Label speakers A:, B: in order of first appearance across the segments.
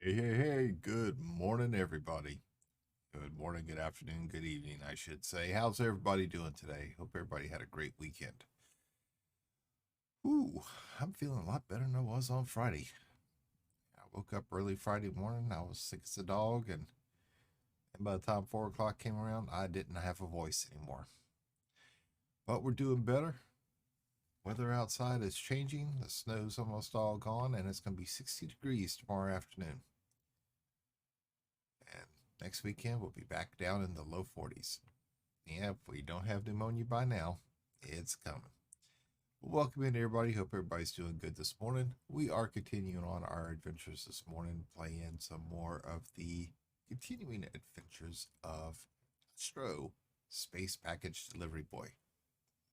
A: Hey, good morning, everybody. Good morning, good afternoon, good evening, I should say. How's everybody doing today? Hope everybody had a great weekend. Ooh, I'm feeling a lot better than I was on Friday. I woke up early Friday morning. I was sick as a dog, and by the time 4 o'clock came around, I didn't have a voice anymore. But we're doing better. Weather outside is changing. The snow's almost all gone, and it's going to be 60 degrees tomorrow afternoon. And next weekend, we'll be back down in the low 40s. Yeah, if we don't have pneumonia by now, it's coming. Well, welcome in, everybody. Hope everybody's doing good this morning. We are continuing on our adventures this morning, playing some more of the continuing adventures of Astro, Space Package Delivery Boy.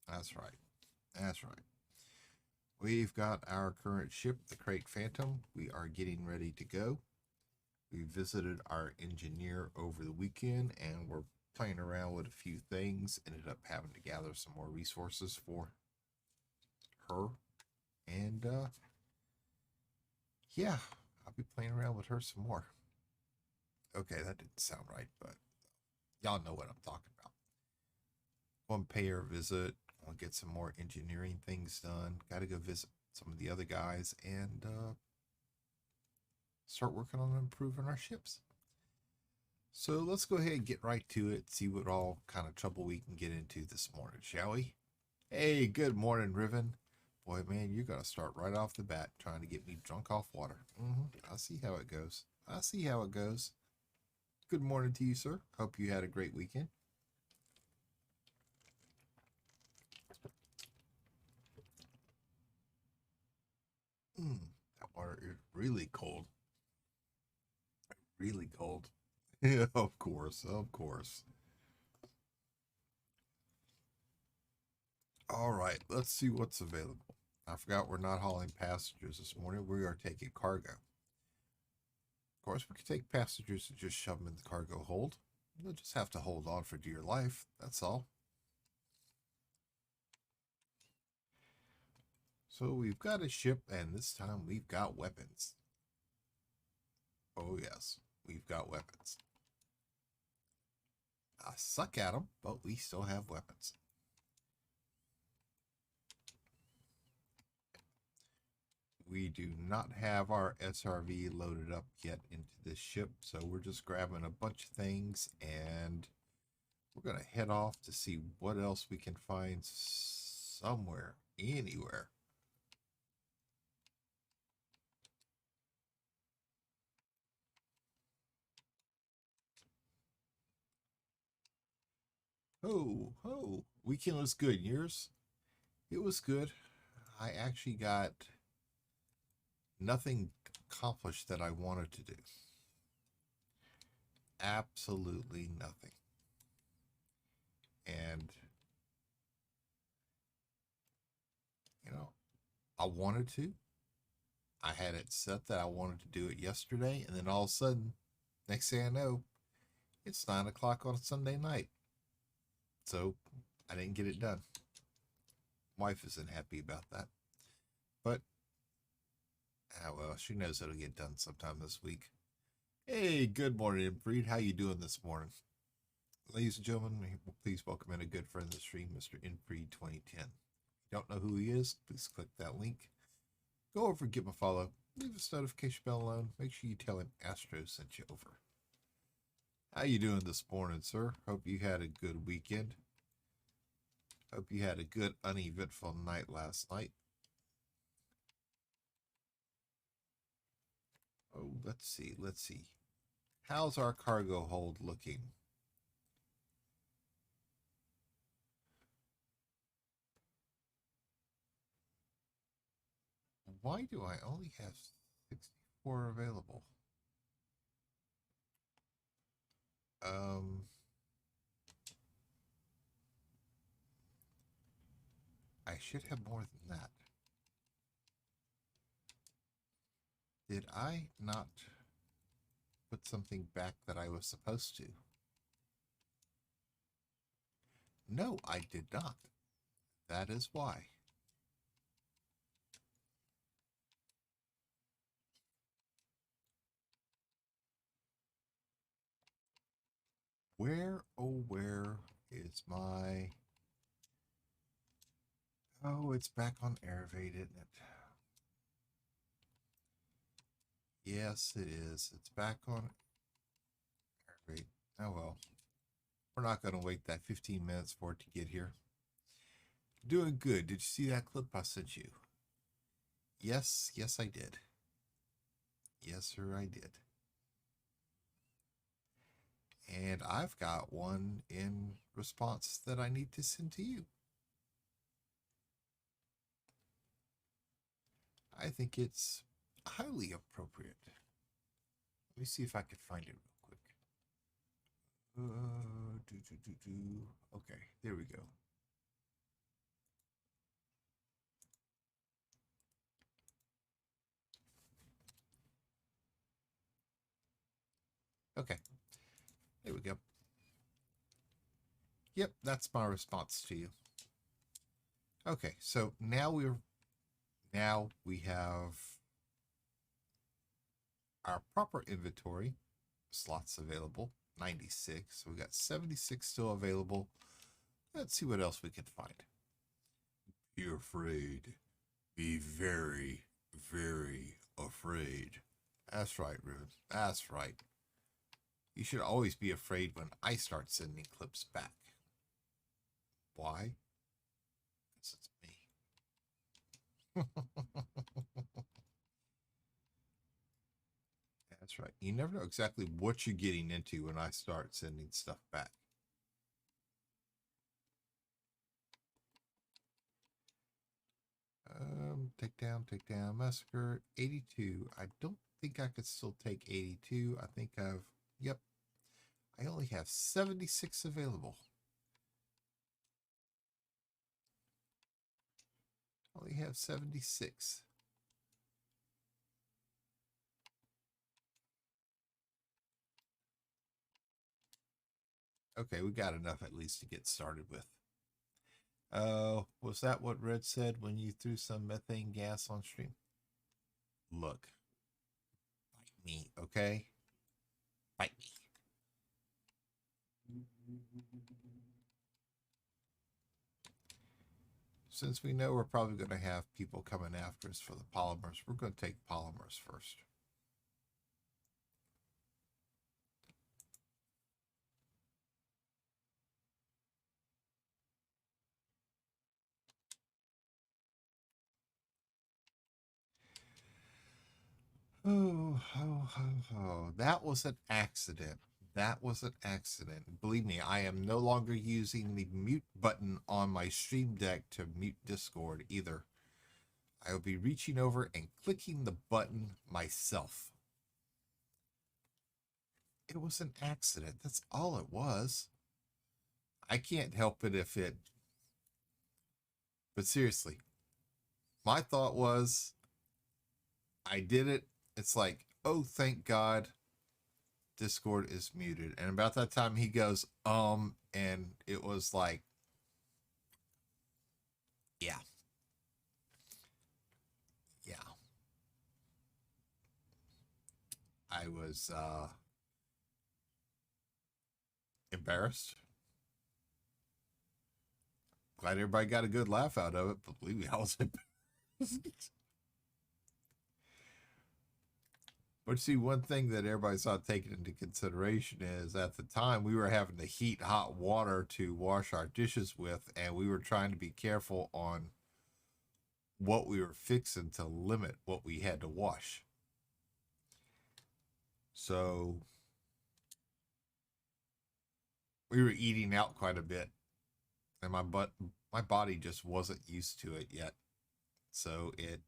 A: That's right. That's right. We've got our current ship, the Crate Phantom. We are getting ready to go. We visited our engineer over the weekend and we're playing around with a few things. Ended up having to gather some more resources for her. And yeah, I'll be playing around with her some more. Okay, that didn't sound right, but y'all know what I'm talking about. Going to pay her a visit. Want to get some more engineering things done. Got to go visit some of the other guys and start working on improving our ships. So let's go ahead and get right to it. See what all kind of trouble we can get into this morning, shall we? Hey, good morning, Riven. Boy, man, you're going to start right off the bat trying to get me drunk off water. I see how it goes. I see how it goes. Good morning to you, sir. Hope you had a great weekend. That water is really cold. Really cold. Yeah, of course. Of course. All right, let's see what's available. I forgot we're not hauling passengers this morning. We are taking cargo. Of course, we could take passengers and just shove them in the cargo hold. You'll just have to hold on for dear life. That's all. So we've got a ship, and this time we've got weapons. Oh, yes, we've got weapons. I suck at them, but we still have weapons. We do not have our SRV loaded up yet into this ship, so we're just grabbing a bunch of things and we're going to head off to see what else we can find somewhere, anywhere. Weekend was good. Yours? It was good. I actually got nothing accomplished that I wanted to do. Absolutely nothing. And, you know, I wanted to. I had it set that I wanted to do it yesterday. And then all of a sudden, next thing I know, it's 9 o'clock on a Sunday night. So I didn't get it done. Wife isn't happy about that. But, well, she knows it'll get done sometime this week. Hey, good morning, Infreed. How you doing this morning? Ladies and gentlemen, please welcome in a good friend of the stream, Mr. Infreed 2010. If you don't know who he is, please click that link. Go over and give him a follow. Leave his notification bell alone. Make sure you tell him Astro sent you over. How you doing this morning, sir? Hope you had a good weekend. Hope you had a good, uneventful night last night. Oh, let's see. Let's see. How's our cargo hold looking? Why do I only have 64 available? Um, I should have more than that. Did I not put something back that I was supposed to? No, I did not. That is why. Where, oh, where is my... Oh, it's back on Airvate, isn't it? Yes, it is. It's back on Airvate. Oh, well. We're not going to wait that 15 minutes for it to get here. Doing good. Did you see that clip I sent you? Yes, yes, I did. Yes, sir, I did. And I've got one in response that I need to send to you. I think it's highly appropriate. Let me see if I can find it real quick. Okay, there we go. Okay, there we go. Yep, that's my response to you. Okay, so now we have our proper inventory slots available, 96. So we got 76 still available. Let's see what else we can find. Be afraid. Be very, very afraid. That's right, Ruben. That's right. You should always be afraid when I start sending clips back. Why? Because it's me. That's right. You never know exactly what you're getting into when I start sending stuff back. Take down, massacre, 82. I don't think I could still take 82. I think yep. I only have 76 available. I only have 76. Okay, we got enough at least to get started with. Was that what Red said when you threw some methane gas on stream? Look, bite me, okay? Bite me. Since we know we're probably going to have people coming after us for the polymers, we're going to take polymers first. Oh, that was an accident. That was an accident. Believe me, I am no longer using the mute button on my Stream Deck to mute Discord either. I will be reaching over and clicking the button myself. It was an accident. That's all it was. I can't help it if it... But seriously, my thought was, I did it. It's like, oh, thank God Discord is muted. And about that time he goes, and it was like, yeah. Yeah. I was embarrassed. Glad everybody got a good laugh out of it, but believe me, I was embarrassed. But see, one thing that everybody's not taking into consideration is at the time we were having to heat hot water to wash our dishes with, and we were trying to be careful on what we were fixing to limit what we had to wash. So we were eating out quite a bit, and my body just wasn't used to it yet. So it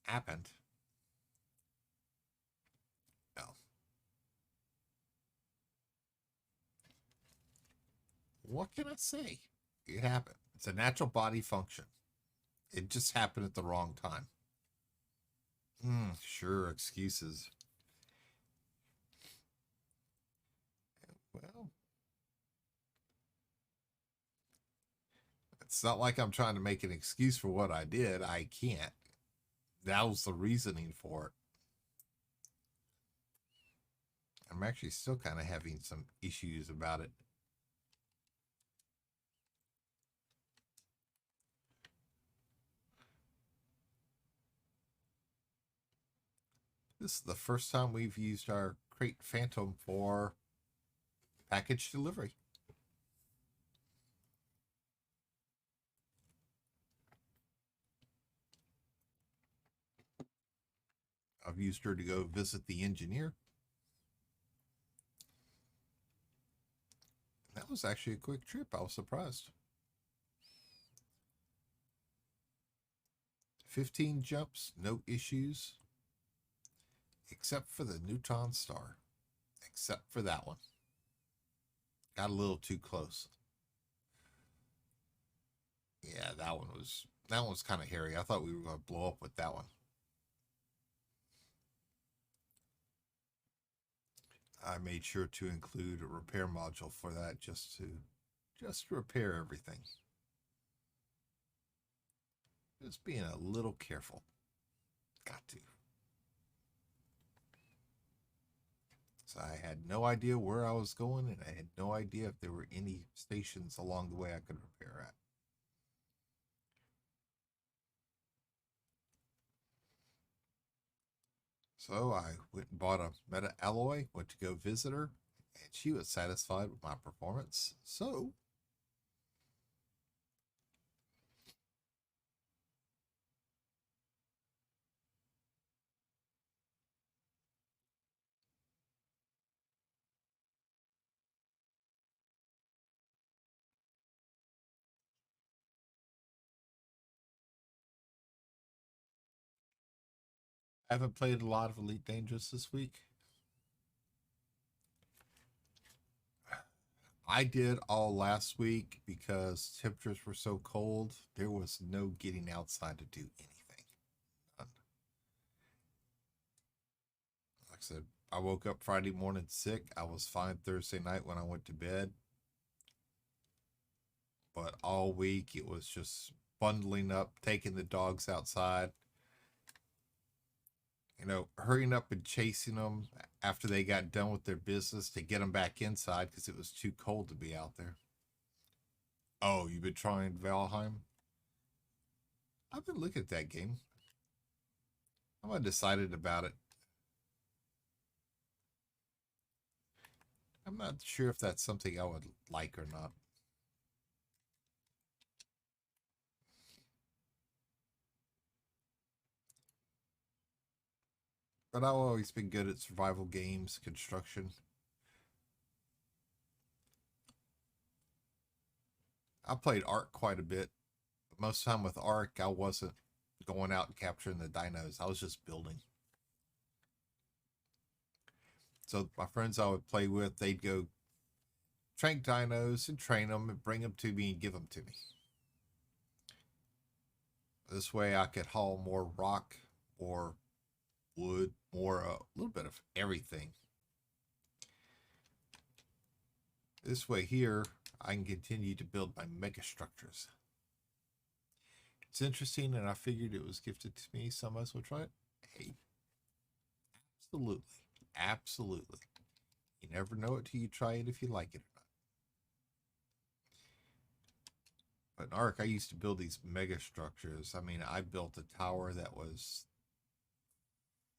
A: happened. What can I say? It happened. It's a natural body function. It just happened at the wrong time. Sure, excuses. Well, it's not like I'm trying to make an excuse for what I did. I can't. That was the reasoning for it. I'm actually still kind of having some issues about it. This is the first time we've used our Crate Phantom for package delivery. I've used her to go visit the engineer. That was actually a quick trip. I was surprised. 15 jumps, no issues, except for the neutron star. Except for that one. Got a little too close. Yeah, that one was kind of hairy. I thought we were going to blow up with that one. I made sure to include a repair module for that just to repair everything. Just being a little careful. Got to. So I had no idea where I was going, and I had no idea if there were any stations along the way I could repair at. So I went and bought a meta alloy, went to go visit her, and she was satisfied with my performance. So I haven't played a lot of Elite Dangerous this week. I did all last week because temperatures were so cold. There was no getting outside to do anything. None. Like I said, I woke up Friday morning sick. I was fine Thursday night when I went to bed. But all week it was just bundling up, taking the dogs outside, hurrying up and chasing them after they got done with their business to get them back inside because it was too cold to be out there. Oh, you've been trying Valheim? I've been looking at that game. I'm undecided about it. I'm not sure if that's something I would like or not. But I've always been good at survival games, construction. I played Ark quite a bit. But most of the time with Ark, I wasn't going out and capturing the dinos. I was just building. So my friends I would play with, they'd go train dinos and train them and bring them to me and give them to me. This way I could haul more rock, more wood, more a little bit of everything. This way here, I can continue to build my mega structures. It's interesting, and I figured it was gifted to me, so I might as well try it. Hey, absolutely, absolutely. You never know it till you try it if you like it or not. But in Ark, I used to build these mega structures. I mean, I built a tower that was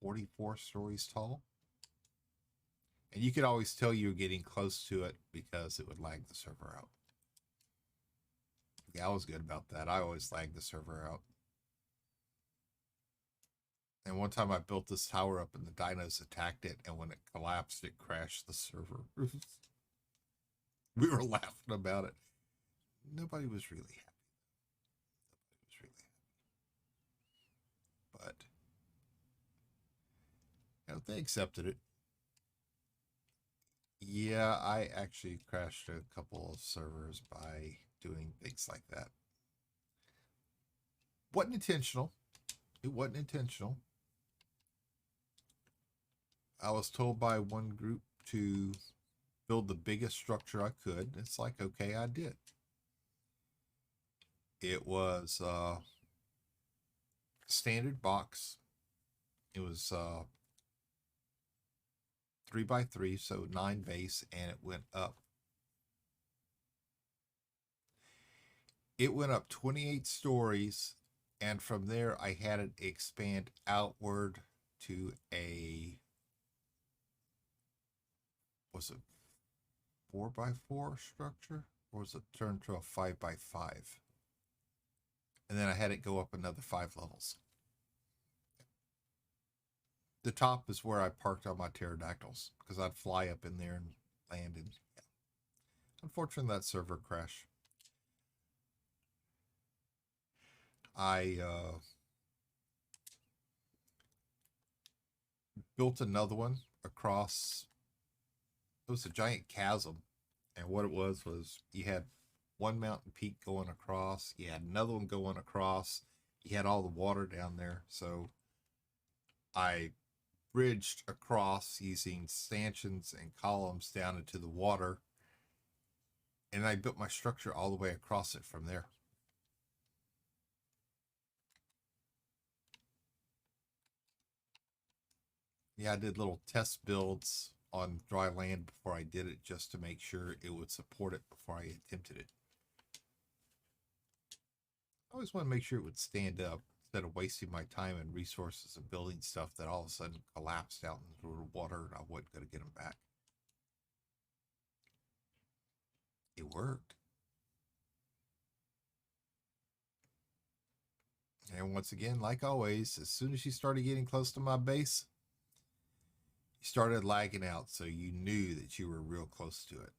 A: 44 stories tall. And you could always tell you were getting close to it because it would lag the server out. Yeah, I was good about that. I always lag the server out. And one time I built this tower up and the dinos attacked it, and when it collapsed, it crashed the server. We were laughing about it. Nobody was really happy. Nobody was really happy. But they accepted it. Yeah, I actually crashed a couple of servers by doing things like that. Wasn't intentional. It wasn't intentional. I was told by one group to build the biggest structure I could. It's like, okay, I did. It was a standard box. It was 3x3, so 9 base, and it went up. It went up 28 stories, and from there I had it expand outward to a, was it 4x4 structure, or was it turned to a 5x5? And then I had it go up another 5 levels. The top is where I parked all my pterodactyls because I'd fly up in there and land. And yeah. Unfortunately, that server crashed. I built another one across. It was a giant chasm, and what it was you had one mountain peak going across, you had another one going across, you had all the water down there. So I bridged across using stanchions and columns down into the water, and I built my structure all the way across it from there. Yeah, I did little test builds on dry land before I did it, just to make sure it would support it before I attempted it. I always want to make sure it would stand up instead of wasting my time and resources and building stuff that all of a sudden collapsed out into the water and I wasn't going to get them back. It worked. And once again, like always, as soon as you started getting close to my base, you started lagging out, so you knew that you were real close to it.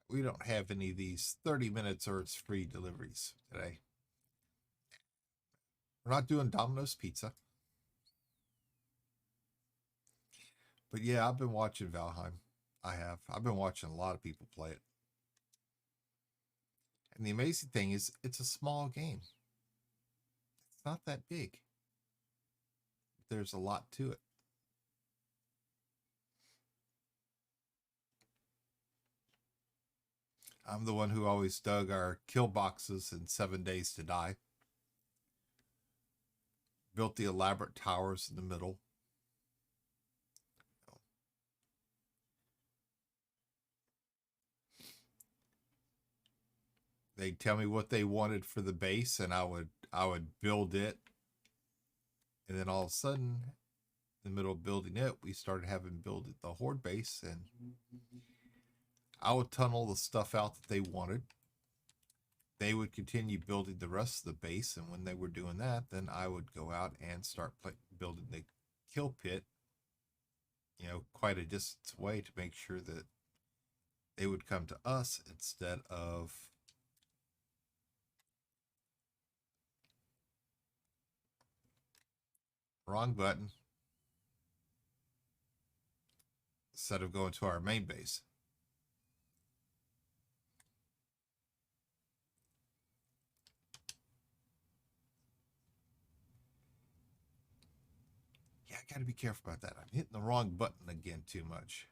A: We don't have any of these 30 minutes or it's free deliveries today. We're not doing Domino's Pizza. But yeah, I've been watching Valheim. I have. I've been watching a lot of people play it. And the amazing thing is, it's a small game. It's not that big. There's a lot to it. I'm the one who always dug our kill boxes in 7 Days to Die. Built the elaborate towers in the middle. They'd tell me what they wanted for the base, and I would build it. And then all of a sudden, in the middle of building it, we started having build the horde base, and I would tunnel the stuff out that they wanted. They would continue building the rest of the base, and when they were doing that, then I would go out and start building the kill pit, quite a distance away, to make sure that they would come to us instead of wrong button, instead of going to our main base. Yeah, I got to be careful about that. I'm hitting the wrong button again too much.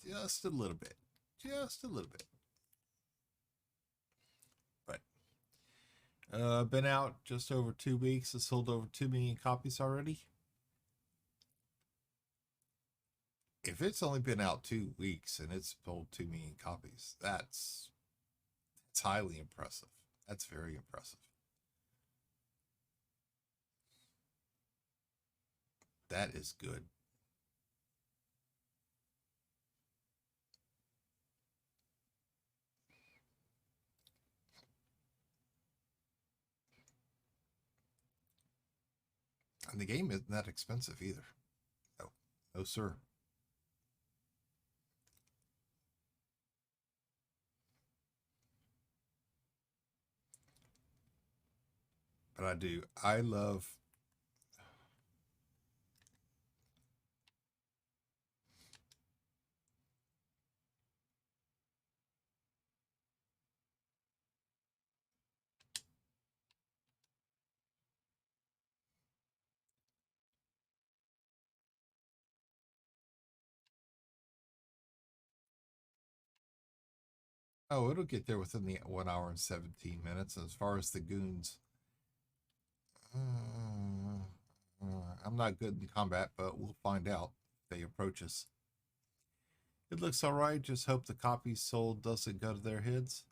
A: Just a little bit. Just a little bit. But been out just over 2 weeks. It's sold over 2 million copies already. If it's only been out 2 weeks and it's sold 2 million copies, that's highly impressive. That's very impressive. That is good. And the game isn't that expensive either. No, no, sir. But I do. I love. Oh, it'll get there within the 1 hour and 17 minutes. As far as the goons, I'm not good in combat, but we'll find out if they approach us. It looks all right. Just hope the copies sold doesn't go to their heads.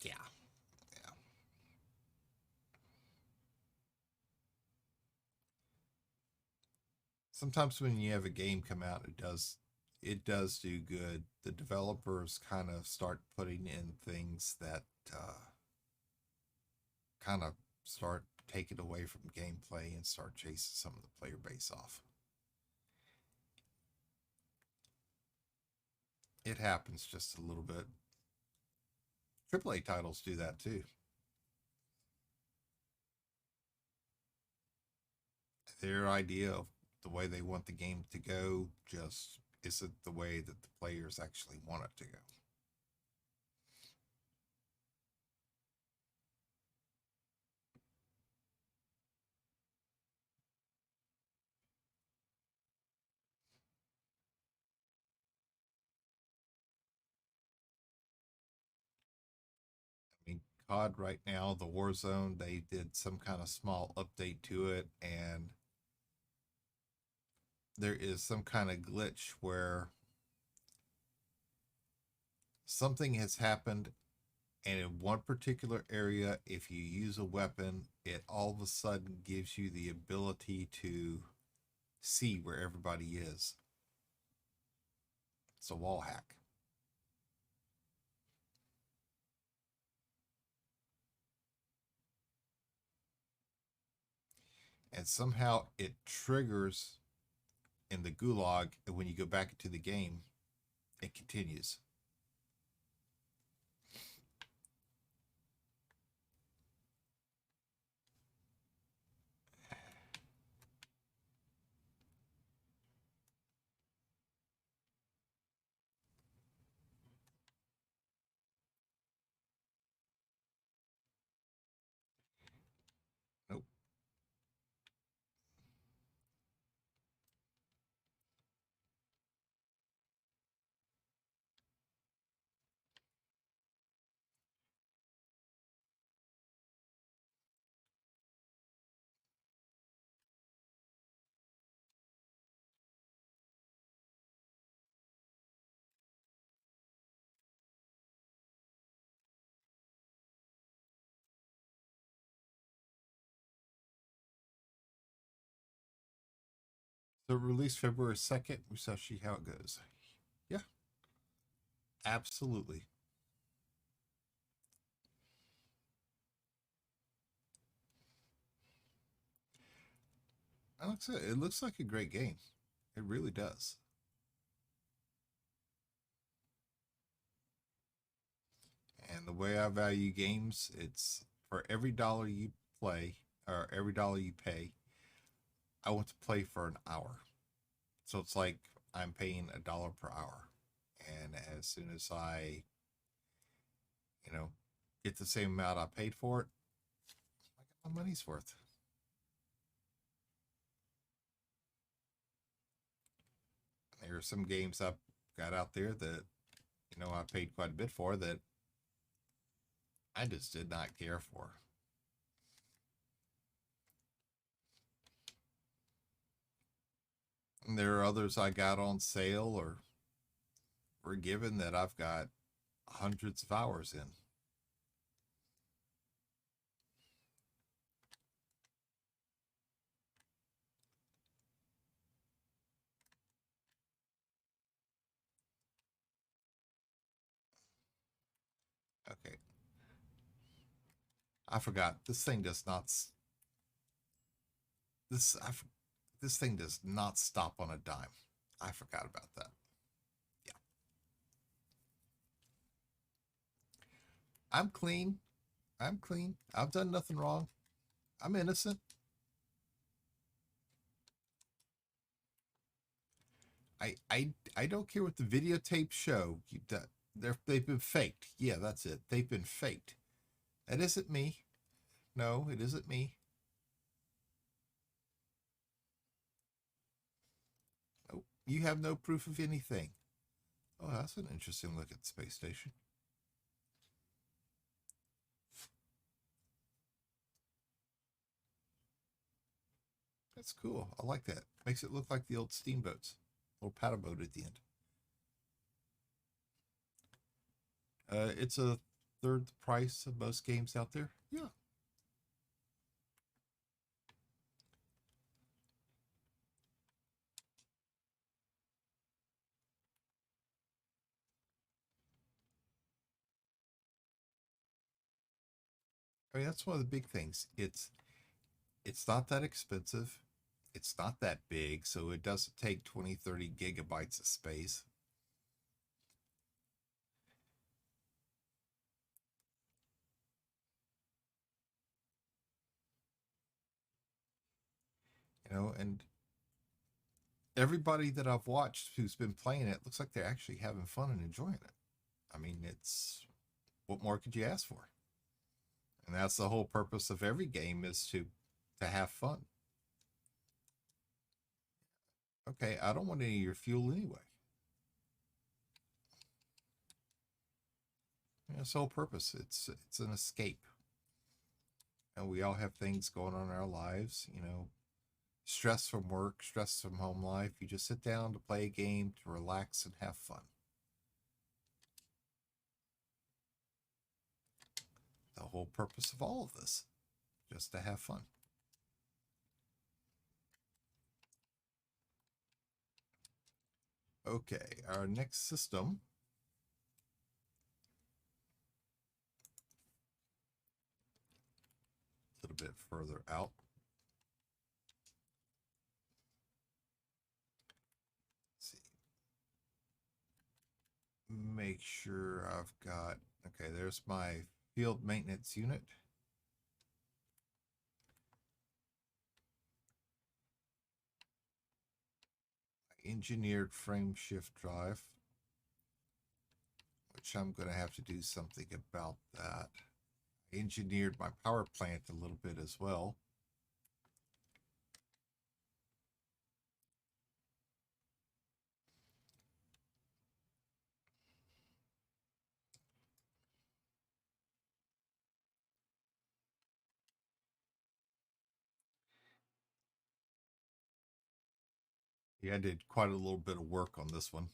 A: Yeah. Yeah. Sometimes when you have a game come out, it does do good. The developers kind of start putting in things that kind of start taking away from gameplay and start chasing some of the player base off. It happens just a little bit. AAA titles do that too. Their idea of the way they want the game to go just isn't the way that the players actually want it to go. I mean, COD right now, the Warzone, they did some kind of small update to it, and there is some kind of glitch where something has happened, and in one particular area, if you use a weapon, it all of a sudden gives you the ability to see where everybody is. It's a wall hack. And somehow it triggers in the gulag, and when you go back into the game, it continues. Nope. So release February 2nd. We shall see how it goes. Yeah, absolutely. It looks like a great game. It really does. And the way I value games, it's for every dollar you play or every dollar you pay, I want to play for an hour. So it's like I'm paying $1 per hour. And as soon as I, you know, get the same amount I paid for it, I got my money's worth. There are some games I've got out there that, I paid quite a bit for that I just did not care for. And there are others I got on sale or were given that I've got hundreds of hours in. Okay, I forgot. This I, this thing does not stop on a dime. I forgot about that. Yeah, I'm clean. I'm clean. I've done nothing wrong. I'm innocent. I don't care what the videotapes show. They've been faked. Yeah, that's it. They've been faked. That isn't me. No, it isn't me. Nope. You have no proof of anything. Oh, that's an interesting look at the space station. That's cool. I like that. Makes it look like the old steamboats. Little paddle boat at the end. It's a third the price of most games out there. Yeah. I mean, that's one of the big things. It's not that expensive. It's not that big, so it doesn't take 20, 30 gigabytes of space. And everybody that I've watched who's been playing it looks like they're actually having fun and enjoying it. I mean, it's what more could you ask for? And that's the whole purpose of every game is to have fun. Okay, I don't want any of your fuel anyway. It's the whole purpose. It's an escape. And we all have things going on in our lives, stress from work, stress from home life. You just sit down to play a game to relax and have fun. The whole purpose of all of this, just to have fun. Okay, our next system a little bit further out. Let's see. Make sure I've got, okay, there's my field maintenance unit. Engineered frame shift drive, which I'm going to have to do something about that. I engineered my power plant a little bit as well. Yeah, I did quite a little bit of work on this one.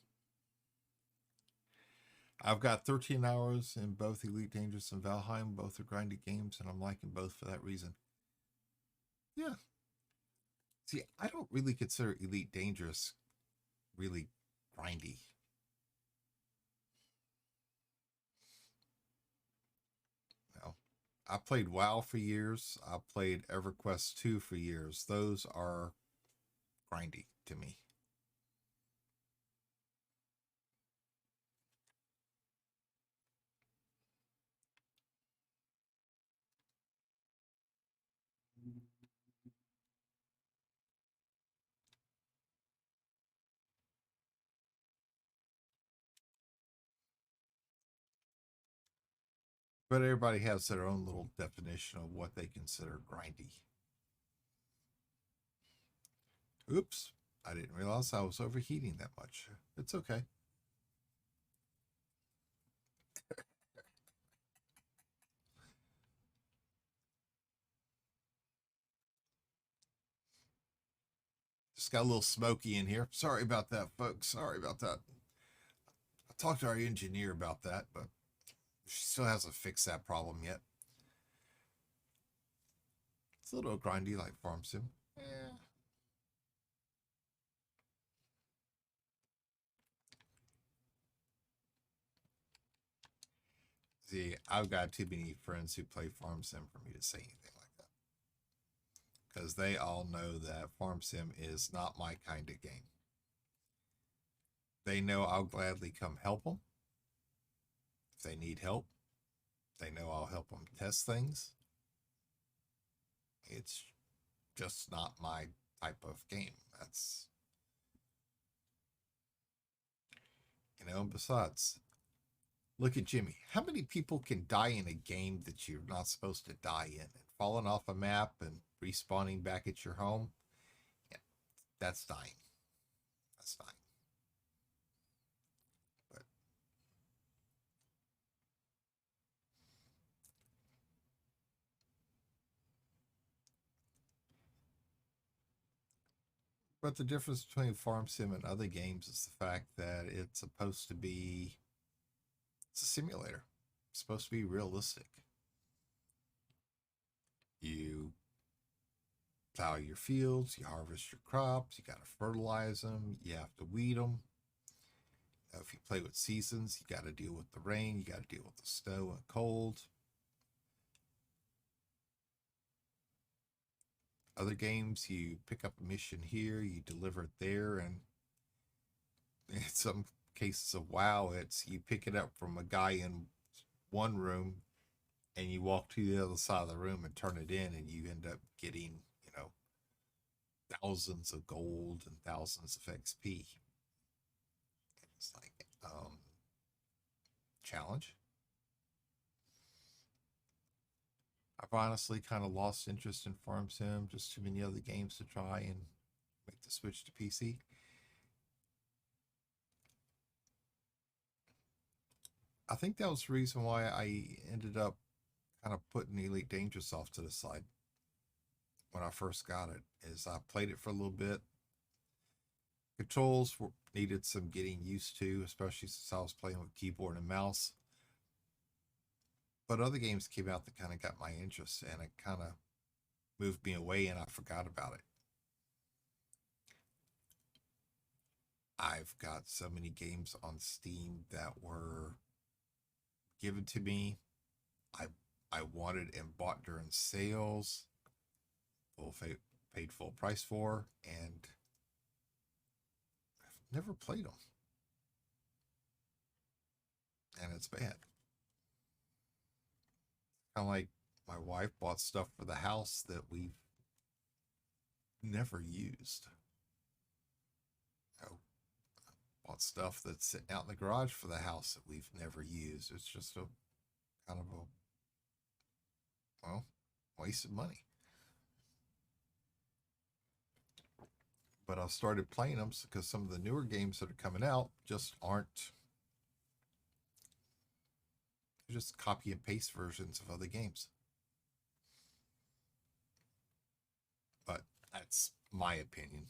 A: I've got 13 hours in both Elite Dangerous and Valheim. Both are grindy games, and I'm liking both for that reason. Yeah. See, I don't really consider Elite Dangerous really grindy. No. I played WoW for years. I played EverQuest 2 for years. Those are grindy to me. But everybody has their own little definition of what they consider grindy. Oops, I didn't realize I was overheating that much. It's okay. Just got a little smoky in here. Sorry about that, folks. Sorry about that. I talked to our engineer about that, but she still hasn't fixed that problem yet. It's a little grindy like Farm Sim. Yeah. See, I've got too many friends who play Farm Sim for me to say anything like that. Because they all know that Farm Sim is not my kind of game. They know I'll gladly come help them if they need help. They know I'll help them test things. It's just not my type of game. Besides, look at Jimmy. How many people can die in a game that you're not supposed to die in? And falling off a map and respawning back at your home? Yeah, that's dying. That's dying. But But the difference between Farm Sim and other games is the fact that it's supposed to be, it's a simulator. It's supposed to be realistic. You plow your fields, you harvest your crops, you got to fertilize them, you have to weed them. If you play with seasons, you got to deal with the rain, you got to deal with the snow and cold. Other games, you pick up a mission here, you deliver it there, and in some cases of WoW, it's you pick it up from a guy in one room and you walk to the other side of the room and turn it in, and you end up getting, thousands of gold and thousands of XP. It's like, challenge. I've honestly kind of lost interest in Farm Sim, just too many other games to try and make the switch to PC. I think that was the reason why I ended up kind of putting Elite Dangerous off to the side when I first got it. Is I played it for a little bit. Controls needed some getting used to, especially since I was playing with keyboard and mouse. But other games came out that kind of got my interest, and it kind of moved me away, and I forgot about it. I've got so many games on Steam that were given to me. I I wanted and bought during sales, paid full price for, and I've never played them, and it's bad. Kind of like my wife bought stuff for the house that we've never used. You know, bought stuff that's sitting out in the garage for the house that we've never used. It's just a kind of a, well, waste of money. But I've started playing them because some of the newer games that are coming out just aren't, just copy and paste versions of other games. But that's my opinion.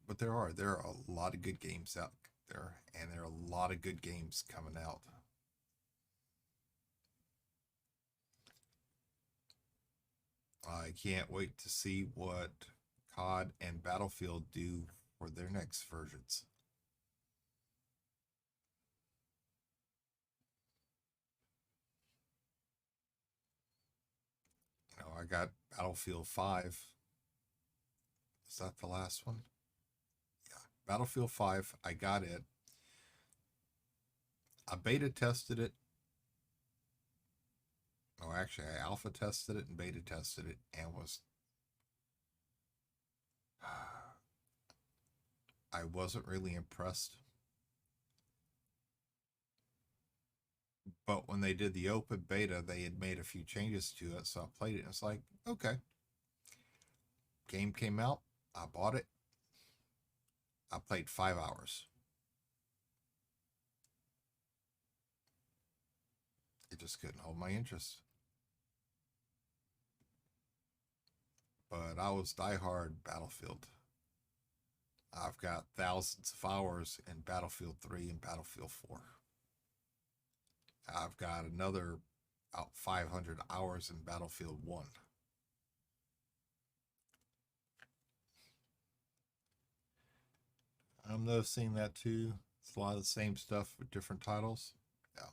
A: But there are a lot of good games out there, and there are a lot of good games coming out. I can't wait to see what COD and Battlefield do for their next versions. I got Battlefield 5. Is that the last one? Yeah. Battlefield 5, I got it. I beta tested it. Oh, actually, I alpha tested it and beta tested it and was. I wasn't really impressed. But when they did the open beta, they had made a few changes to it. So I played it and it's like, okay. Game came out. I bought it. I played 5 hours. It just couldn't hold my interest. But I was diehard Battlefield. I've got thousands of hours in Battlefield 3 and Battlefield 4. I've got another about 500 hours in Battlefield 1. I'm noticing that too. It's a lot of the same stuff with different titles. Yeah.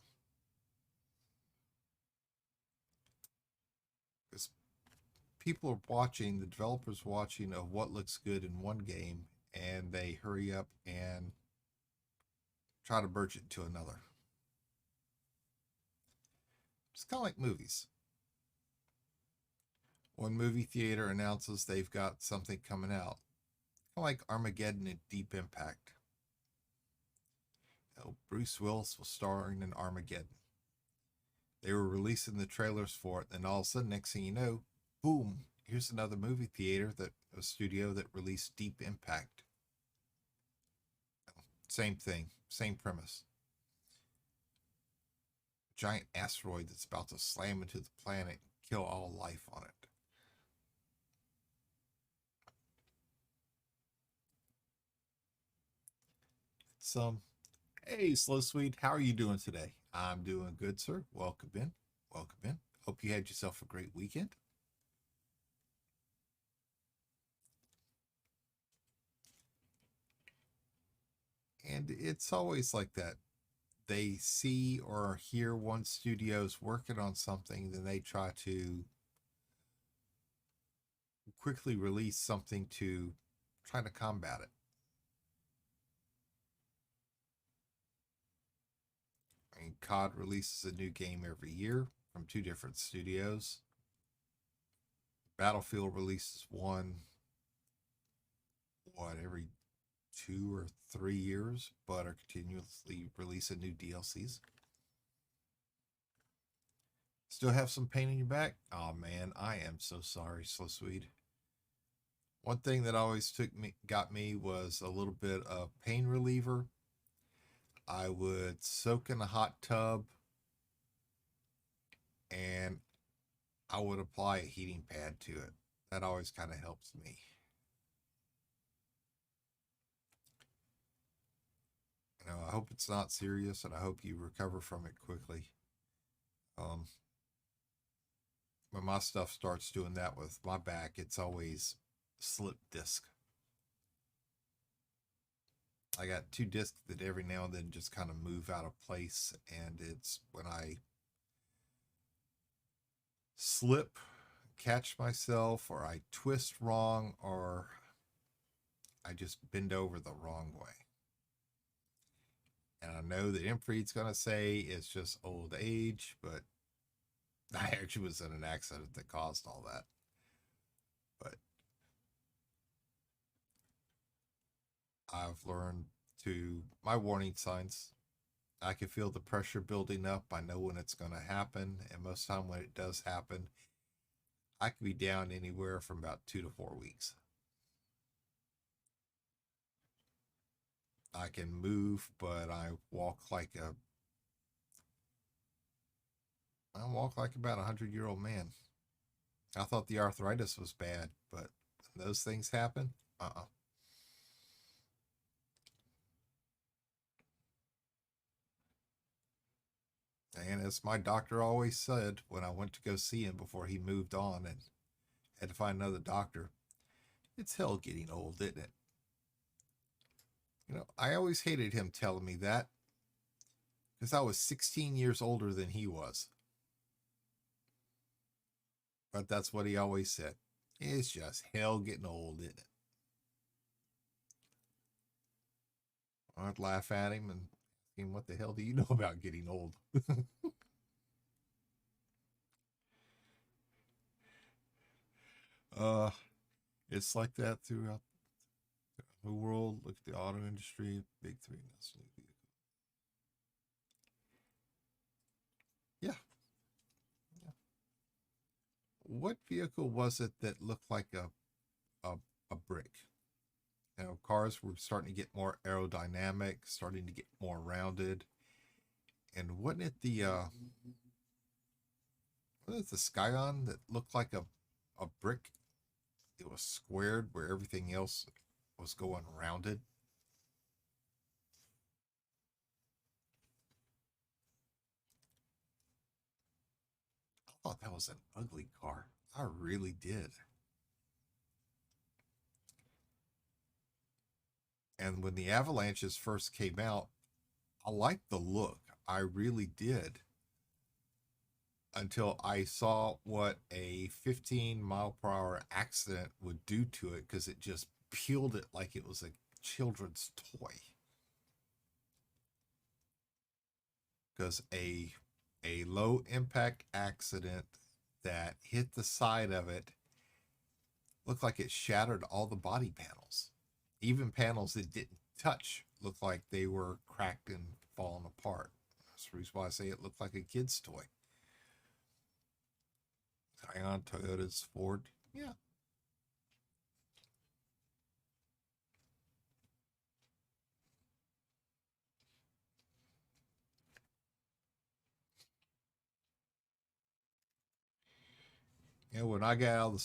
A: Because people are watching, the developers watching of what looks good in one game, and they hurry up and try to merge it to another. It's kind of like movies. One movie theater announces they've got something coming out, kind of like Armageddon and Deep Impact. Bruce Willis was starring in Armageddon. They were releasing the trailers for it, and all of a sudden, next thing you know, boom, here's another movie theater, that a studio that released Deep Impact. Same thing, same premise. giant asteroid that's about to slam into the planet and kill all life on it. So, hey, Slow Sweet, how are you doing today? I'm doing good, sir. Welcome in. Welcome in. Hope you had yourself a great weekend. And it's always like that. They see or hear one studio's working on something, then they try to quickly release something to try to combat it. I mean, COD releases a new game every year from two different studios. Battlefield releases one, every 2 or 3 years, but are continuously releasing new DLCs. Still have some pain in your back? Oh man, I am so sorry, Slow Sweet. One thing that always got me was a little bit of pain reliever. I would soak in a hot tub and I would apply a heating pad to it. That always kind of helps me. I hope it's not serious and I hope you recover from it quickly. Um, when my stuff starts doing that with my back, it's always slip disc. I got two discs that every now and then just kind of move out of place, and it's when I slip, catch myself, or I twist wrong, or I just bend over the wrong way. And I know that Imfried's going to say it's just old age, but I actually was in an accident that caused all that. But I've learned to my warning signs. I can feel the pressure building up. I know when it's going to happen. And most of the time when it does happen, I can be down anywhere from about 2 to 4 weeks. I can move, but I walk like about 100-year-old man. I thought the arthritis was bad, but those things happen. And as my doctor always said when I went to go see him before he moved on and had to find another doctor, it's hell getting old, isn't it? I always hated him telling me that because I was 16 years older than he was. But that's what he always said. It's just hell getting old, isn't it? I'd laugh at him and ask him, what the hell do you know about getting old? uh, it's like that throughout the world. Look at the auto industry, big three. Yeah. Yeah. What vehicle was it that looked like a brick? Cars were starting to get more aerodynamic, starting to get more rounded. And wasn't it the Scion that looked like a brick? It was squared where everything else was going rounded. I thought that was an ugly car. I really did. And when the Avalanches first came out, I liked the look. I really did. Until I saw what a 15-mile-per-hour accident would do to it because it just peeled it like it was a children's toy. Because a low impact accident that hit the side of it looked like it shattered all the body panels. Even panels that didn't touch looked like they were cracked and falling apart. That's the reason why I say it looked like a kid's toy. Scion, Toyota's, Ford. Yeah. And when I got out of the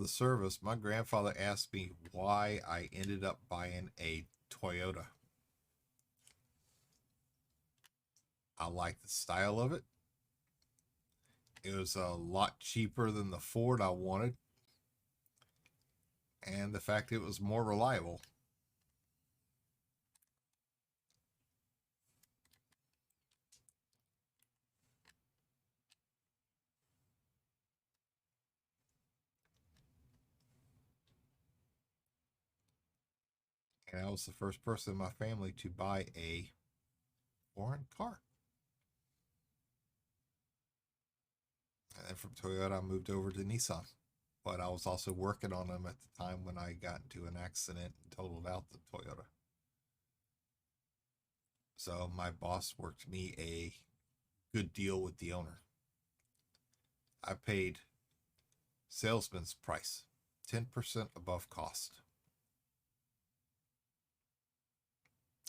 A: service, my grandfather asked me why I ended up buying a Toyota. I liked the style of it. It was a lot cheaper than the Ford I wanted, and the fact it was more reliable. And I was the first person in my family to buy a foreign car. And then from Toyota, I moved over to Nissan. But I was also working on them at the time when I got into an accident and totaled out the Toyota. So my boss worked me a good deal with the owner. I paid salesman's price, 10% above cost.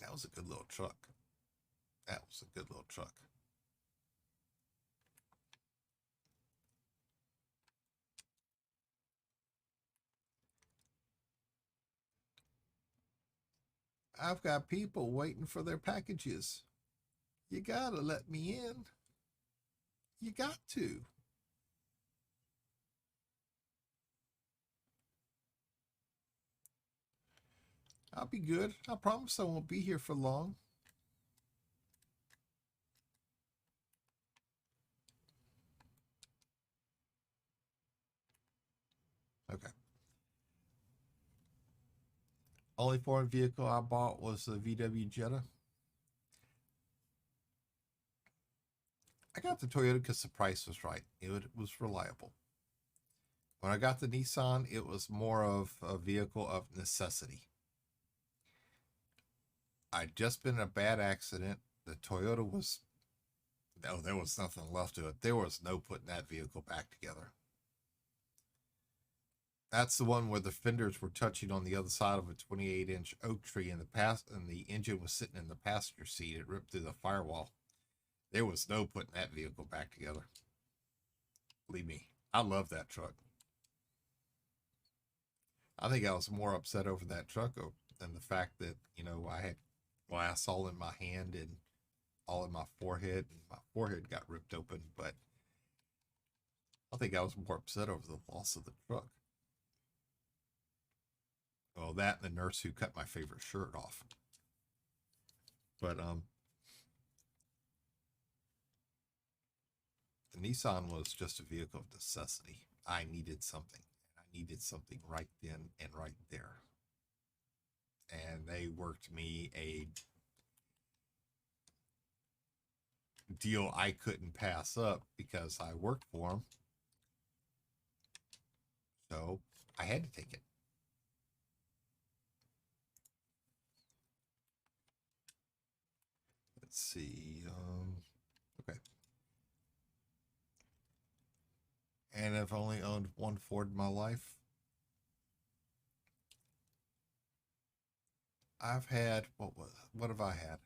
A: That was a good little truck. That was a good little truck. I've got people waiting for their packages. You gotta let me in. You got to. I'll be good. I promise I won't be here for long. Okay. Only foreign vehicle I bought was the VW Jetta. I got the Toyota because the price was right. It was reliable. When I got the Nissan, it was more of a vehicle of necessity. I'd just been in a bad accident. The Toyota was, no, there was nothing left to it. There was no putting that vehicle back together. That's the one where the fenders were touching on the other side of a 28-inch oak tree, and the engine was sitting in the passenger seat. It ripped through the firewall. There was no putting that vehicle back together. Believe me, I love that truck. I think I was more upset over that truck than the fact that, I had glass all in my hand and all in my forehead, and my forehead got ripped open. But I think I was more upset over the loss of the truck. Well, that and the nurse who cut my favorite shirt off. But the Nissan was just a vehicle of necessity. I needed something. I needed something right then and right there. And they worked me a deal I couldn't pass up because I worked for them. So I had to take it. Let's see. Okay. And I've only owned one Ford in my life. I've had what have I had?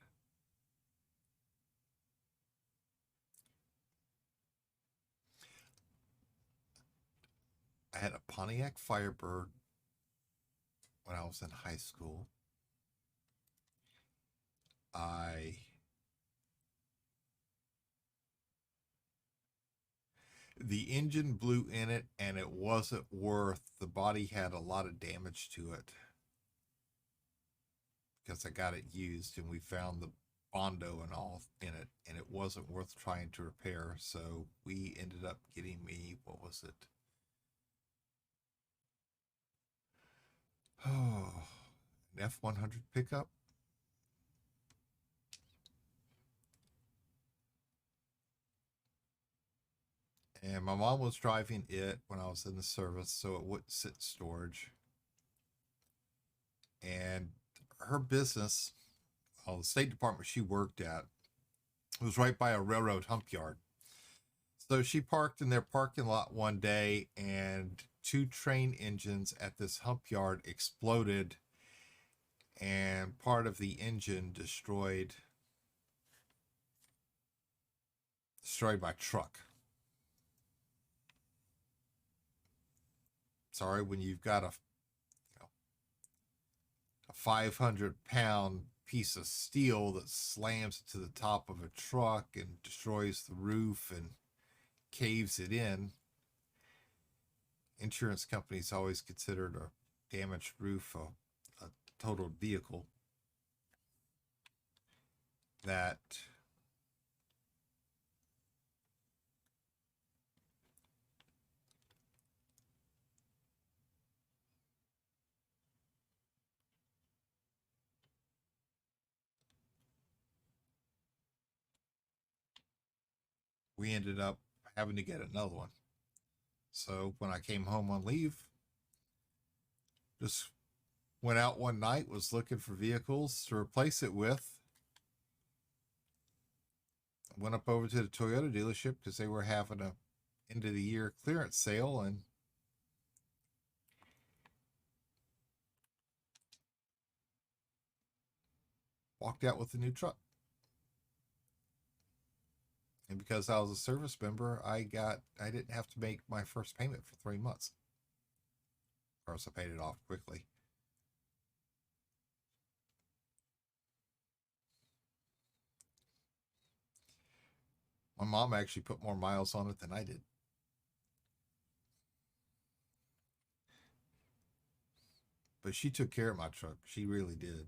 A: I had a Pontiac Firebird when I was in high school. The engine blew in it, and it wasn't worth. The body had a lot of damage to it because I got it used, and we found the Bondo and all in it, and it wasn't worth trying to repair. So we ended up getting me, what was it? Oh, an F-100 pickup. And my mom was driving it when I was in the service, so it wouldn't sit in storage. And her business, the State Department she worked at, was right by a railroad hump yard. So she parked in their parking lot one day, and two train engines at this hump yard exploded, and part of the engine destroyed by truck. Sorry, when you've got a 500-pound piece of steel that slams to the top of a truck and destroys the roof and caves it in. Insurance companies always considered a damaged roof a totaled vehicle. That we ended up having to get another one. So when I came home on leave, just went out one night, was looking for vehicles to replace it with. Went up over to the Toyota dealership because they were having a end of the year clearance sale, and walked out with a new truck. And because I was a service member, I didn't have to make my first payment for 3 months. Of course, I paid it off quickly. My mom actually put more miles on it than I did. But she took care of my truck. She really did.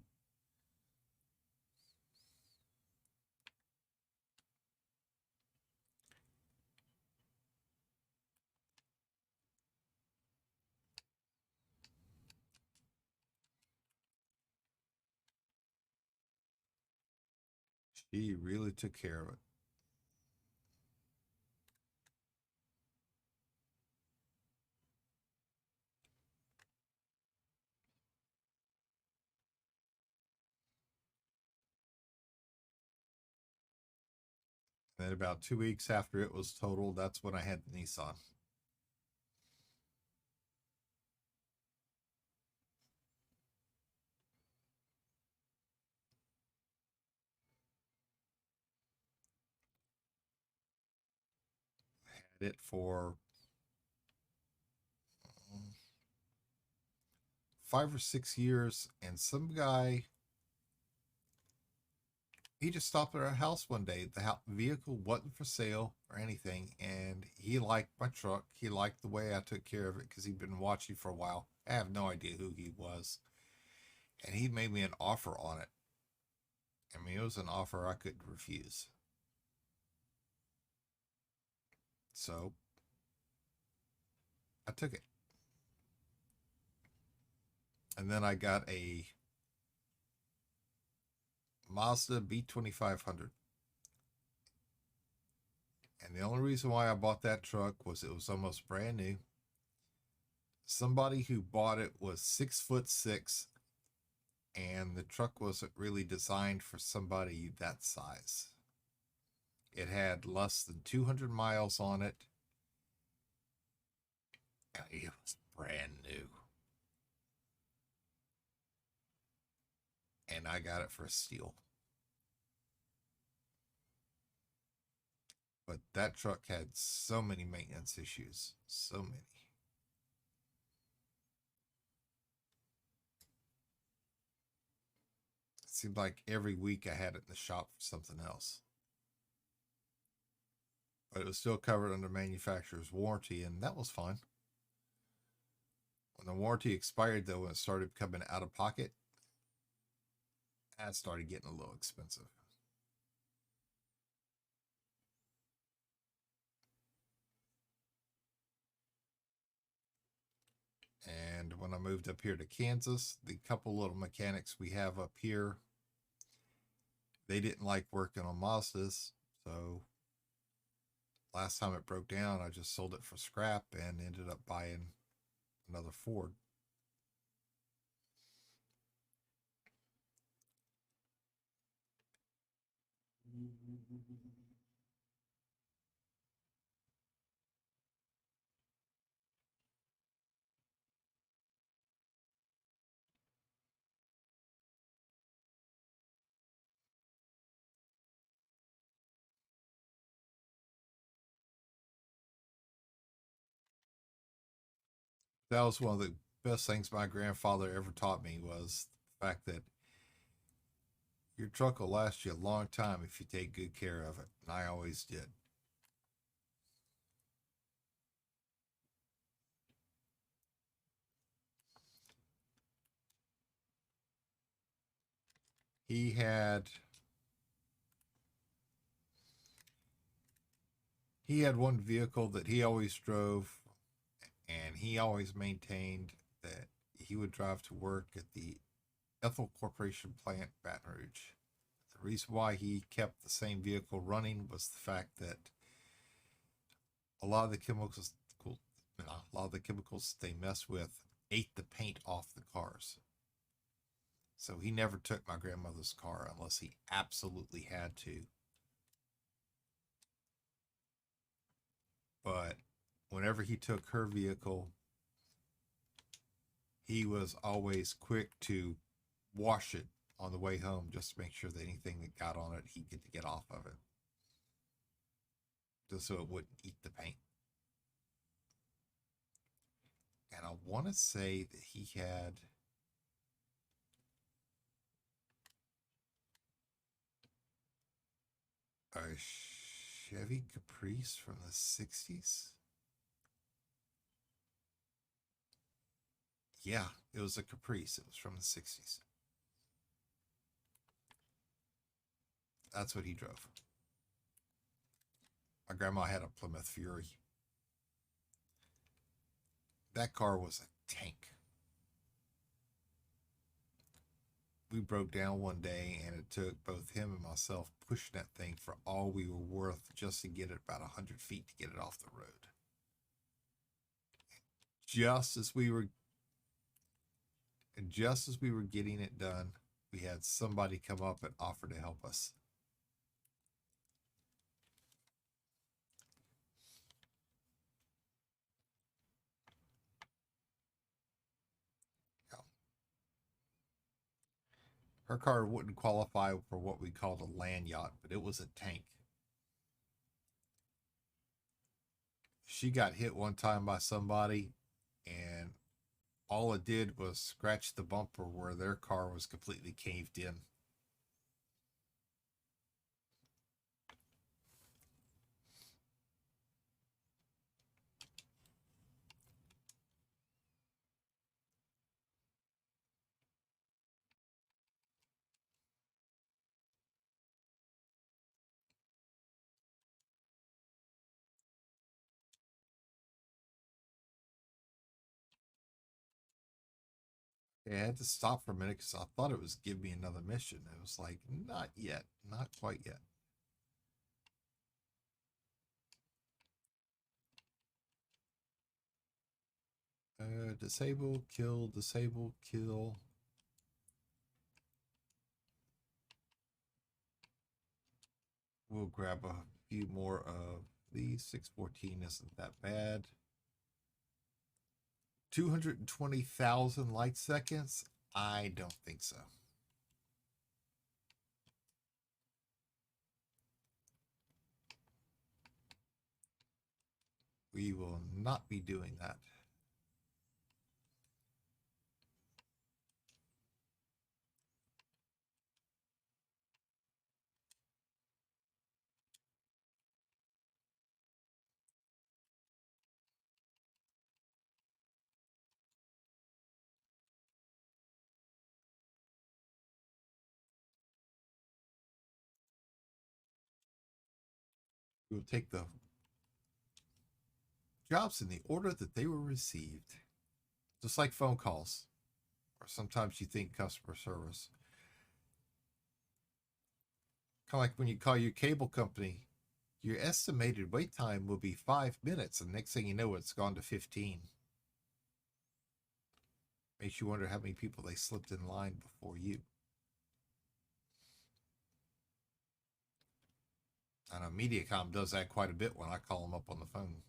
A: She really took care of it. And then about 2 weeks after it was totaled, that's when I had the Nissan. Had it for 5 or 6 years, and some guy, he just stopped at our house one day. The vehicle wasn't for sale or anything, and he liked my truck. He liked the way I took care of it because he'd been watching for a while. I have no idea who he was, and he made me an offer on it. I mean, it was an offer I couldn't refuse. So I took it. And then I got a Mazda B2500. And the only reason why I bought that truck was it was almost brand new. Somebody who bought it was 6'6", and the truck wasn't really designed for somebody that size. It had less than 200 miles on it. And it was brand new. And I got it for a steal. But that truck had so many maintenance issues. So many. It seemed like every week I had it in the shop for something else. But it was still covered under manufacturer's warranty, and that was fine. When the warranty expired, though, and it started coming out of pocket, that started getting a little expensive. And when I moved up here to Kansas, the couple little mechanics we have up here, they didn't like working on Mazdas. So last time it broke down, I just sold it for scrap and ended up buying another Ford. That was one of the best things my grandfather ever taught me was the fact that your truck will last you a long time if you take good care of it. And I always did. He had he had one vehicle that he always drove, and he always maintained that he would drive to work at the Ethel Corporation plant, Baton Rouge. The reason why he kept the same vehicle running was the fact that a lot of the chemicals, a lot of the chemicals they mess with ate the paint off the cars. So he never took my grandmother's car unless he absolutely had to. But whenever he took her vehicle, he was always quick to wash it on the way home just to make sure that anything that got on it, he could get off of it, just so it wouldn't eat the paint. And I want to say that he had a Chevy Caprice from the 60s. Yeah, it was a Caprice. It was from the 60s. That's what he drove. My grandma had a Plymouth Fury. That car was a tank. We broke down one day, and it took both him and myself pushing that thing for all we were worth just to get it about 100 feet to get it off the road. Just as we were just as we were getting it done, we had somebody come up and offer to help us. Yeah. Her car wouldn't qualify for what we called a land yacht, but it was a tank. She got hit one time by somebody, and all it did was scratch the bumper where their car was completely caved in. I had to stop for a minute because I thought it was give me another mission. It was like, not yet, not quite yet. Disable, kill, disable, kill. We'll grab a few more of these. 614 isn't that bad. 220,000 light seconds? I don't think so. We will not be doing that. We will take the jobs in the order that they were received, just like phone calls, or sometimes you think customer service. Kind of like when you call your cable company, your estimated wait time will be 5 minutes, and next thing you know, it's gone to 15. Makes you wonder how many people they slipped in line before you. I know Mediacom does that quite a bit when I call them up on the phone.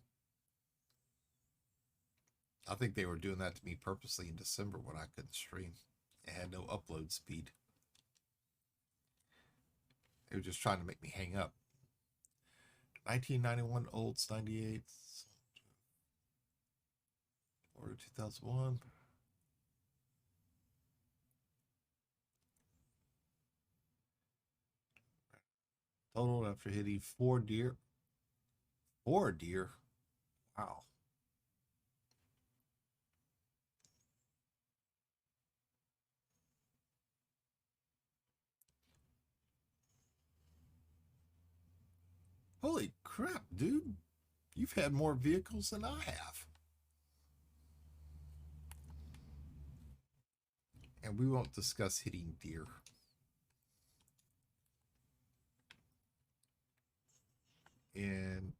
A: I think they were doing that to me purposely in December when I couldn't stream. It had no upload speed. They were just trying to make me hang up. 1991 Olds 98. Order 2001. Total after hitting 4 deer. 4 deer? Wow. Holy crap, dude. You've had more vehicles than I have. And we won't discuss hitting deer. In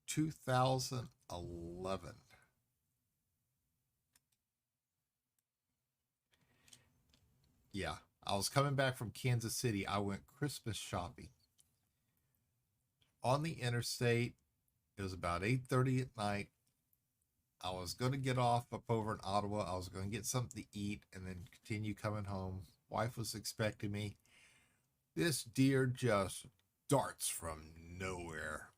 A: 2011. Yeah, I was coming back from Kansas City. I went Christmas shopping on the interstate. It was about 8:30 at night. I was going to get off up over in Ottawa. I was going to get something to eat and then continue coming home. Wife was expecting me. This deer just darts from nowhere.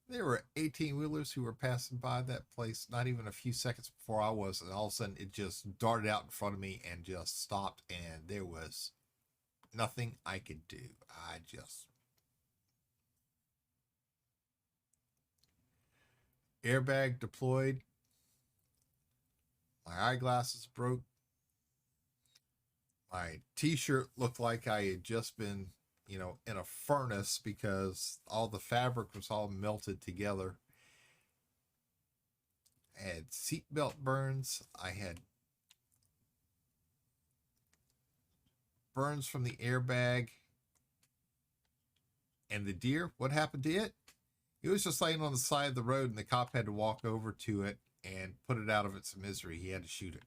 A: There were 18 wheelers who were passing by that place not even a few seconds before I was, and all of a sudden it just darted out in front of me and just stopped, and there was nothing I could do. I just airbag deployed. My eyeglasses broke. My t-shirt looked like I had just been, in a furnace because all the fabric was all melted together. I had seatbelt burns. I had burns from the airbag. And the deer, what happened to it? It was just laying on the side of the road, and the cop had to walk over to it and put it out of its misery. He had to shoot it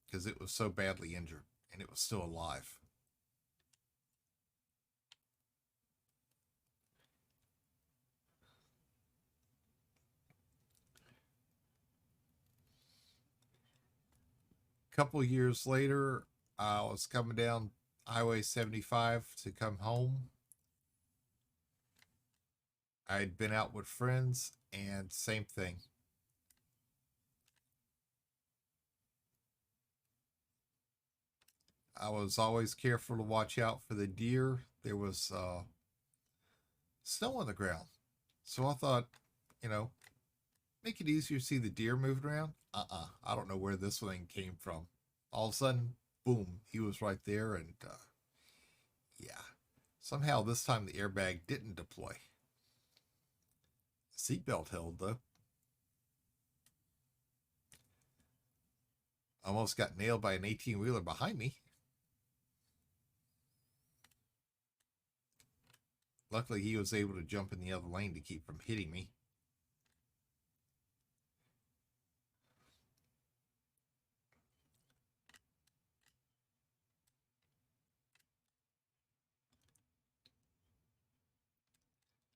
A: because it was so badly injured, and it was still alive. A couple years later, I was coming down Highway 75 to come home. I had been out with friends, and same thing. I was always careful to watch out for the deer. There was snow on the ground. So I thought, you know, make it easier to see the deer moving around. I don't know where this thing came from. All of a sudden, boom, he was right there. And yeah, somehow this time the airbag didn't deploy. Seatbelt held, though. Almost got nailed by an 18-wheeler behind me. Luckily, he was able to jump in the other lane to keep from hitting me.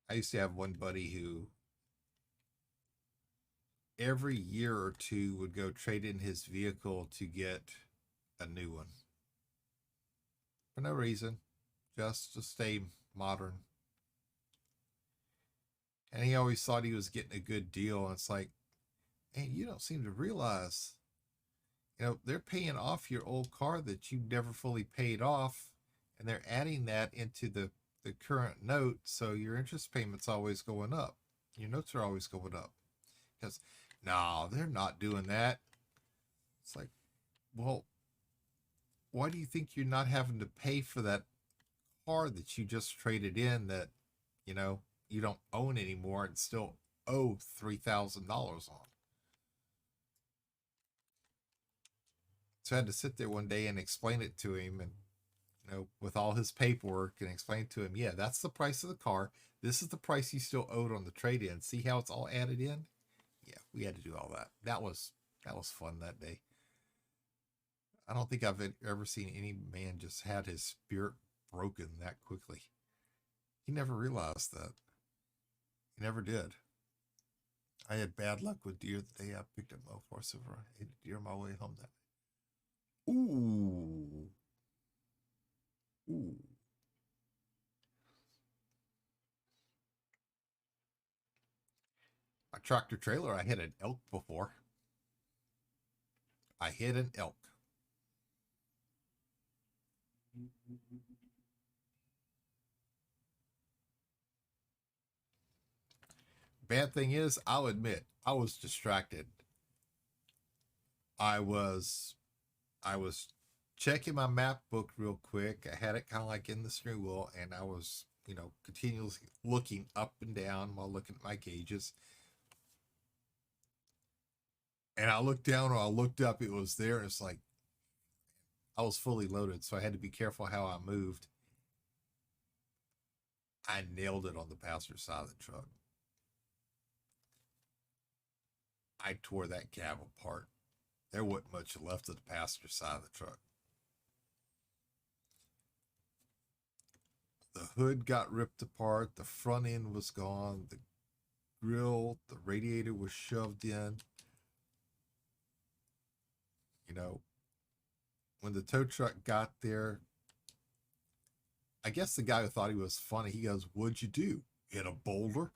A: I used to have one buddy who every year or two would go trade in his vehicle to get a new one for no reason, just to stay modern. And he always thought he was getting a good deal. And it's like, man, you don't seem to realize, they're paying off your old car that you never fully paid off, and they're adding that into the current note. So your interest payment's always going up. Your notes are always going up. Because, no, they're not doing that. It's like, well, why do you think you're not having to pay for that car that you just traded in that, you don't own anymore and still owe $3,000 on? So I had to sit there one day and explain it to him, and with all his paperwork, and explain to him, yeah, that's the price of the car. This is the price you still owed on the trade-in. See how it's all added in? Yeah, we had to do all that. That was fun that day. I don't think I've ever seen any man just had his spirit broken that quickly. He never realized that. He never did. I had bad luck with deer the day I picked up my horse over. I hit a deer on my way home that day. Ooh. Ooh. tractor trailer, I hit an elk before. I hit an elk. Bad thing is, I'll admit, I was distracted. I was I was checking my map book real quick. I had it kind of like in the steering wheel, and I was, continuously looking up and down while looking at my gauges. And I looked down or I looked up, it was there. And it's like I was fully loaded, so I had to be careful how I moved. I nailed it on the passenger side of the truck. I tore that cab apart. There wasn't much left of the passenger side of the truck. The hood got ripped apart. The front end was gone. The grill, the radiator was shoved in. You know, when the tow truck got there, I guess the guy who thought he was funny, he goes, "What'd you do? Hit a boulder?"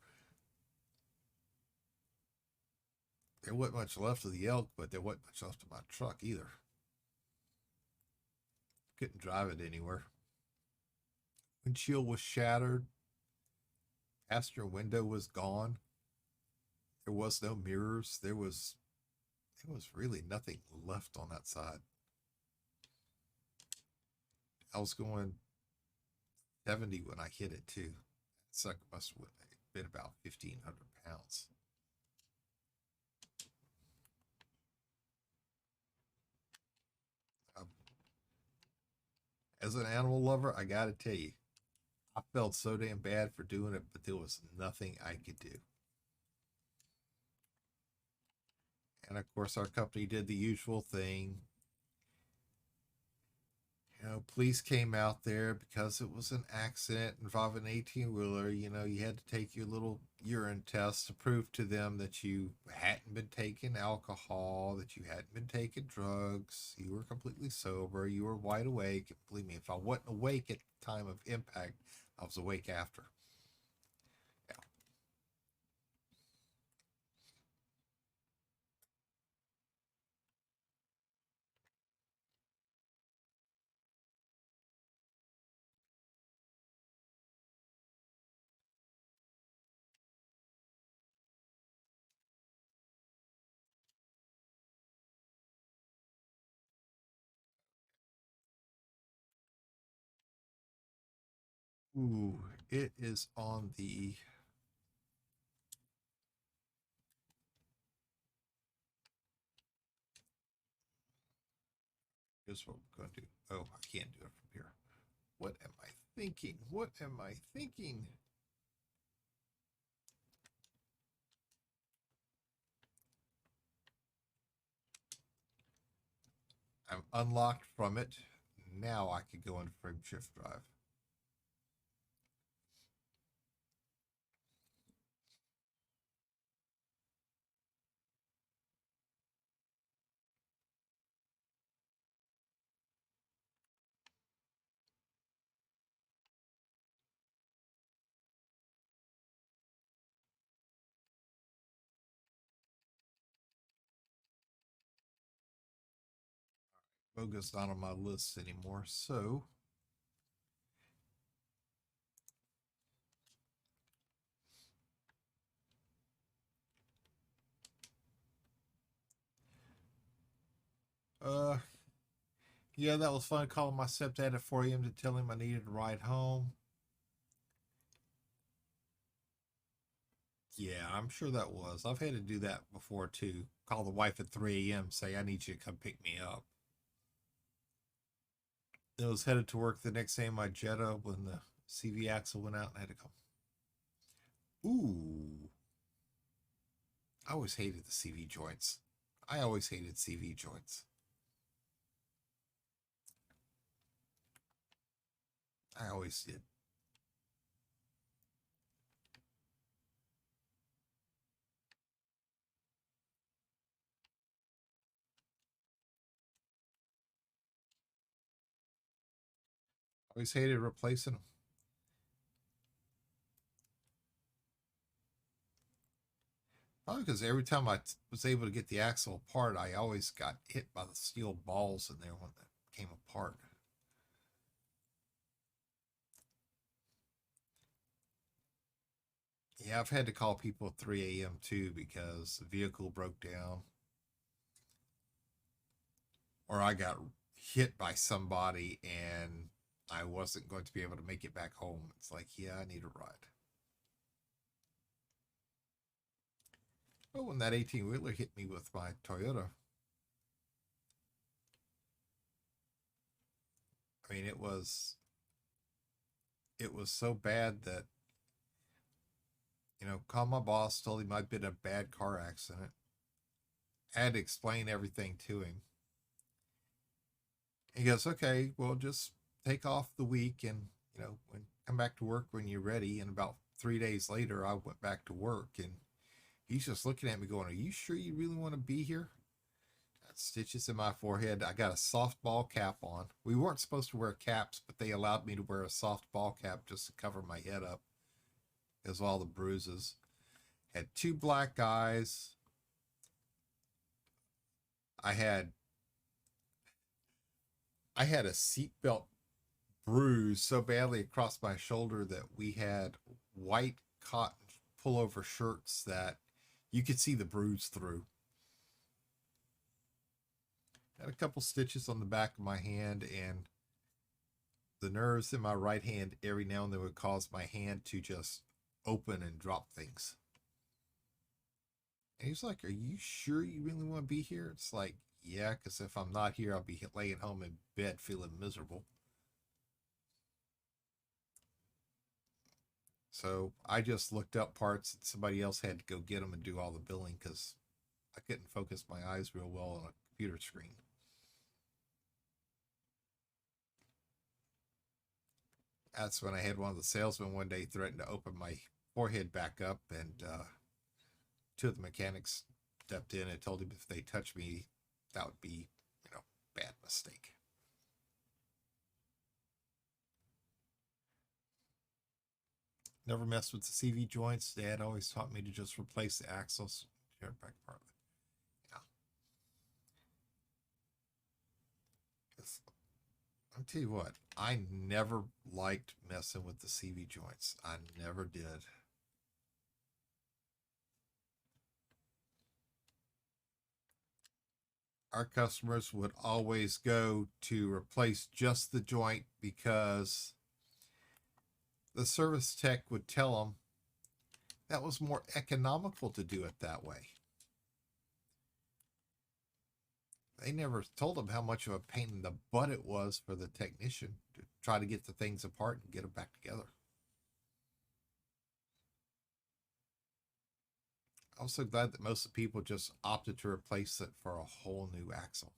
A: There wasn't much left of the elk, but there wasn't much left of my truck either. Couldn't drive it anywhere. Windshield was shattered. Passenger window was gone. There was no mirrors. There was really nothing left on that side. I was going 70 when I hit it too. That sucker must have been about 1,500 pounds. Um, as an animal lover, I got to tell you, I felt so damn bad for doing it, but there was nothing I could do. And of course, our company did the usual thing. Police came out there because it was an accident involving an 18-wheeler. You had to take your little urine test to prove to them that you hadn't been taking alcohol, that you hadn't been taking drugs, you were completely sober, you were wide awake. Believe me, if I wasn't awake at the time of impact, I was awake after. Yeah. Ooh, it is on the. Here's what we're going to do. Oh, I can't do it from here. What am I thinking? What am I thinking? I'm unlocked from it. Now I can go into frame shift drive. Boga's not on my list anymore, so yeah, that was fun calling my stepdad at 4 a.m. to tell him I needed a ride home. Yeah, I'm sure that was. I've had to do that before too. Call the wife at 3 a.m. say I need you to come pick me up. I was headed to work the next day in my Jetta when the CV axle went out and I had to come. Ooh, I always hated the CV joints. I always hated CV joints. I always did. Always hated replacing them. Probably because every time I was able to get the axle apart, I always got hit by the steel balls in there when it came apart. Yeah, I've had to call people at 3 a.m. too because the vehicle broke down or I got hit by somebody and I wasn't going to be able to make it back home. It's like, yeah, I need a ride. But when that 18 wheeler hit me with my Toyota, I mean, it was so bad that, called my boss, told him I'd been in a bad car accident. I had to explain everything to him. He goes, okay, well, just take off the week and, when come back to work when you're ready. And about 3 days later, I went back to work and he's just looking at me going, are you sure you really want to be here? Got stitches in my forehead. I got a softball cap on. We weren't supposed to wear caps, but they allowed me to wear a softball cap just to cover my head up because of all the bruises. Had two black eyes. I had a seatbelt bruise so badly across my shoulder that we had white cotton pullover shirts that you could see the bruise through. Had a couple stitches on the back of my hand, and the nerves in my right hand every now and then would cause my hand to just open and drop things. And he's like, are you sure you really want to be here? It's like, yeah, because if I'm not here, I'll be laying home in bed feeling miserable. So I just looked up parts and somebody else had to go get them and do all the billing because I couldn't focus my eyes real well on a computer screen. That's when I had one of the salesmen one day threaten to open my forehead back up, and two of the mechanics stepped in and told him if they touched me, that would be, bad mistake. Never messed with the CV joints. Dad always taught me to just replace the axles. Tear it back apart. Yeah. I'll tell you what, I never liked messing with the CV joints. I never did. Our customers would always go to replace just the joint because the service tech would tell them that was more economical to do it that way. They never told them how much of a pain in the butt it was for the technician to try to get the things apart and get them back together. I'm so glad that most of the people just opted to replace it for a whole new axle.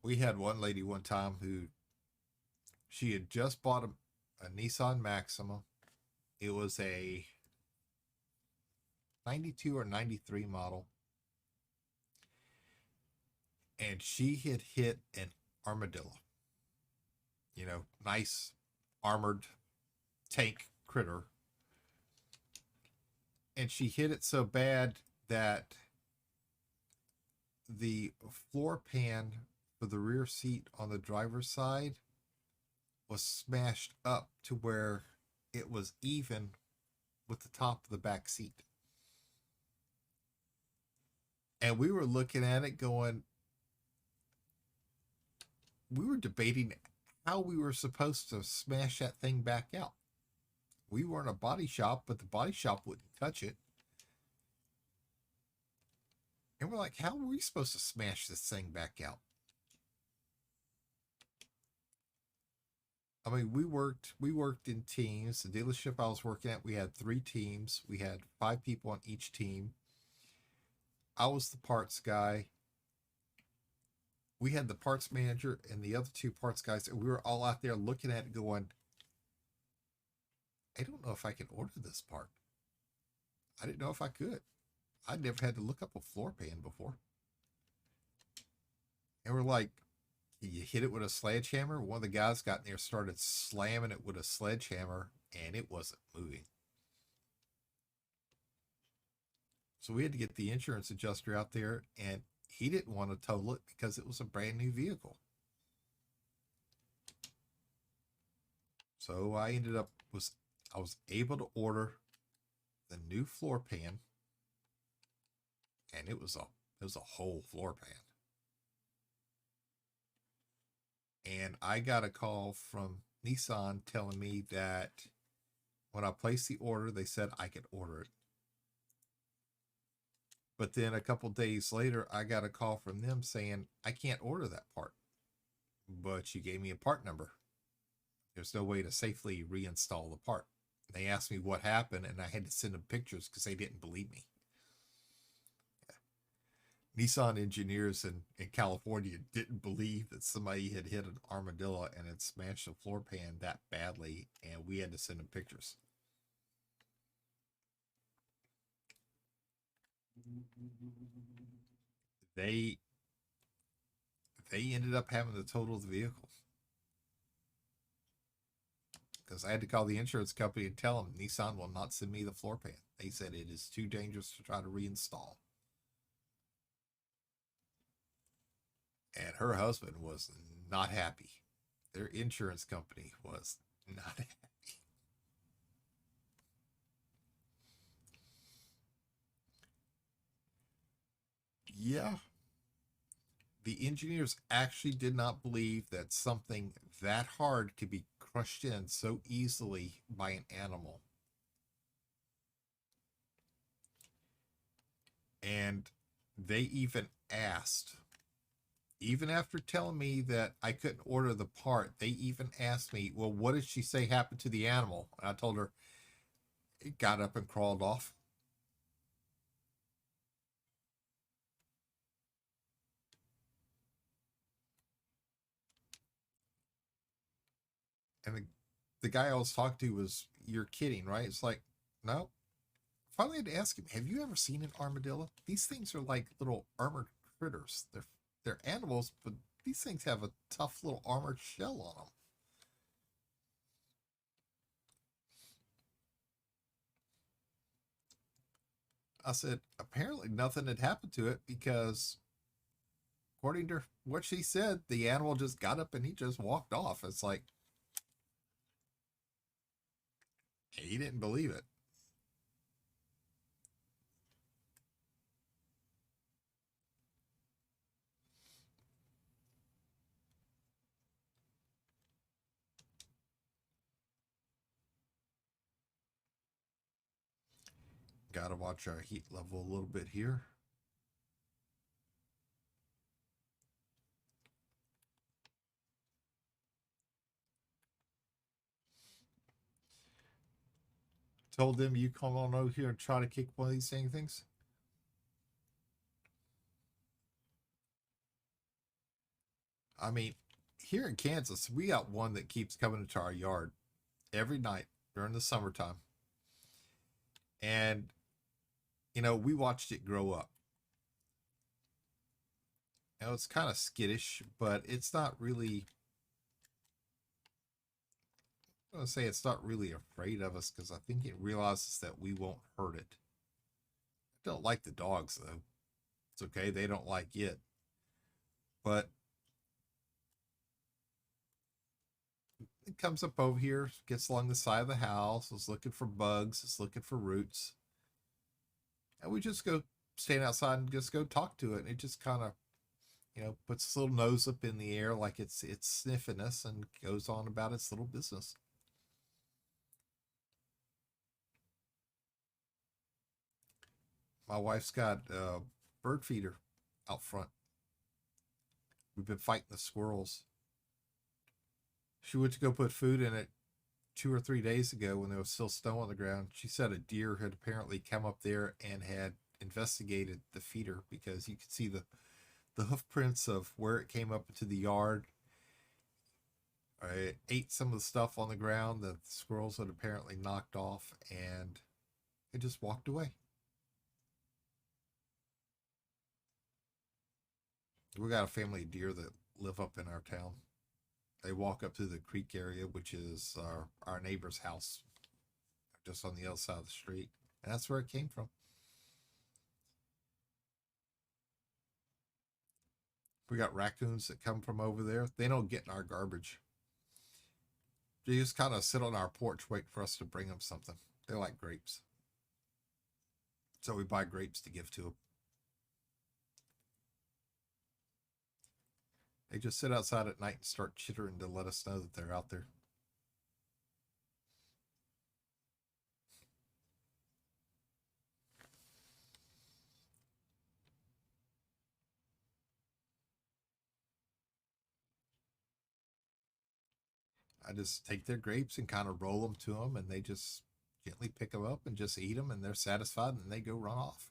A: We had one lady one time who she had just bought a Nissan Maxima. It was a 92 or 93 model. And she had hit an armadillo. Nice armored tank critter. And she hit it so bad that the floor pan for the rear seat on the driver's side was smashed up to where it was even with the top of the back seat. And we were looking at it going, we were debating how we were supposed to smash that thing back out. We weren't a body shop, but the body shop wouldn't touch it. And we're like, how are we supposed to smash this thing back out? I mean, we worked in teams. The dealership I was working at, we had 3 teams. We had 5 people on each team. I was the parts guy. We had the parts manager and the other 2 parts guys, and we were all out there looking at it going, I don't know if I can order this part. I didn't know if I could. I'd never had to look up a floor pan before. And we're like, You hit it with a sledgehammer. One of the guys got in there, started slamming it with a sledgehammer, and it wasn't moving. So we had to get the insurance adjuster out there, and he didn't want to total it because it was a brand new vehicle. So I was able to order the new floor pan, and it was a whole floor pan. And I got a call from Nissan telling me that when I placed the order, they said I could order it. But then a couple days later, I got a call from them saying I can't order that part. But you gave me a part number. There's no way to safely reinstall the part. They asked me what happened, and I had to send them pictures because they didn't believe me. Nissan engineers in California didn't believe that somebody had hit an armadillo and had smashed a floor pan that badly, and we had to send them pictures. They ended up having to total the vehicle because I had to call the insurance company and tell them Nissan will not send me the floor pan. They said it is too dangerous to try to reinstall. And her husband was not happy. Their insurance company was not happy. Yeah. The engineers actually did not believe that something that hard could be crushed in so easily by an animal. And they even asked, even after telling me that I couldn't order the part, they even asked me, well, what did she say happened to the animal? And I told her it got up and crawled off. And the guy I was talking to was, you're kidding, right? It's like, no. Finally, I had to ask him, have you ever seen an armadillo? These things are like little armored critters. They're animals, but these things have a tough little armored shell on them. I said, apparently nothing had happened to it because, according to what she said, the animal just got up and he just walked off. It's like, he didn't believe it. Got to watch our heat level a little bit here. Told them you come on over here and try to kick one of these things. I mean, here in Kansas, we got one that keeps coming into our yard every night during the summertime. And, we watched it grow up. It's kind of skittish, but it's not really, I'm going to say it's not really afraid of us because I think it realizes that we won't hurt it. I don't like the dogs, though. It's okay. They don't like it. But it comes up over here, gets along the side of the house, is looking for bugs, is looking for roots. And we just go stand outside and just go talk to it. And it just kind of, puts its little nose up in the air like it's sniffing us and goes on about its little business. My wife's got a bird feeder out front. We've been fighting the squirrels. She went to go put food in it 2 or 3 days ago when there was still snow on the ground. She said a deer had apparently come up there and had investigated the feeder because you could see the hoof prints of where it came up into the yard. It ate some of the stuff on the ground that the squirrels had apparently knocked off, and it just walked away. We got a family of deer that live up in our town. They walk up to the creek area, which is our neighbor's house, just on the other side of the street. And that's where it came from. We got raccoons that come from over there. They don't get in our garbage. They just kind of sit on our porch, wait for us to bring them something. They like grapes. So we buy grapes to give to them. They just sit outside at night and start chittering to let us know that they're out there. I just take their grapes and kind of roll them to them, and they just gently pick them up and just eat them, and they're satisfied, and they go run off.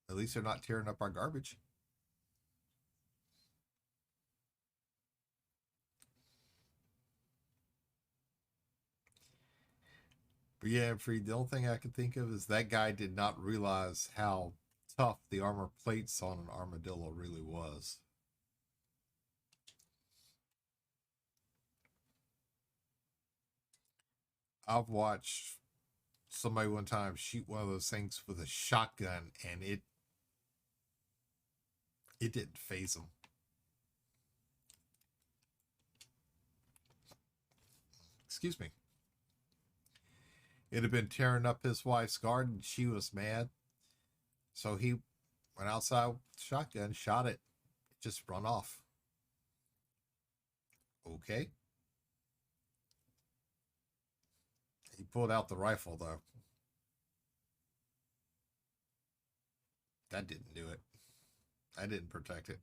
A: At least they're not tearing up our garbage. But yeah, Freed, the only thing I can think of is that guy did not realize how tough the armor plates on an armadillo really was. I've watched somebody one time shoot one of those things with a shotgun, and it didn't phase him. Excuse me. It had been tearing up his wife's garden. She was mad. So he went outside with the shotgun, shot it, just run off. Okay. He pulled out the rifle, though. That didn't do it. I didn't protect it.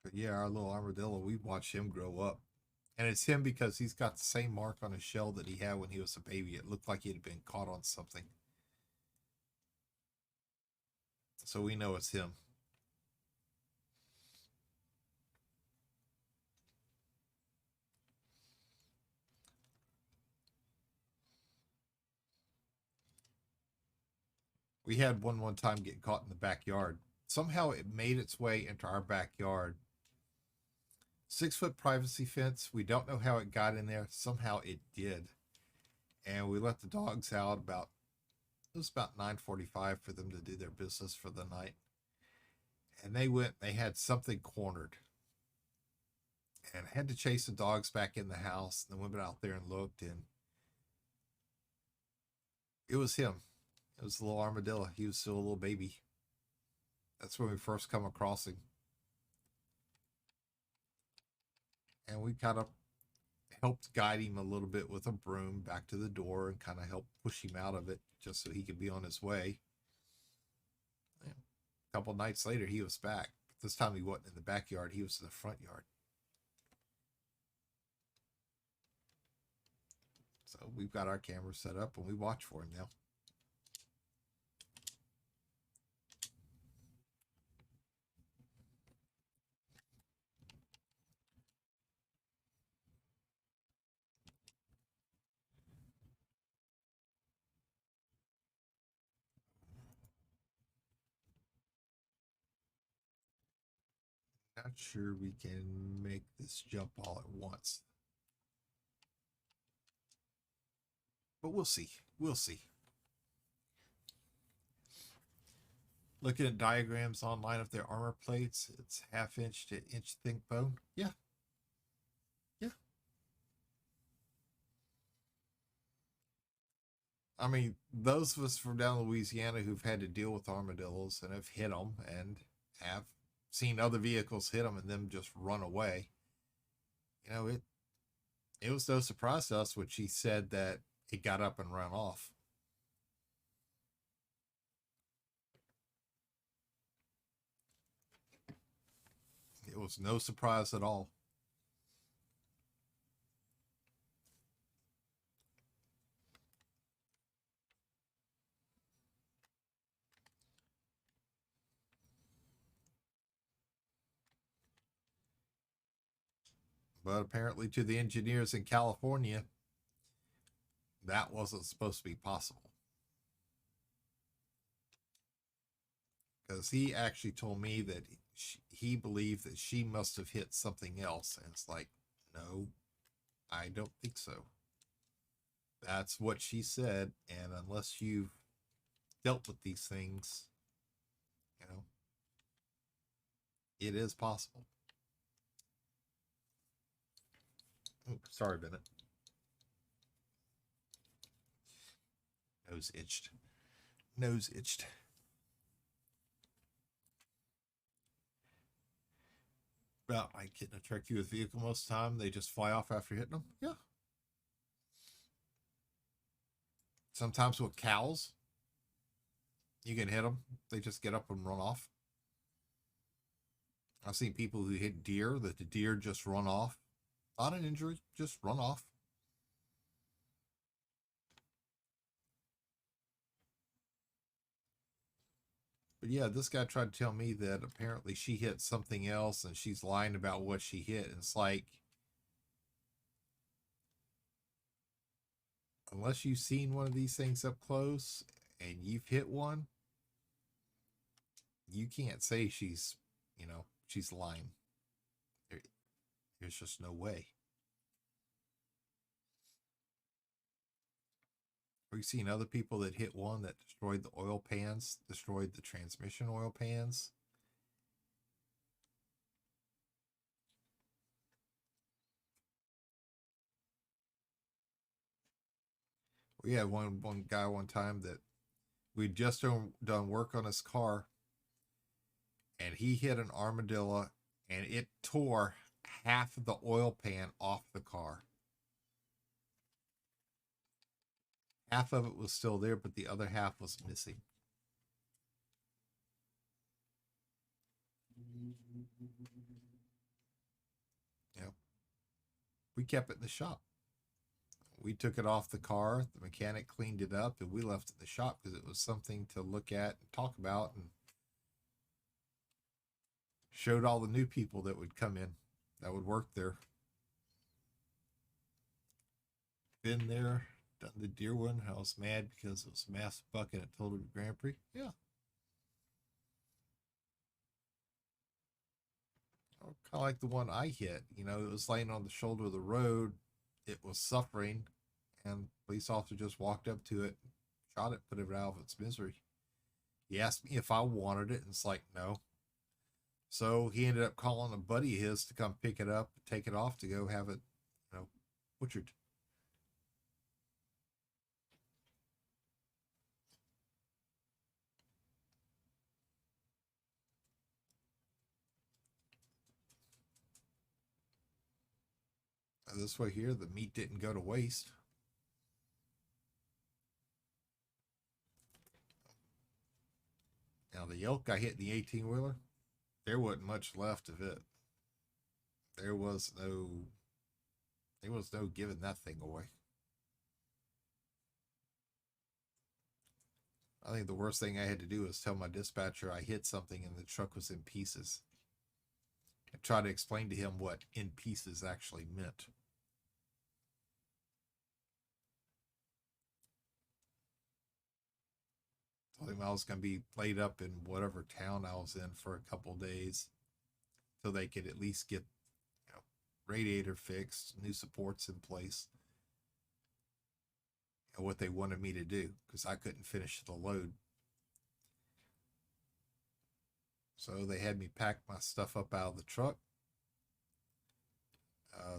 A: But yeah, our little armadillo, we watched him grow up. And it's him because he's got the same mark on his shell that he had when he was a baby. It looked like he had been caught on something. So we know it's him. We had one time get caught in the backyard. Somehow it made its way into our backyard. 6-foot privacy fence. We don't know how it got in there. Somehow it did. And we let the dogs out it was about 9:45 for them to do their business for the night. And they had something cornered. And had to chase the dogs back in the house. And then went out there and looked, and it was him. It was the little armadillo. He was still a little baby. That's when we first come across him. And we kind of helped guide him a little bit with a broom back to the door and kind of helped push him out of it just so he could be on his way. Yeah. A couple nights later, he was back. But this time he wasn't in the backyard. He was in the front yard. So we've got our camera set up and we watch for him now. Not sure we can make this jump all at once. But we'll see. We'll see. Looking at diagrams online of their armor plates, it's 1/2 inch to inch thick bone. Yeah. Yeah. I mean, those of us from down Louisiana who've had to deal with armadillos and have hit them and have seen other vehicles hit them and them just run away. You know, it was no surprise to us when she said that it got up and ran off. It was no surprise at all. But apparently, to the engineers in California, that wasn't supposed to be possible. Because he actually told me that he believed that she must have hit something else. And it's like, no, I don't think so. That's what she said. And unless you've dealt with these things, you know, it is possible. Oh, sorry, Bennett. Nose itched. Nose itched. About like hitting a turkey with a vehicle most of the time. They just fly off after hitting them. Yeah. Sometimes with cows, you can hit them. They just get up and run off. I've seen people who hit deer that the deer just run off. Not an injury, just run off. But yeah, this guy tried to tell me that apparently she hit something else and she's lying about what she hit. And it's like, unless you've seen one of these things up close and you've hit one, you can't say she's lying. There's just no way. We've seen other people that hit one that destroyed the oil pans, destroyed the transmission oil pans. We had one guy one time that we'd just done work on his car, and he hit an armadillo, and it tore half of the oil pan off the car. Half of it was still there, but the other half was missing. Yeah, we kept it in the shop. We took it off the car. The mechanic cleaned it up, and we left it in the shop because it was something to look at and talk about, and showed all the new people that would come in, that would work there. Been there, done the deer one. I was mad because it was a massive bucket at Total Grand Prix. Yeah, kind of like the one I hit. It was laying on the shoulder of the road. It was suffering, and police officer just walked up to it, shot it, put it out of its misery. He asked me if I wanted it, and it's like, no. So he ended up calling a buddy of his to come pick it up, take it off to go have it, butchered. This way here, the meat didn't go to waste. Now the elk I hit in the 18-wheeler, there wasn't much left of it. There was no there was no giving that thing away. I think the worst thing I had to do was tell my dispatcher I hit something and the truck was in pieces. I tried to explain to him what in pieces actually meant. Told him I was going to be laid up in whatever town I was in for a couple days till they could at least get radiator fixed, new supports in place, and what they wanted me to do because I couldn't finish the load. So they had me pack my stuff up out of the truck.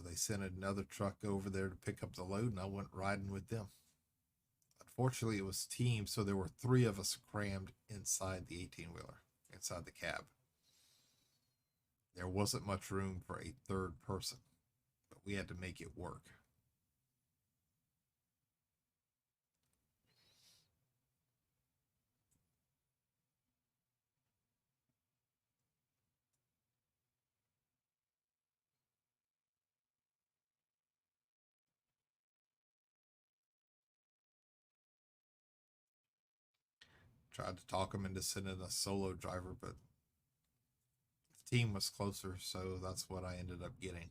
A: They sent another truck over there to pick up the load, and I went riding with them. Unfortunately, it was team, so there were three of us crammed inside the 18-wheeler, inside the cab. There wasn't much room for a third person, but we had to make it work. Tried to talk him into sending a solo driver, but the team was closer, so that's what I ended up getting.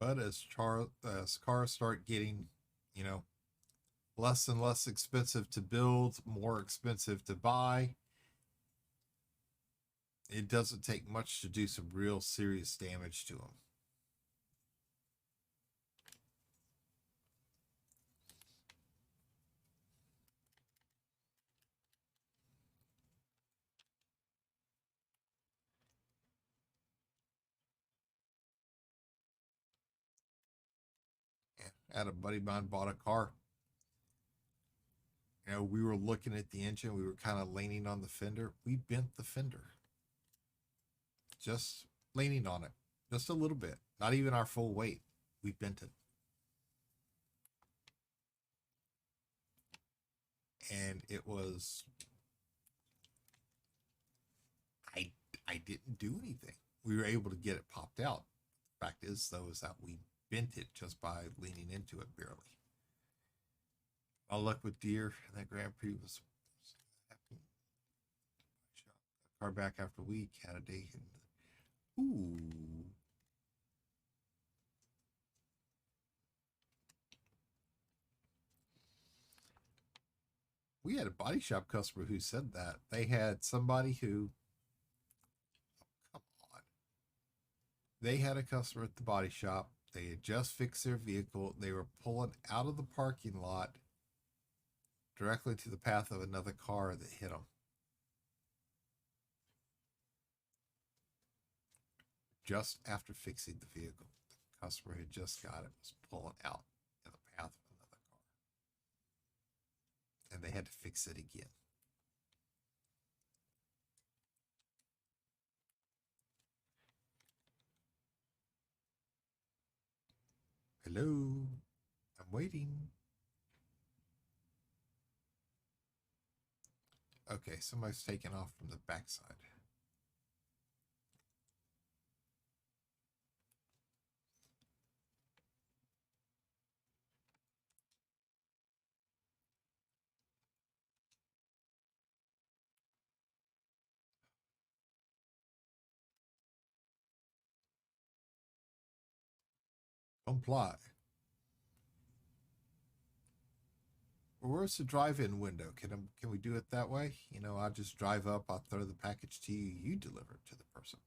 A: But as cars start getting, you know, less and less expensive to build, more expensive to buy, it doesn't take much to do some real serious damage to them. Yeah. I had a buddy of mine bought a car. We were looking at the engine. We were kind of leaning on the fender. We bent the fender, just leaning on it, just a little bit. Not even our full weight. We bent it, and it was. I I didn't do anything. We were able to get it popped out. The fact is, though, is that we bent it just by leaning into it barely. My luck with deer and that Grand Prix was car back after a week, had a day. Ooh. We had a body shop customer who said that. They had somebody who, come on. They had a customer at the body shop. They had just fixed their vehicle. They were pulling out of the parking lot directly to the path of another car that hit them. Just after fixing the vehicle, the customer had just got it, was pulling out in the path of another car. And they had to fix it again. Hello, I'm waiting. Okay, somebody's taking off from the backside. Comply. Where's the drive-in window? Can we do it that way? I'll just drive up. I'll throw the package to you. You deliver it to the person.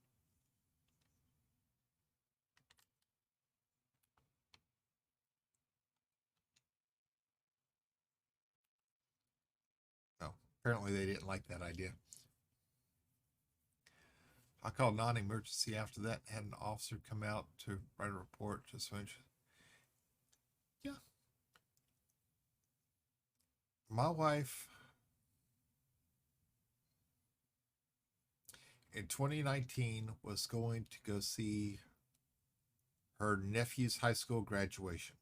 A: No, apparently they didn't like that idea. I called non-emergency after that. Had an officer come out to write a report. Just mention. Yeah, my wife in 2019 was going to go see her nephew's high school graduation.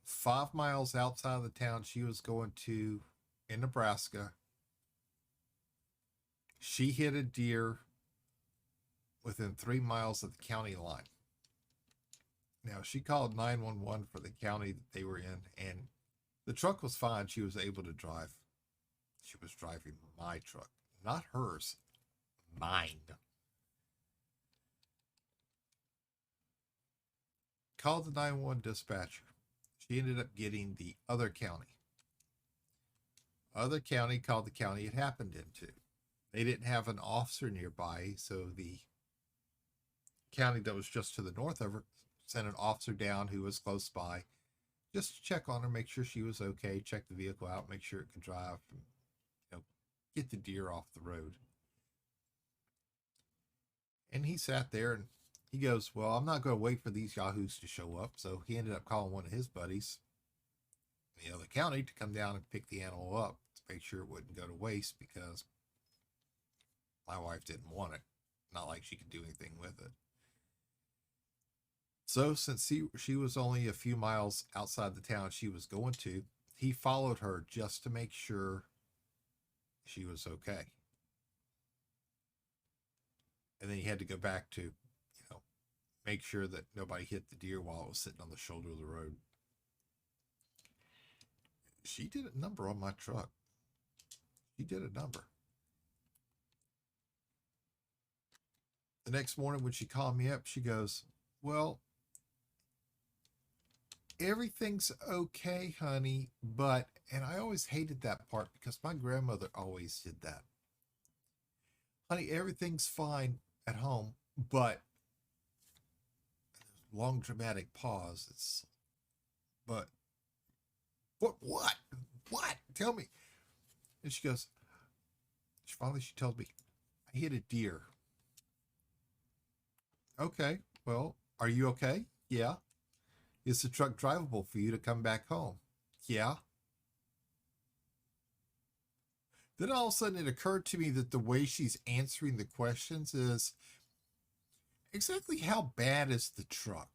A: 5 miles outside of the town she was going to in Nebraska, she hit a deer within 3 miles of the county line. Now, she called 911 for the county that they were in, and the truck was fine. She was able to drive. She was driving my truck, not hers, mine. Called the 911 dispatcher. She ended up getting the other county. Other county called the county it happened into. They didn't have an officer nearby, so the county that was just to the north of her sent an officer down who was close by just to check on her, make sure she was okay, check the vehicle out, make sure it could drive, get the deer off the road. And he sat there and he goes, well, I'm not going to wait for these yahoos to show up. So he ended up calling one of his buddies in the other county to come down and pick the animal up to make sure it wouldn't go to waste because my wife didn't want it. Not like she could do anything with it. So since she was only a few miles outside the town she was going to, he followed her just to make sure she was okay. And then he had to go back to, make sure that nobody hit the deer while it was sitting on the shoulder of the road. She did a number on my truck. She did a number. The next morning when she called me up, she goes, Well, everything's okay, honey, but, and I always hated that part because my grandmother always did that. Honey, everything's fine at home, but long dramatic pause. It's, but what? Tell me. And she goes, she tells me, I hit a deer. Okay, well, are you okay? Yeah. Is the truck drivable for you to come back home? Yeah. Then all of a sudden it occurred to me that the way she's answering the questions is exactly how bad is the truck?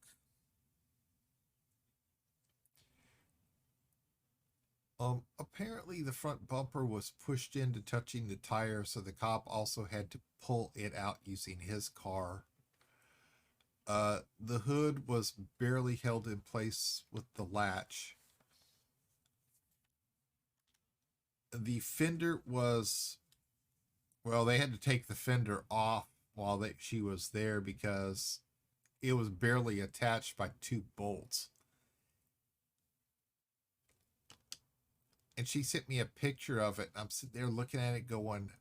A: Apparently the front bumper was pushed into touching the tire, so the cop also had to pull it out using his car. The hood was barely held in place with the latch. The fender was, well, they had to take the fender off while she was there because it was barely attached by two bolts. And she sent me a picture of it. I'm sitting there looking at it going,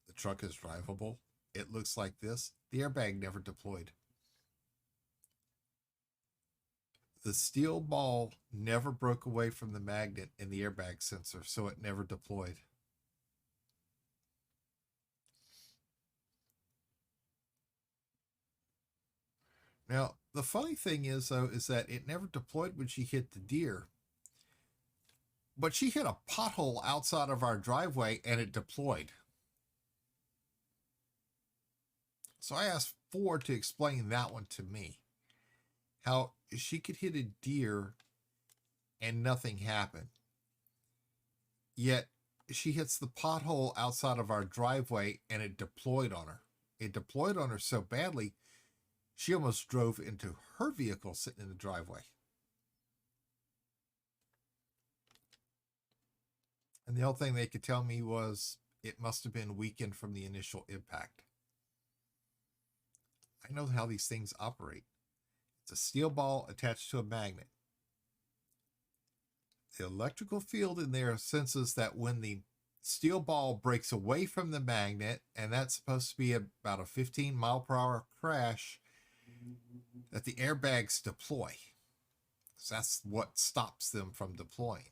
A: the truck is drivable. It looks like this. The airbag never deployed. The steel ball never broke away from the magnet in the airbag sensor, so it never deployed. Now, the funny thing is, though, is that it never deployed when she hit the deer. But she hit a pothole outside of our driveway and it deployed. So I asked Ford to explain that one to me. How she could hit a deer and nothing happened. Yet she hits the pothole outside of our driveway and it deployed on her. It deployed on her so badly, she almost drove into her vehicle sitting in the driveway. And the only thing they could tell me was it must have been weakened from the initial impact. I know how these things operate. It's a steel ball attached to a magnet. The electrical field in there senses that when the steel ball breaks away from the magnet, and that's supposed to be about a 15-mile-per-hour crash, that the airbags deploy. So that's what stops them from deploying.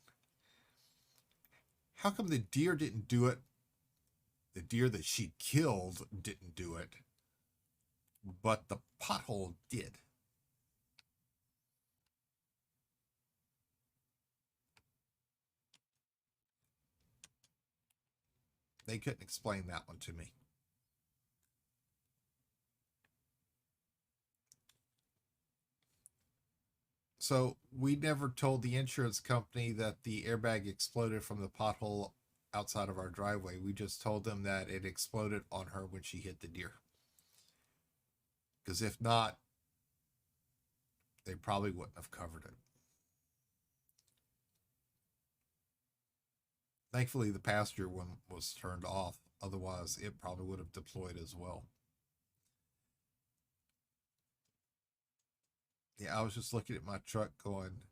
A: How come the deer didn't do it? The deer that she killed didn't do it, but the pothole did. They couldn't explain that one to me. So we never told the insurance company that the airbag exploded from the pothole outside of our driveway. We just told them that it exploded on her when she hit the deer. Because if not, they probably wouldn't have covered it. Thankfully, the passenger one was turned off. Otherwise, it probably would have deployed as well. Yeah, I was just looking at my truck going,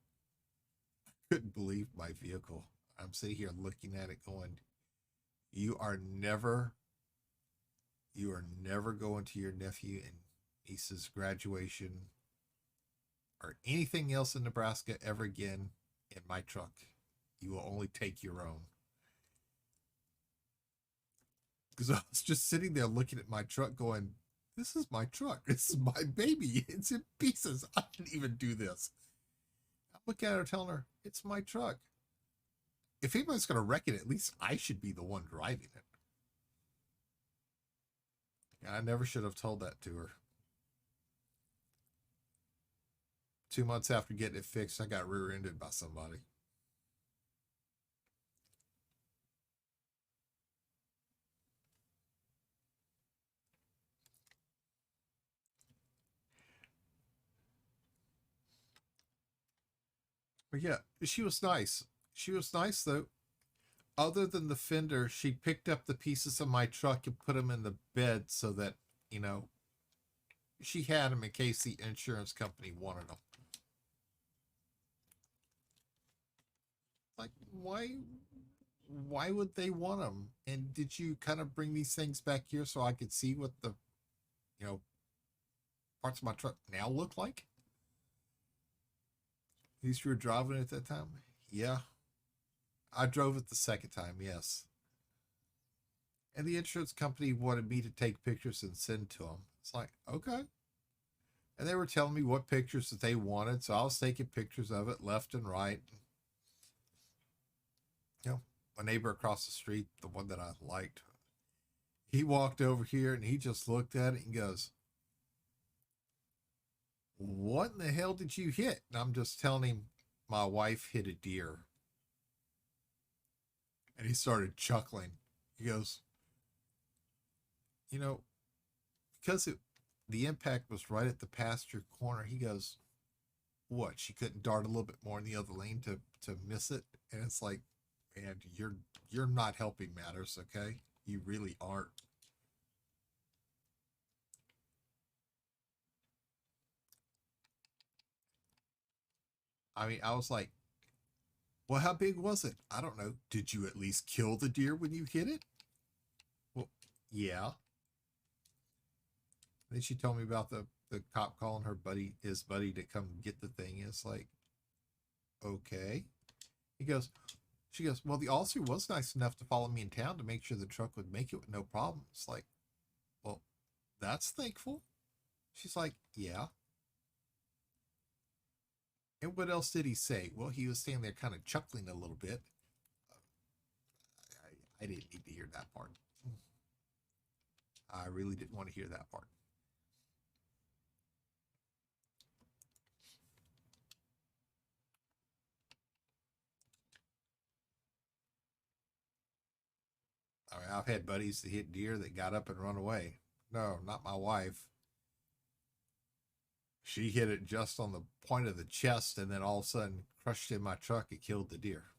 A: I couldn't believe my vehicle. I'm sitting here looking at it going, you are never going to your nephew and niece's graduation or anything else in Nebraska ever again in my truck. You will only take your own. Because I was just sitting there looking at my truck going, this is my truck. This is my baby. It's in pieces. I didn't even do this. I'm looking at her telling her, it's my truck. If anybody's going to wreck it, at least I should be the one driving it. And I never should have told that to her. 2 months after getting it fixed, I got rear-ended by somebody. But yeah, she was nice. She was nice, though. Other than the fender, she picked up the pieces of my truck and put them in the bed so that, you know, She had them in case the insurance company wanted them. Like, why would they want them? And did you kind of bring these things back here so I could see what the, you know, parts of my truck now look like? At least you were driving it at that time? Yeah. I drove it the second time, yes. And the insurance company wanted me to take pictures and send to them. It's like, okay. And they were telling me what pictures that they wanted, so I was taking pictures of it left and right. You know, my neighbor across the street, the one that I liked, he walked over here and he just looked at it and goes, "What in the hell did you hit?" And I'm just telling him my wife hit a deer. And he started chuckling. He goes, "You know, because the impact was right at the pasture corner," he goes, "What? She couldn't dart a little bit more in the other lane to miss it?" And it's like, man, you're not helping matters, okay? You really aren't. I mean, I was like, "Well, how big was it?" "I don't know." "Did you at least kill the deer when you hit it?" "Well, yeah." Then she told me about the cop calling his buddy to come get the thing. It's like, okay. He goes, she goes, "Well, the officer was nice enough to follow me in town to make sure the truck would make it with no problem." It's like, well, that's thankful. She's like, "Yeah." "And what else did he say?" "Well, he was standing there kind of chuckling a little bit." I didn't need to hear that part. I really didn't want to hear that part. I mean, I've had buddies that hit deer that got up and run away. No, not my wife. She hit it just on the point of the chest and then all of a sudden crushed in my truck. It killed the deer.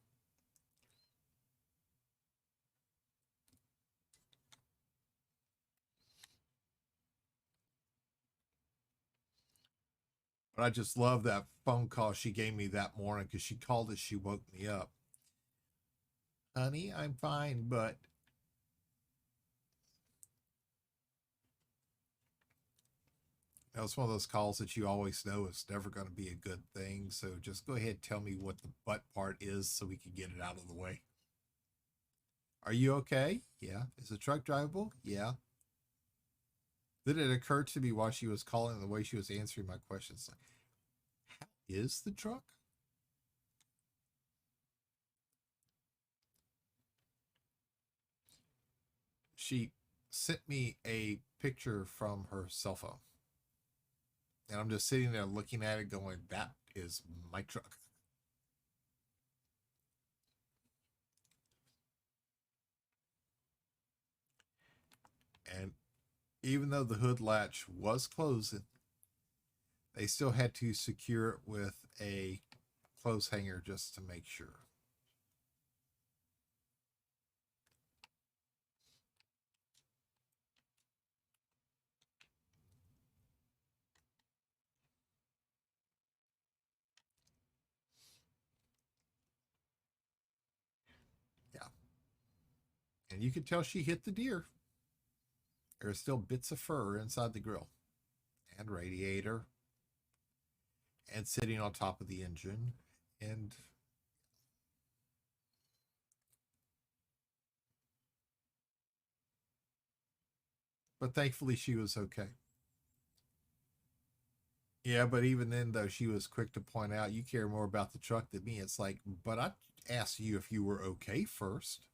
A: But I just love that phone call she gave me that morning because she called as she woke me up. "Honey, I'm fine, but..." That was one of those calls that you always know is never going to be a good thing. So just go ahead and tell me what the butt part is so we can get it out of the way. "Are you okay?" "Yeah." "Is the truck drivable?" "Yeah." Then it occurred to me while she was calling the way she was answering my questions, like, how is the truck? She sent me a picture from her cell phone. And I'm just sitting there looking at it going, that is my truck. And even though the hood latch was closing, they still had to secure it with a clothes hanger just to make sure. Yeah. And you could tell she hit the deer. There are still bits of fur inside the grill and radiator and sitting on top of the engine. And but thankfully she was okay. Yeah, but even then though she was quick to point out you care more about the truck than me. It's like, but I asked you if you were okay first.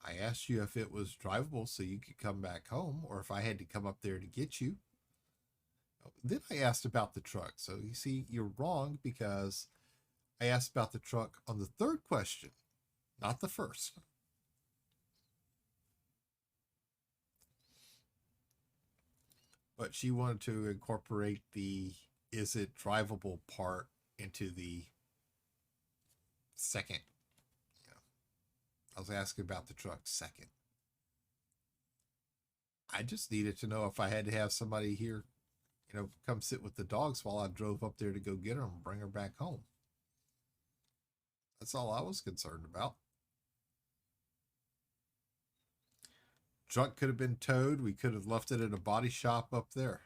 A: I asked you if it was drivable so you could come back home or if I had to come up there to get you. Then I asked about the truck. So you see, you're wrong because I asked about the truck on the third question, not the first. But she wanted to incorporate the is it drivable part into the second. You know, I was asking about the truck second. I just needed to know if I had to have somebody here come sit with the dogs while I drove up there to go get her and bring her back home. That's all I was concerned about. Truck could have been towed. We could have left it at a body shop up there.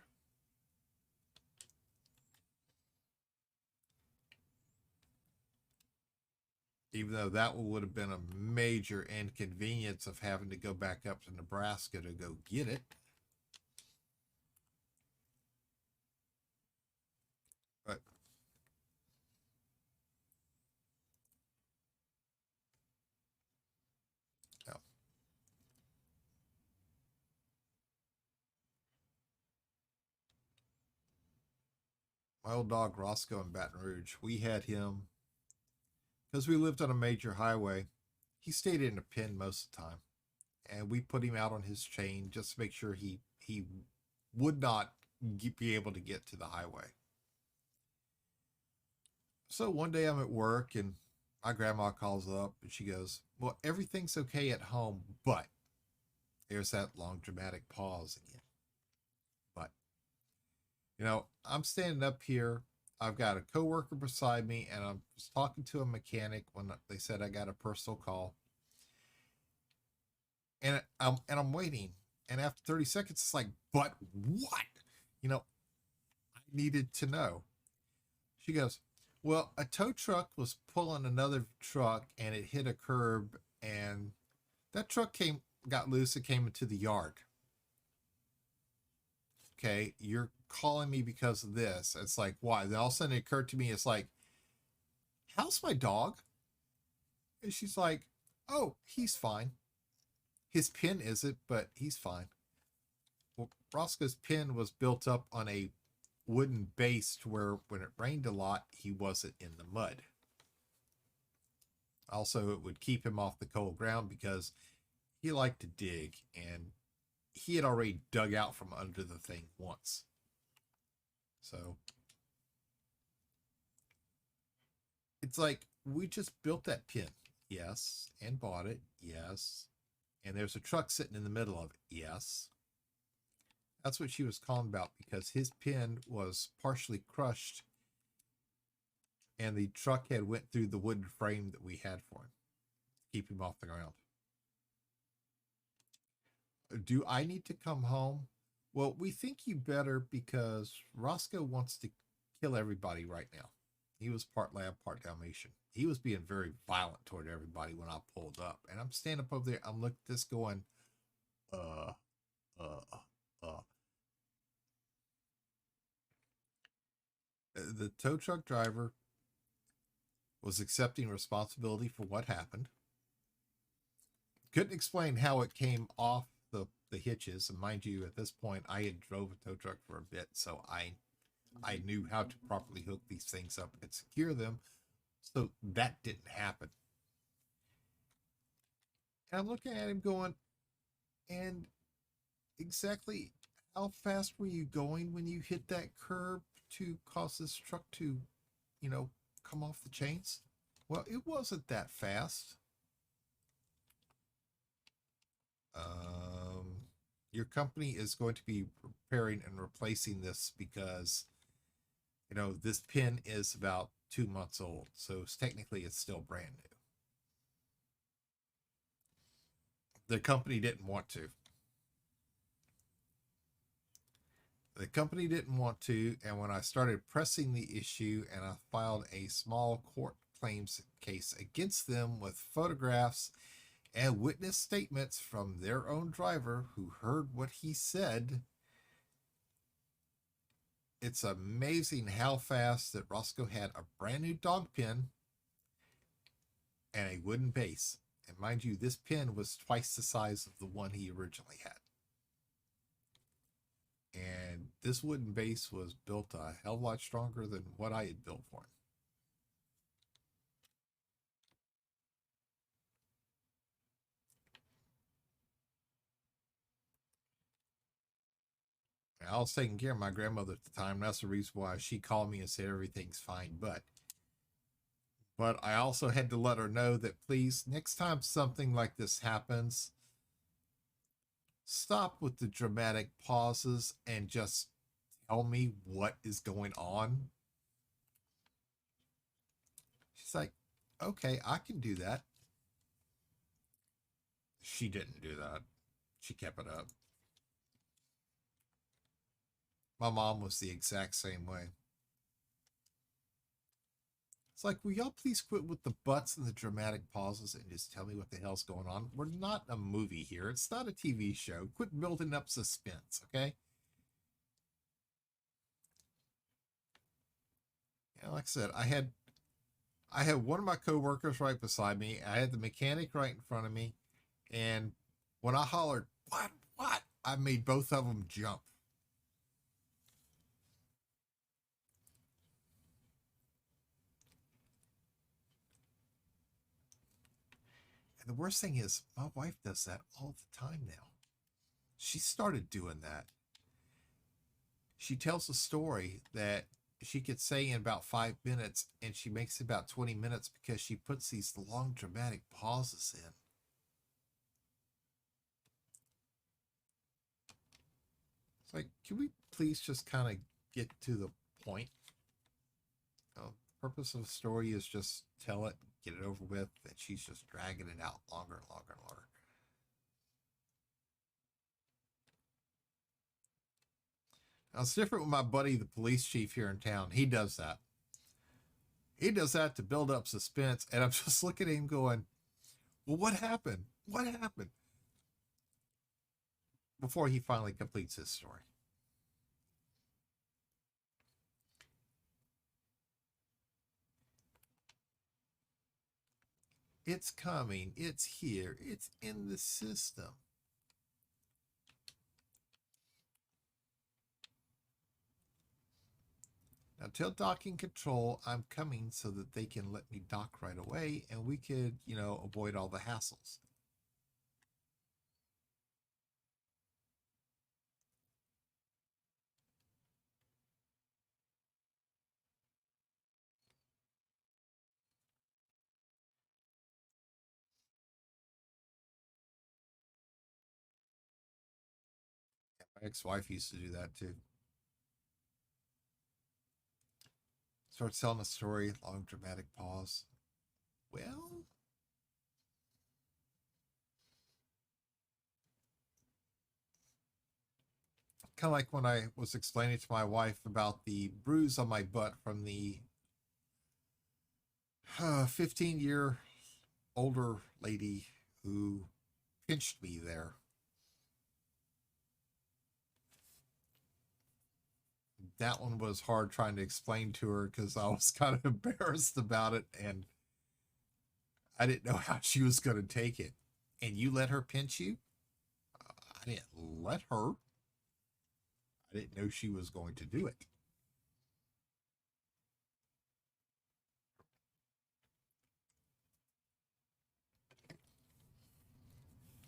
A: Even though that would have been a major inconvenience of having to go back up to Nebraska to go get it. But no. My old dog Roscoe in Baton Rouge, we had him because we lived on a major highway. He stayed in a pen most of the time, and we put him out on his chain just to make sure he would not be able to get to the highway. So one day I'm at work and my grandma calls up and she goes, "Well, everything's okay at home, but," there's that long dramatic pause again. But, I'm standing up here. I've got a coworker beside me, and I was talking to a mechanic when they said I got a personal call, and I'm waiting, and after 30 seconds, it's like, "But what?" I needed to know. She goes, "Well, a tow truck was pulling another truck, and it hit a curb, and that truck got loose and came into the yard." Okay, you're calling me because of this. It's like, why? Then all of a sudden it occurred to me, it's like, how's my dog? And she's like, "Oh, he's fine. His pin isn't, but he's fine." Well, Roscoe's pin was built up on a wooden base to where when it rained a lot, he wasn't in the mud. Also, it would keep him off the cold ground because he liked to dig, and he had already dug out from under the thing once. So it's like, we just built that pin, yes, and bought it, yes, and there's a truck sitting in the middle of it, yes. That's what she was calling about, because his pin was partially crushed and the truck had went through the wooden frame that we had for him to keep him off the ground. Do I need to come home? Well, we think you better, because Roscoe wants to kill everybody right now. He was part lab, part Dalmatian. He was being very violent toward everybody when I pulled up. And I'm standing up over there. I'm looking at this going, uh, uh, uh. The tow truck driver was accepting responsibility for what happened. Couldn't explain how it came off the hitches. And mind you, at this point, I had drove a tow truck for a bit, so I knew how to properly hook these things up and secure them. So that didn't happen. And I'm looking at him going, "And exactly how fast were you going when you hit that curb to cause this truck to, come off the chains?" "Well, it wasn't that fast." Your company is going to be repairing and replacing this because, this pin is about 2 months old. So technically it's still brand new. The company didn't want to. The company didn't want to, and when I started pressing the issue and I filed a small court claims case against them with photographs and witness statements from their own driver who heard what he said, it's amazing how fast that Roscoe had a brand new dog pin and a wooden base. And mind you, this pin was twice the size of the one he originally had. And this wooden base was built a hell of a lot stronger than what I had built for him. And I was taking care of my grandmother at the time. That's the reason why she called me and said everything's fine. But I also had to let her know that, please, next time something like this happens, stop with the dramatic pauses and just tell me what is going on. She's like, okay, I can do that. She didn't do that. She kept it up. My mom was the exact same way. It's like, will y'all please quit with the butts and the dramatic pauses and just tell me what the hell's going on? We're not a movie here. It's not a TV show. Quit building up suspense, okay? Yeah, like I said, I had one of my coworkers right beside me. I had the mechanic right in front of me, and when I hollered, what? I made both of them jump. And the worst thing is, my wife does that all the time now. She started doing that. She tells a story that she could say in about 5 minutes, and she makes it about 20 minutes because she puts these long dramatic pauses in. It's like, can we please just kind of get to the point? The purpose of the story is just tell it, get it over with, and she's just dragging it out longer and longer and longer. Now, it's different with my buddy, the police chief here in town. He does that. He does that to build up suspense, and I'm just looking at him going, well, what happened? What happened? Before he finally completes his story. It's coming. It's here. It's in the system. Now tell docking control I'm coming so that they can let me dock right away and we could, avoid all the hassles. My ex-wife used to do that too. Starts telling a story, long dramatic pause. Well, kind of like when I was explaining to my wife about the bruise on my butt from the 15-year older lady who pinched me there. That one was hard trying to explain to her because I was kind of embarrassed about it and I didn't know how she was going to take it. And you let her pinch you? I didn't let her. I didn't know she was going to do it.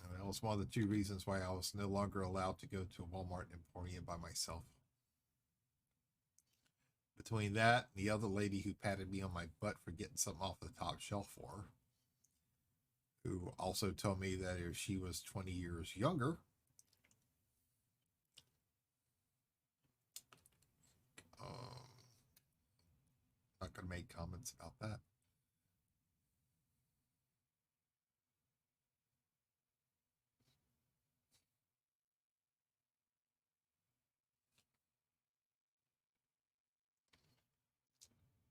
A: And that was one of the two reasons why I was no longer allowed to go to a Walmart Emporium by myself. Between that and the other lady who patted me on my butt for getting something off the top shelf for her, who also told me that if she was 20 years younger, not going to make comments about that.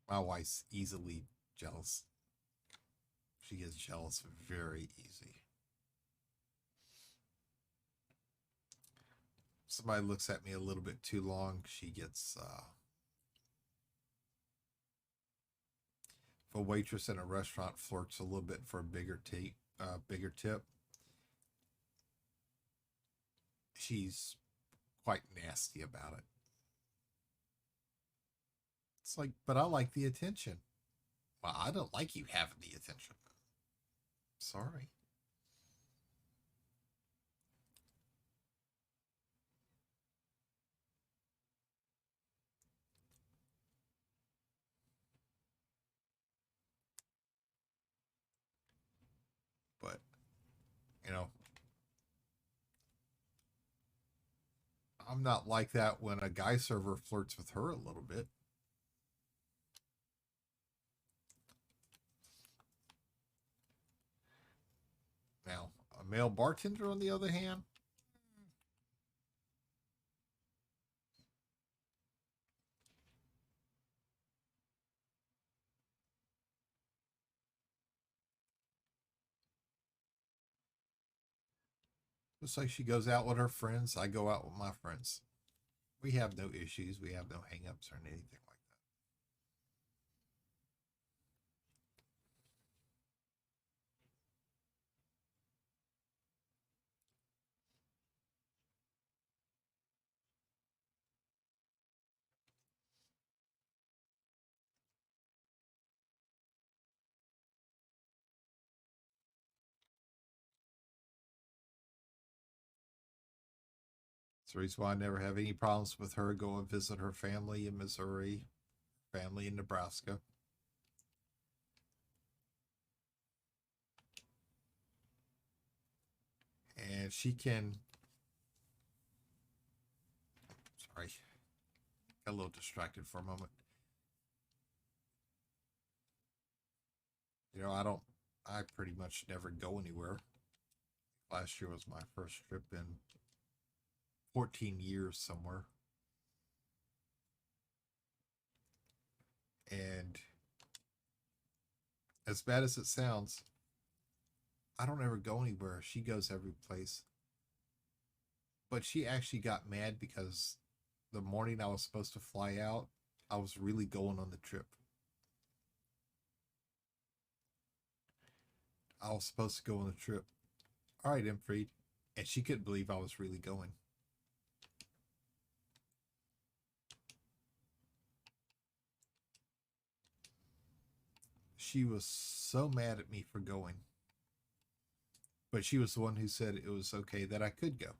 A: My wife's easily jealous. She gets jealous very easy. Somebody looks at me a little bit too long, she gets if a waitress in a restaurant flirts a little bit for a bigger tip, she's quite nasty about it. It's like, but I like the attention. Well, I don't like you having the attention. Sorry. But, you know, I'm not like that when a guy server flirts with her a little bit. Now, a male bartender, on the other hand, just like she goes out with her friends, I go out with my friends. We have no issues. We have no hangups or anything like that. It's the reason why I never have any problems with her going visit her family in Missouri, family in Nebraska. And she can, sorry, got a little distracted for a moment. I pretty much never go anywhere. Last year was my first trip in 14 years somewhere. And as bad as it sounds, I don't ever go anywhere. She goes every place. But she actually got mad because the morning I was supposed to fly out, I was really going on the trip. I was supposed to go on the trip. All right, Imfried. And she couldn't believe I was really going. She was so mad at me for going. But she was the one who said it was okay that I could go.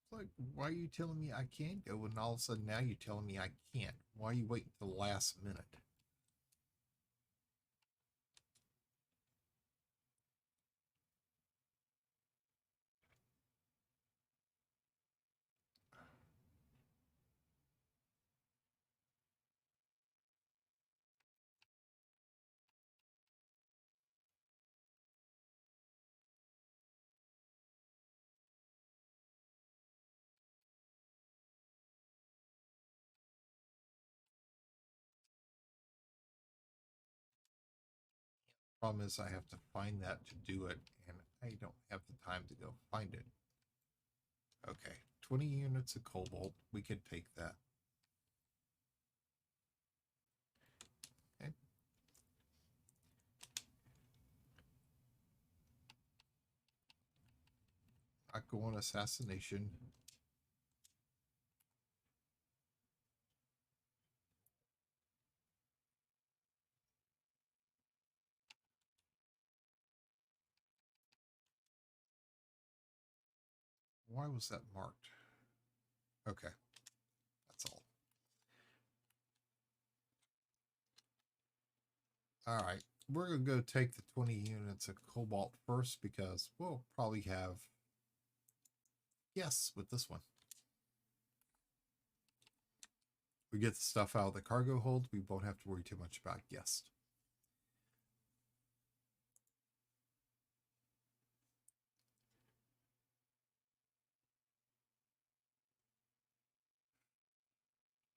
A: It's like, why are you telling me I can go and all of a sudden now you're telling me I can't? Why are you waiting till the last minute? Problem is, I have to find that to do it, and I don't have the time to go find it. Okay, 20 units of cobalt. We could take that. Okay. I go on assassination. Why was that marked? Okay, that's all. All right, we're going to go take the 20 units of cobalt first because we'll probably have yes with this one. We get the stuff out of the cargo hold. We won't have to worry too much about guest.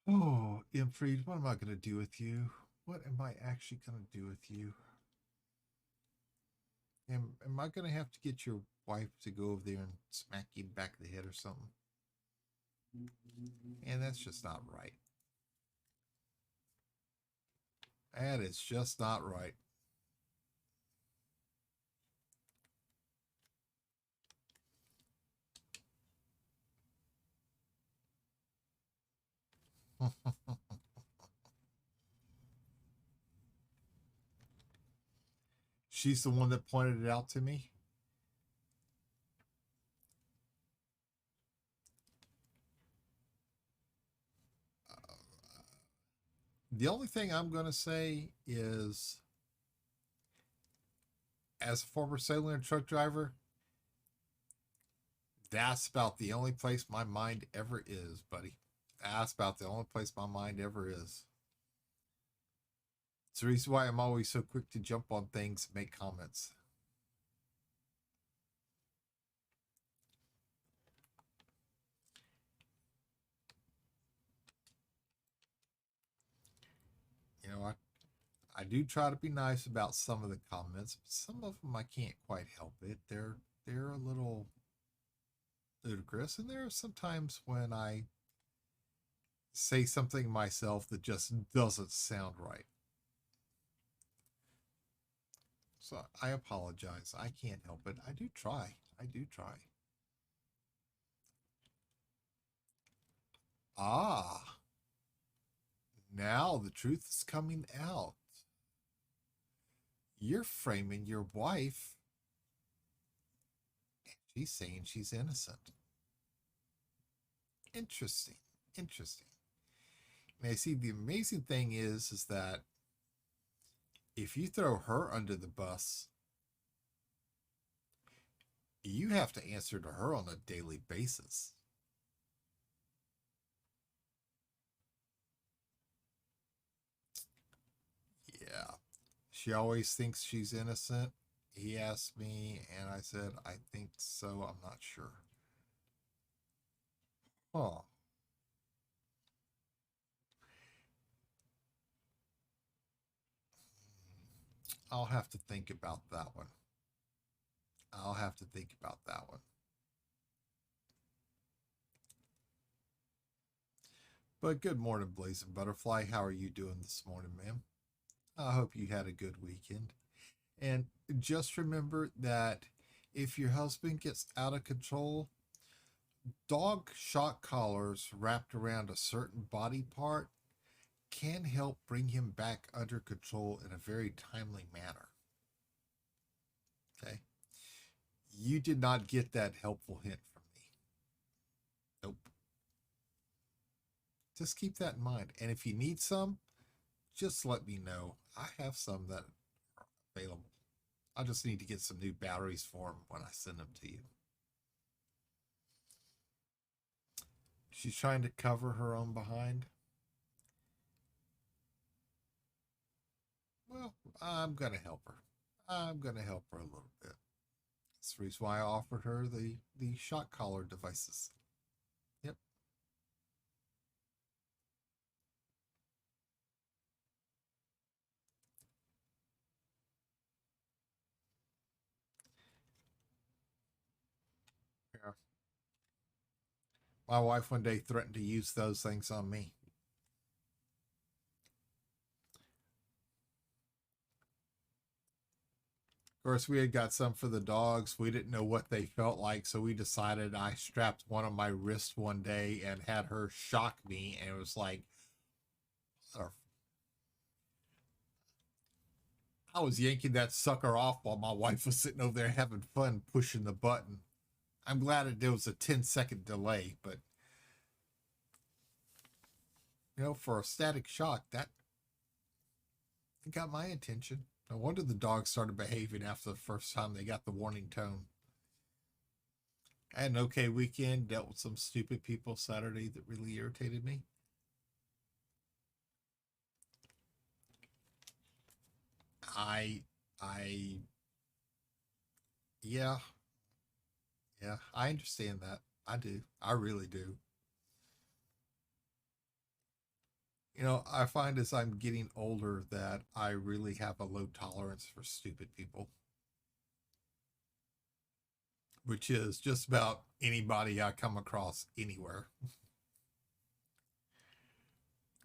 A: Oh, Imfried, what am I going to do with you? What am I actually going to do with you? Am I going to have to get your wife to go over there and smack you back of the head or something? And that's just not right. That is just not right. She's the one that pointed it out to me. The only thing I'm going to say is, as a former sailor and truck driver, That's about the only place my mind ever is, buddy. That's about the only place my mind ever is. It's the reason why I'm always so quick to jump on things and make comments. You know, I do try to be nice about some of the comments, but some of them I can't quite help it. They're a little ludicrous, and there are sometimes when I say something myself that just doesn't sound right. So I apologize. I can't help it. I do try. I do try. Ah, now the truth is coming out. You're framing your wife. She's saying she's innocent. Interesting. Interesting. And I see the amazing thing is that if you throw her under the bus, you have to answer to her on a daily basis. Yeah. She always thinks she's innocent. He asked me, and I said, I think so. I'm not sure. Oh, I'll have to think about that one. I'll have to think about that one. But good morning, Blazing Butterfly. How are you doing this morning, ma'am? I hope you had a good weekend. And just remember that if your husband gets out of control, dog shock collars wrapped around a certain body part can help bring him back under control in a very timely manner. Okay? You did not get that helpful hint from me. Nope. Just keep that in mind. And if you need some, just let me know. I have some that are available. I just need to get some new batteries for them when I send them to you. She's trying to cover her own behind. Well, I'm going to help her. I'm going to help her a little bit. That's the reason why I offered her the shock collar devices. Yep. Yeah. My wife one day threatened to use those things on me. Of course, we had got some for the dogs. We didn't know what they felt like, so we decided I strapped one on my wrist one day and had her shock me, and it was like, I was yanking that sucker off while my wife was sitting over there having fun pushing the button. I'm glad there was a 10-second delay, but for a static shock, that got my attention. No wonder the dogs started behaving after the first time they got the warning tone. I had an okay weekend, dealt with some stupid people Saturday that really irritated me. I, I, yeah, yeah, I understand that. I do. I really do. I find as I'm getting older that I really have a low tolerance for stupid people, which is just about anybody I come across anywhere.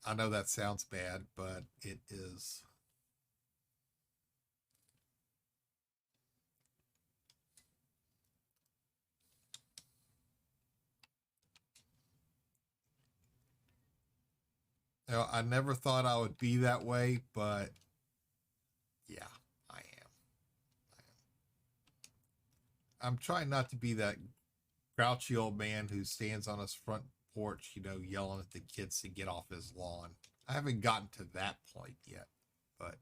A: I know that sounds bad, but it is. I never thought I would be that way, but yeah, I am. I'm trying not to be that grouchy old man who stands on his front porch, yelling at the kids to get off his lawn. I haven't gotten to that point yet, but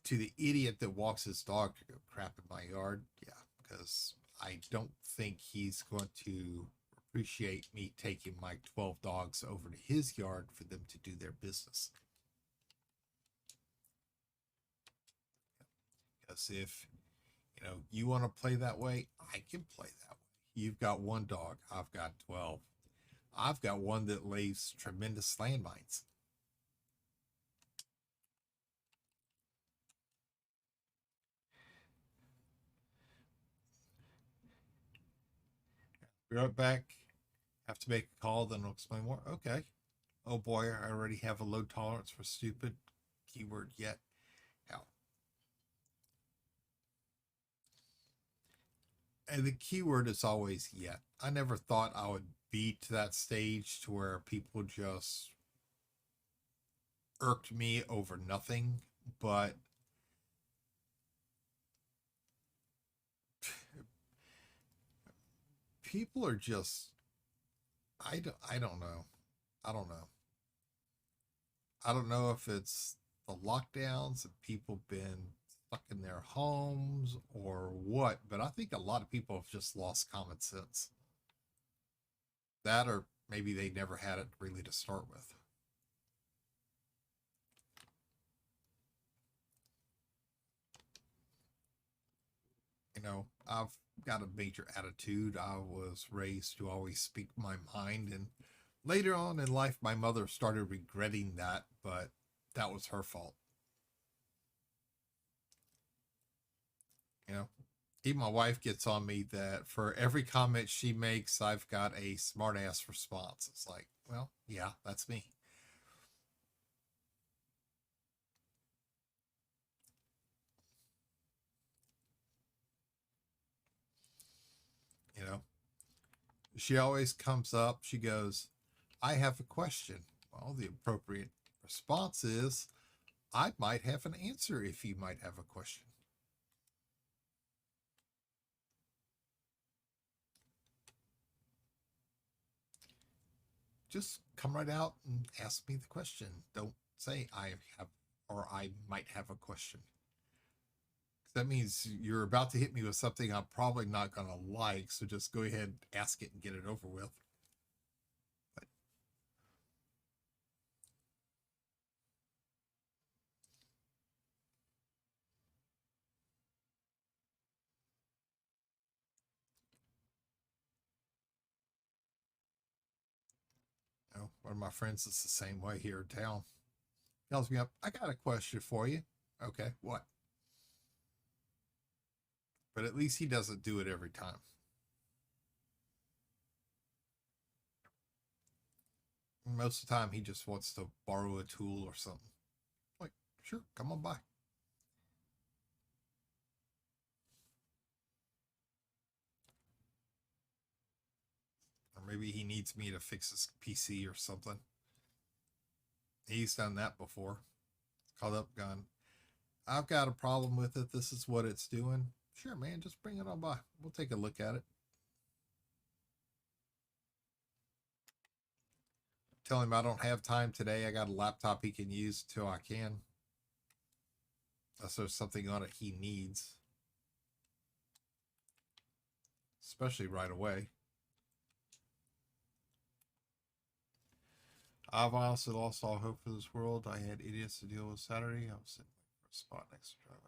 A: to the idiot that walks his dog to go crap in my yard, yeah, because I don't think he's going to appreciate me taking my 12 dogs over to his yard for them to do their business. Because if you want to play that way, I can play that way. You've got one dog, I've got 12. I've got one that lays tremendous landmines. Be right back. Have to make a call, then I'll explain more. Okay. Oh boy, I already have a low tolerance for stupid. Keyword yet. Hell. And the keyword is always yet. I never thought I would be to that stage to where people just irked me over nothing, but people are just I don't know. I don't know. I don't know if it's the lockdowns and people been stuck in their homes or what, but I think a lot of people have just lost common sense. That or maybe they never had it really to start with. I've got a major attitude. I was raised to always speak my mind, and later on in life, my mother started regretting that, but that was her fault. You know, even my wife gets on me that for every comment she makes, I've got a smart ass response. It's like, well, yeah, that's me. You know, she always comes up, she goes, I have a question. Well, the appropriate response is, I might have an answer if you might have a question. Just come right out and ask me the question. Don't say I have or I might have a question. That means you're about to hit me with something I'm probably not going to like. So just go ahead, ask it, and get it over with. But, one of my friends is the same way here in town. Tells me up, I got a question for you. Okay, what? But at least he doesn't do it every time. Most of the time, he just wants to borrow a tool or something. Like, sure, come on by. Or maybe he needs me to fix his PC or something. He's done that before. Called up, gone, I've got a problem with it. This is what it's doing. Sure, man, just bring it on by. We'll take a look at it. Tell him I don't have time today. I got a laptop he can use till I can. Unless there's something on it he needs. Especially right away. I've honestly lost all hope for this world. I had idiots to deal with Saturday. I was sitting for a spot next to driveway.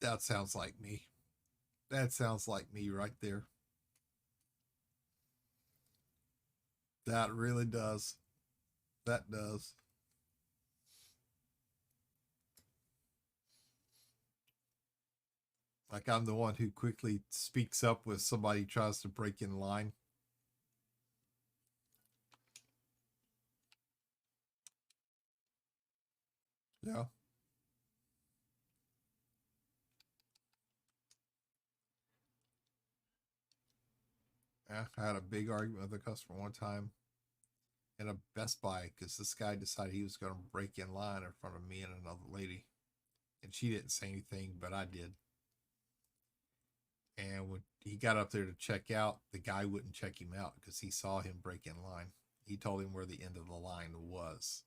A: That sounds like me. That sounds like me right there. That really does. That does. Like I'm the one who quickly speaks up when somebody tries to break in line. Yeah. Yeah. I had a big argument with a customer one time in a Best Buy because this guy decided he was going to break in line in front of me and another lady. and she didn't say anything, but I did. And when he got up there to check out, the guy wouldn't check him out because he saw him break in line. He told him where the end of the line was.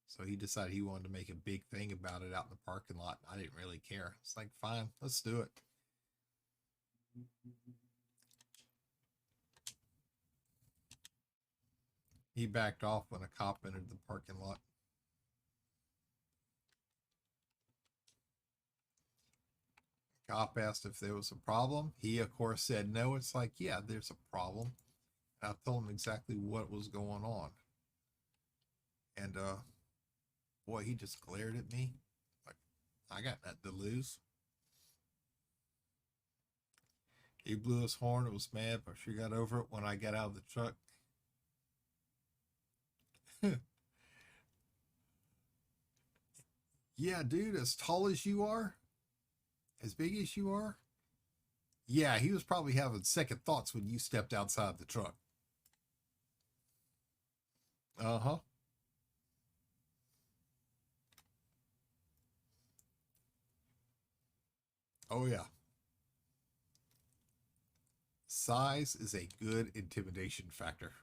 A: So he decided he wanted to make a big thing about it out in the parking lot. I didn't really care. It's like, fine, let's do it. He backed off when a cop entered the parking lot. Cop asked if there was a problem. He, of course, said no. It's like, yeah, there's a problem. And I told him exactly what was going on. And, boy, he just glared at me. Like, I got nothing to lose. He blew his horn. It was mad, but she got over it when I got out of the truck. Yeah, dude, as tall as you are, as big as you are. Yeah, he was probably having second thoughts when you stepped outside the truck. Uh-huh. Oh, yeah. Size is a good intimidation factor.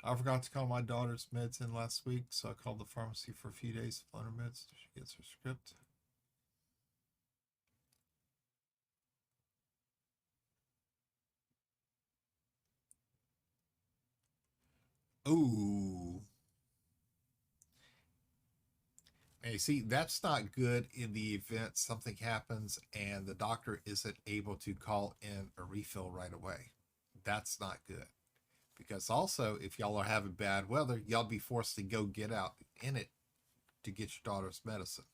A: I forgot to call my daughter's meds in last week, so I called the pharmacy for a few days to fill her meds till she gets her script. Ooh. Hey, see, that's not good in the event something happens and the doctor isn't able to call in a refill right away. That's not good. Because also, if y'all are having bad weather, y'all be forced to go get out in it to get your daughter's medicine.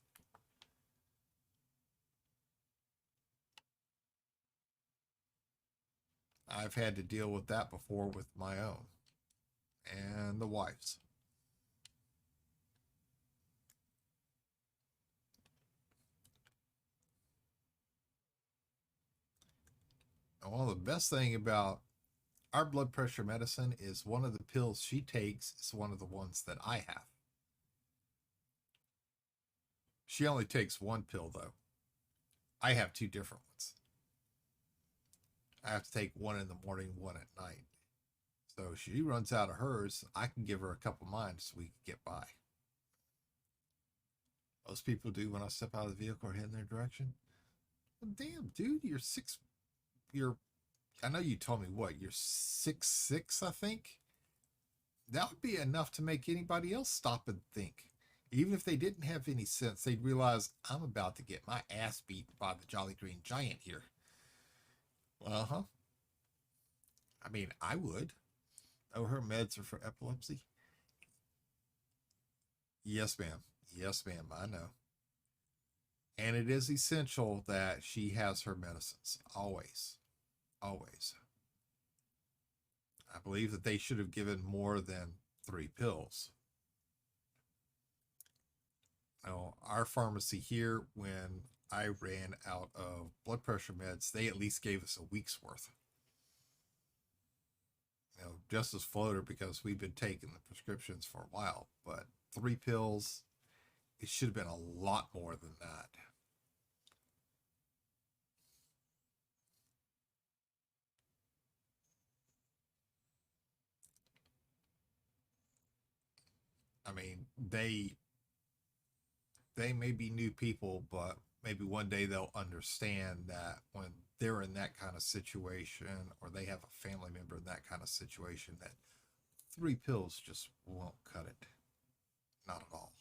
A: I've had to deal with that before with my own and the wife's. And one of the best thing about our blood pressure medicine is one of the pills she takes is one of the ones that I have. She only takes one pill though. I have two different ones. I have to take one in the morning, one at night. So if she runs out of hers, I can give her a couple of mine so we can get by. Most people do when I step out of the vehicle or head in their direction. Well, damn, dude, you're I know you told me what, you're 6'6", I think. That would be enough to make anybody else stop and think. Even if they didn't have any sense, they'd realize I'm about to get my ass beat by the Jolly Green Giant here. Uh-huh. I mean, I would. Oh, her meds are for epilepsy? Yes, ma'am. Yes, ma'am. I know. And it is essential that she has her medicines. Always. Always. I believe that they should have given more than 3 pills. Now, our pharmacy here, when I ran out of blood pressure meds, they at least gave us a week's worth. Just as floater because we've been taking the prescriptions for a while, but 3 pills, it should have been a lot more than that. I mean, they may be new people, but maybe one day they'll understand that when they're in that kind of situation or they have a family member in that kind of situation, that 3 pills just won't cut it. Not at all.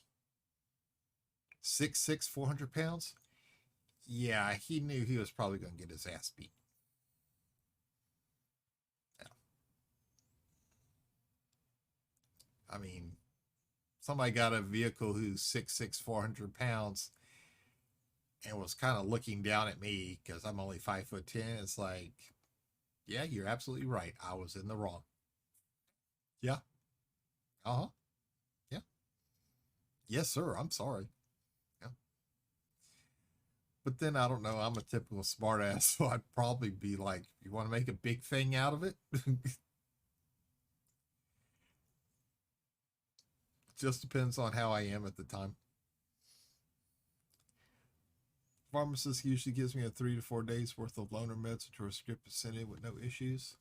A: 6'6", 400 pounds? Yeah, he knew he was probably going to get his ass beat. Yeah. I mean, somebody got a vehicle who's 6'6", 400 pounds and was kind of looking down at me because I'm only 5'10". It's like, yeah, you're absolutely right. I was in the wrong. Yeah. Uh huh. Yeah. Yes, sir. I'm sorry. Yeah. But then I don't know. I'm a typical smartass, so I'd probably be like, "You want to make a big thing out of it?" Just depends on how I am at the time. Pharmacist usually gives me a 3 to 4 days worth of loaner meds to a script to send in with no issues.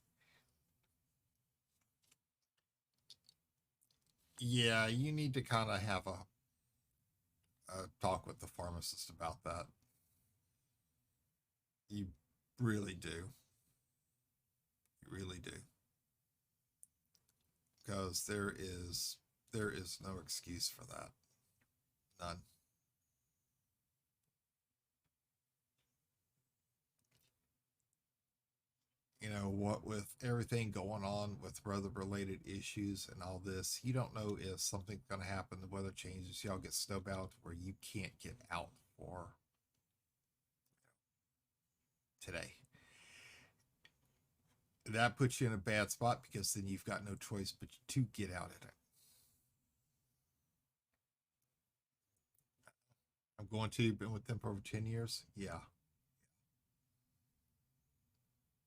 A: Yeah, you need to kind of have a talk with the pharmacist about that. You really do. You really do. Because there is no excuse for that. None. You know what, with everything going on with weather related issues and all this, you don't know if something's going to happen, the weather changes, y'all get snowbound where you can't get out for today. That puts you in a bad spot because then you've got no choice but to get out in it. I'm going to, been with them for over 10 years. Yeah,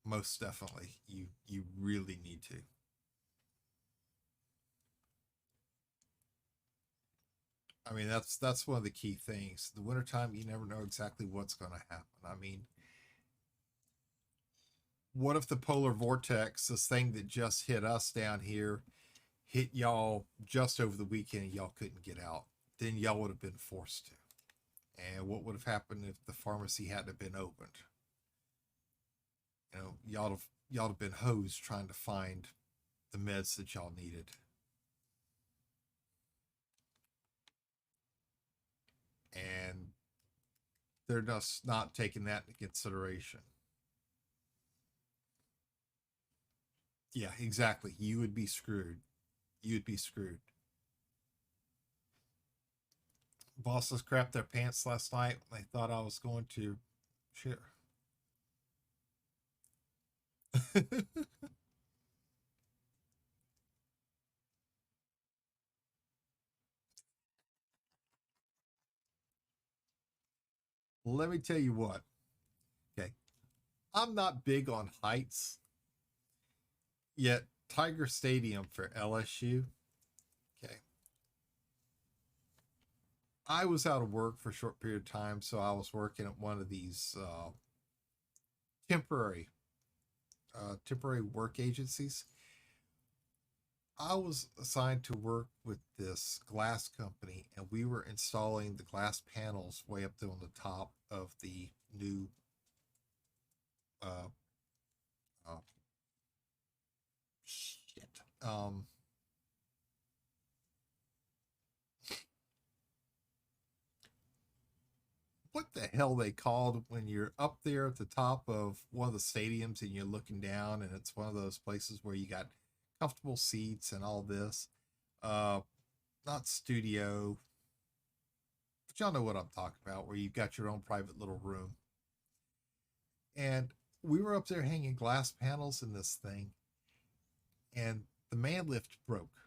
A: most definitely. You really need to. I mean, that's one of the key things. The wintertime, you never know exactly what's going to happen. I mean, what if the polar vortex, this thing that just hit us down here, hit y'all just over the weekend and y'all couldn't get out? Then y'all would have been forced to. And what would have happened if the pharmacy hadn't have been opened? You know, y'all have been hosed trying to find the meds that y'all needed. And they're just not taking that into consideration. Yeah, exactly. You would be screwed. You'd be screwed. Bosses crapped their pants last night when they thought I was going to shit. Let me tell you what. Okay. I'm not big on heights, yet Tiger Stadium for LSU. Okay. I was out of work for a short period of time, so I was working at one of these temporary temporary work agencies. I was assigned to work with this glass company, and we were installing the glass panels way up there on the top of the new uh, uh shit. What the hell they called when you're up there at the top of one of the stadiums and you're looking down, and it's one of those places where you got comfortable seats and all this. Uh, Not studio, but y'all know what I'm talking about, where you've got your own private little room. And we were up there hanging glass panels in this thing, and the man lift broke.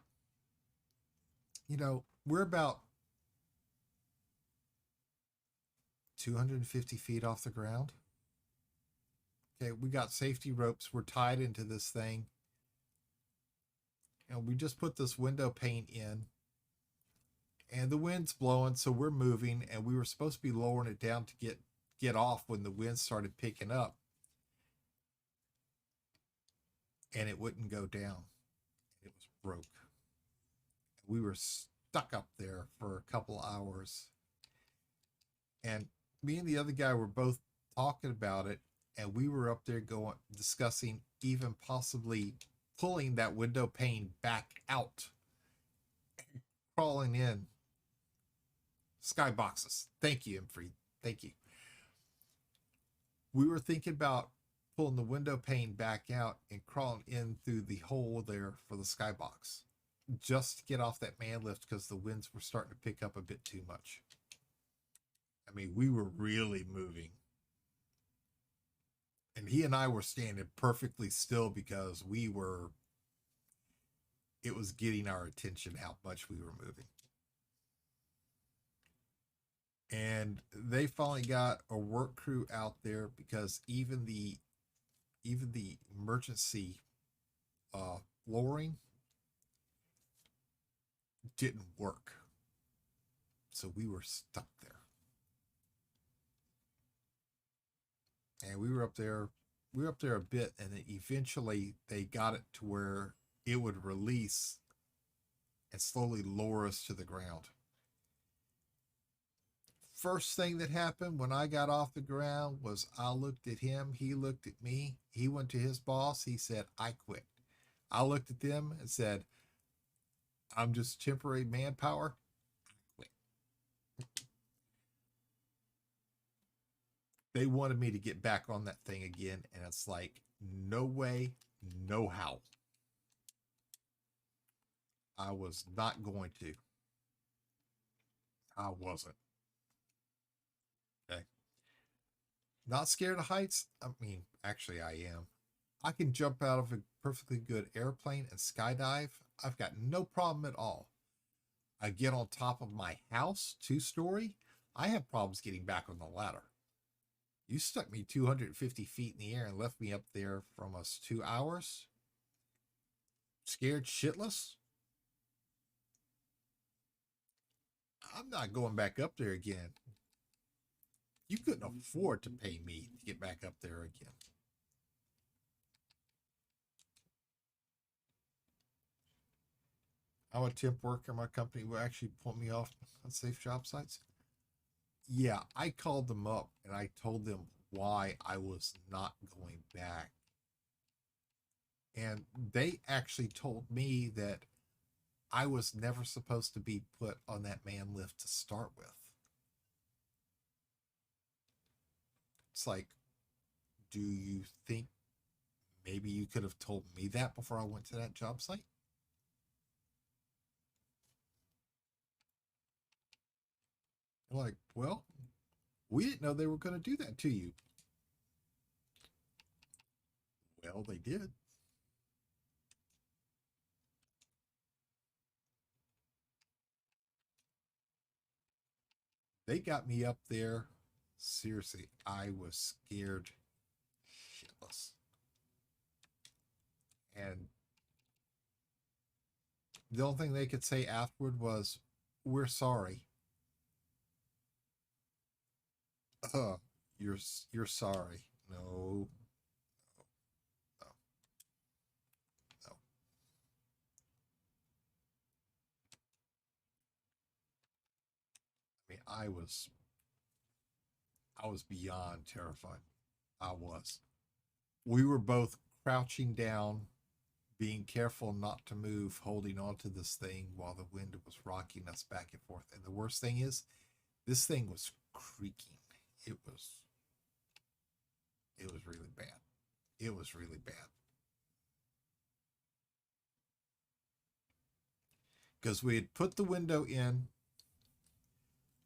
A: You know, we're about 250 feet off the ground. Okay, we got safety ropes. We're tied into this thing. And we just put this window pane in. And the wind's blowing, so we're moving. And we were supposed to be lowering it down to get off when the wind started picking up. And it wouldn't go down. It was broke. We were stuck up there for a couple hours. And me and the other guy were both talking about it, and we were up there going discussing even possibly pulling that window pane back out, crawling in skyboxes. Thank you, Imfrey. Thank you. We were thinking about pulling the window pane back out and crawling in through the hole there for the skybox, just to get off that man lift because the winds were starting to pick up a bit too much. I mean, we were really moving. And he and I were standing perfectly still because it was getting our attention how much we were moving. And they finally got a work crew out there because even the emergency uh, lowering didn't work. So we were stuck there. And we were up there a bit, and then eventually they got it to where it would release and slowly lower us to the ground. First thing that happened when I got off the ground was I looked at him, he looked at me, he went to his boss, he said, I quit. I looked at them and said, I'm just temporary manpower. Quit. They wanted me to get back on that thing again, and it's like, no way, no how. I was not going to. I wasn't. Okay. Not scared of heights? I mean, actually, I am. I can jump out of a perfectly good airplane and skydive. I've got no problem at all. I get on top of my house, 2-story. I have problems getting back on the ladder. You stuck me 250 feet in the air and left me up there for almost 2 hours. Scared shitless? I'm not going back up there again. You couldn't afford to pay me to get back up there again. I'm a temp worker. My company will actually pull me off unsafe job sites. Yeah, I called them up and I told them why I was not going back. And they actually told me that I was never supposed to be put on that man lift to start with. It's like, do you think maybe you could have told me that before I went to that job site? I'm like, well, we didn't know they were going to do that to you. Well, they did. They got me up there. Seriously, I was scared shitless. And the only thing they could say afterward was, we're sorry. Uh, you're sorry. No, no, no. I mean, I was beyond terrified. I was. We were both crouching down, being careful not to move, holding onto this thing while the wind was rocking us back and forth. And the worst thing is, this thing was creaking. It was it was really bad. It was really bad. Because we had put the window in,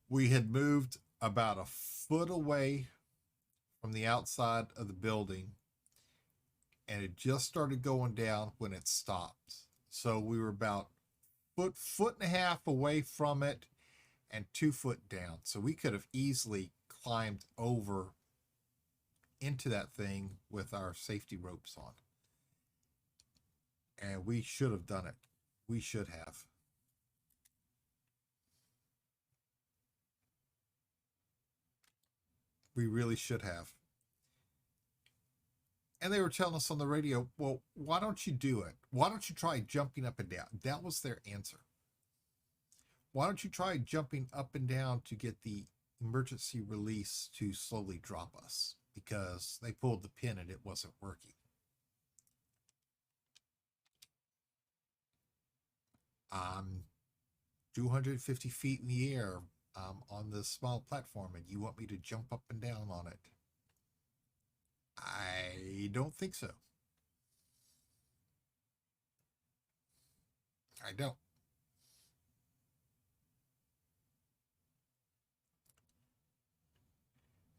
A: we had moved about a foot away from the outside of the building, and it just started going down when it stopped. So we were about foot and a half away from it and 2 foot down. So we could have easily climbed over into that thing with our safety ropes on. And we should have done it. We should have. We really should have. And they were telling us on the radio, well, why don't you do it? Why don't you try jumping up and down? That was their answer. Why don't you try jumping up and down to get the emergency release to slowly drop us? Because they pulled the pin and it wasn't working. I'm 250 feet in the air on this small platform, and you want me to jump up and down on it? I don't think so. I don't.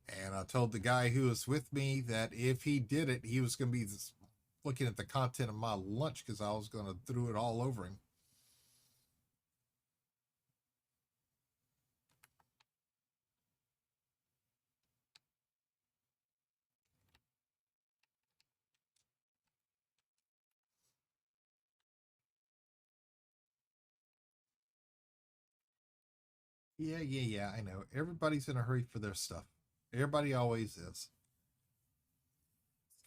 A: And I told the guy who was with me that if he did it, he was going to be looking at the content of my lunch because I was going to throw it all over him. Yeah. I know. Everybody's in a hurry for their stuff. Everybody always is. It's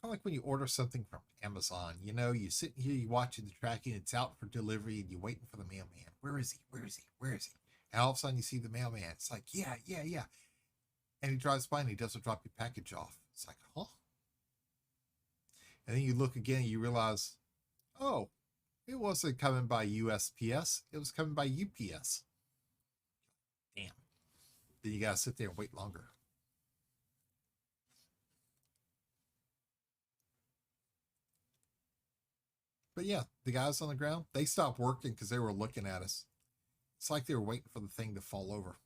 A: kind of like when you order something from Amazon. You know, you sit here, you watching the tracking, it's out for delivery, and you're waiting for the mailman. Where is he? Where is he? Where is he? And all of a sudden, you see the mailman. It's like, yeah. And he drives by and he doesn't drop your package off. It's like, huh? And then you look again and you realize, oh, it wasn't coming by USPS. It was coming by UPS. Damn. Then you got to sit there and wait longer. But yeah, the guys on the ground, they stopped working because they were looking at us. It's like they were waiting for the thing to fall over.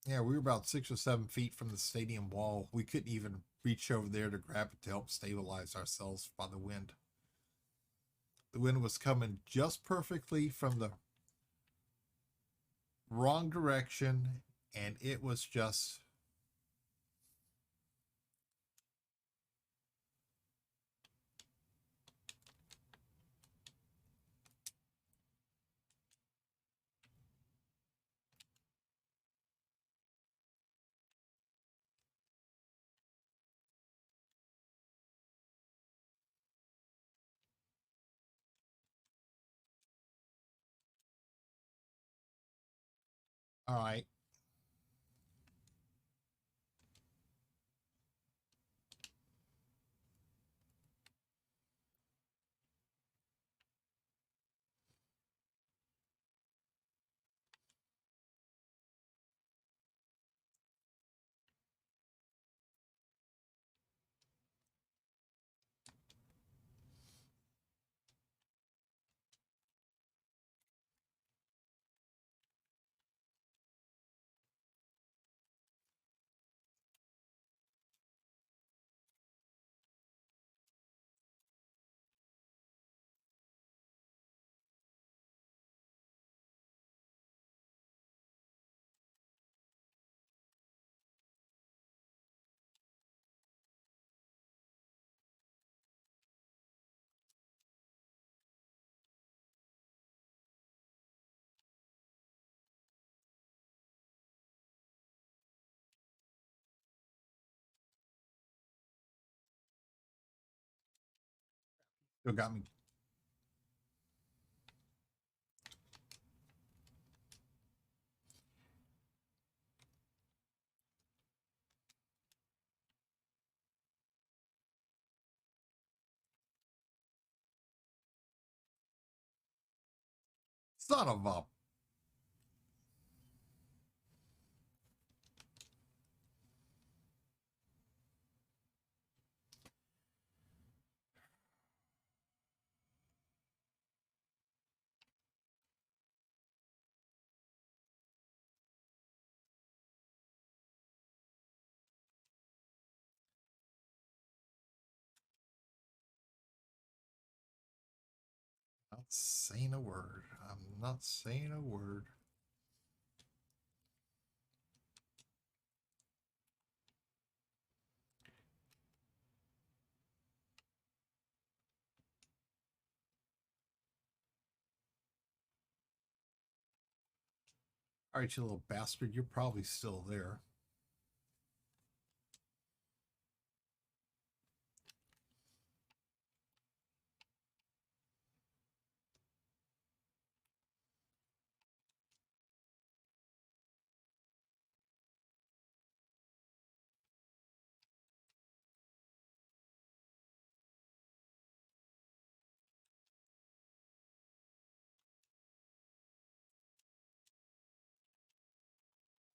A: Yeah, we were about 6 or 7 feet from the stadium wall. We couldn't even reach over there to grab it to help stabilize ourselves by the wind. The wind was coming just perfectly from the wrong direction, and it was just. All right. Still got me. Son of a. Not saying a word. I'm not saying a word. All right, you little bastard. You're probably still there.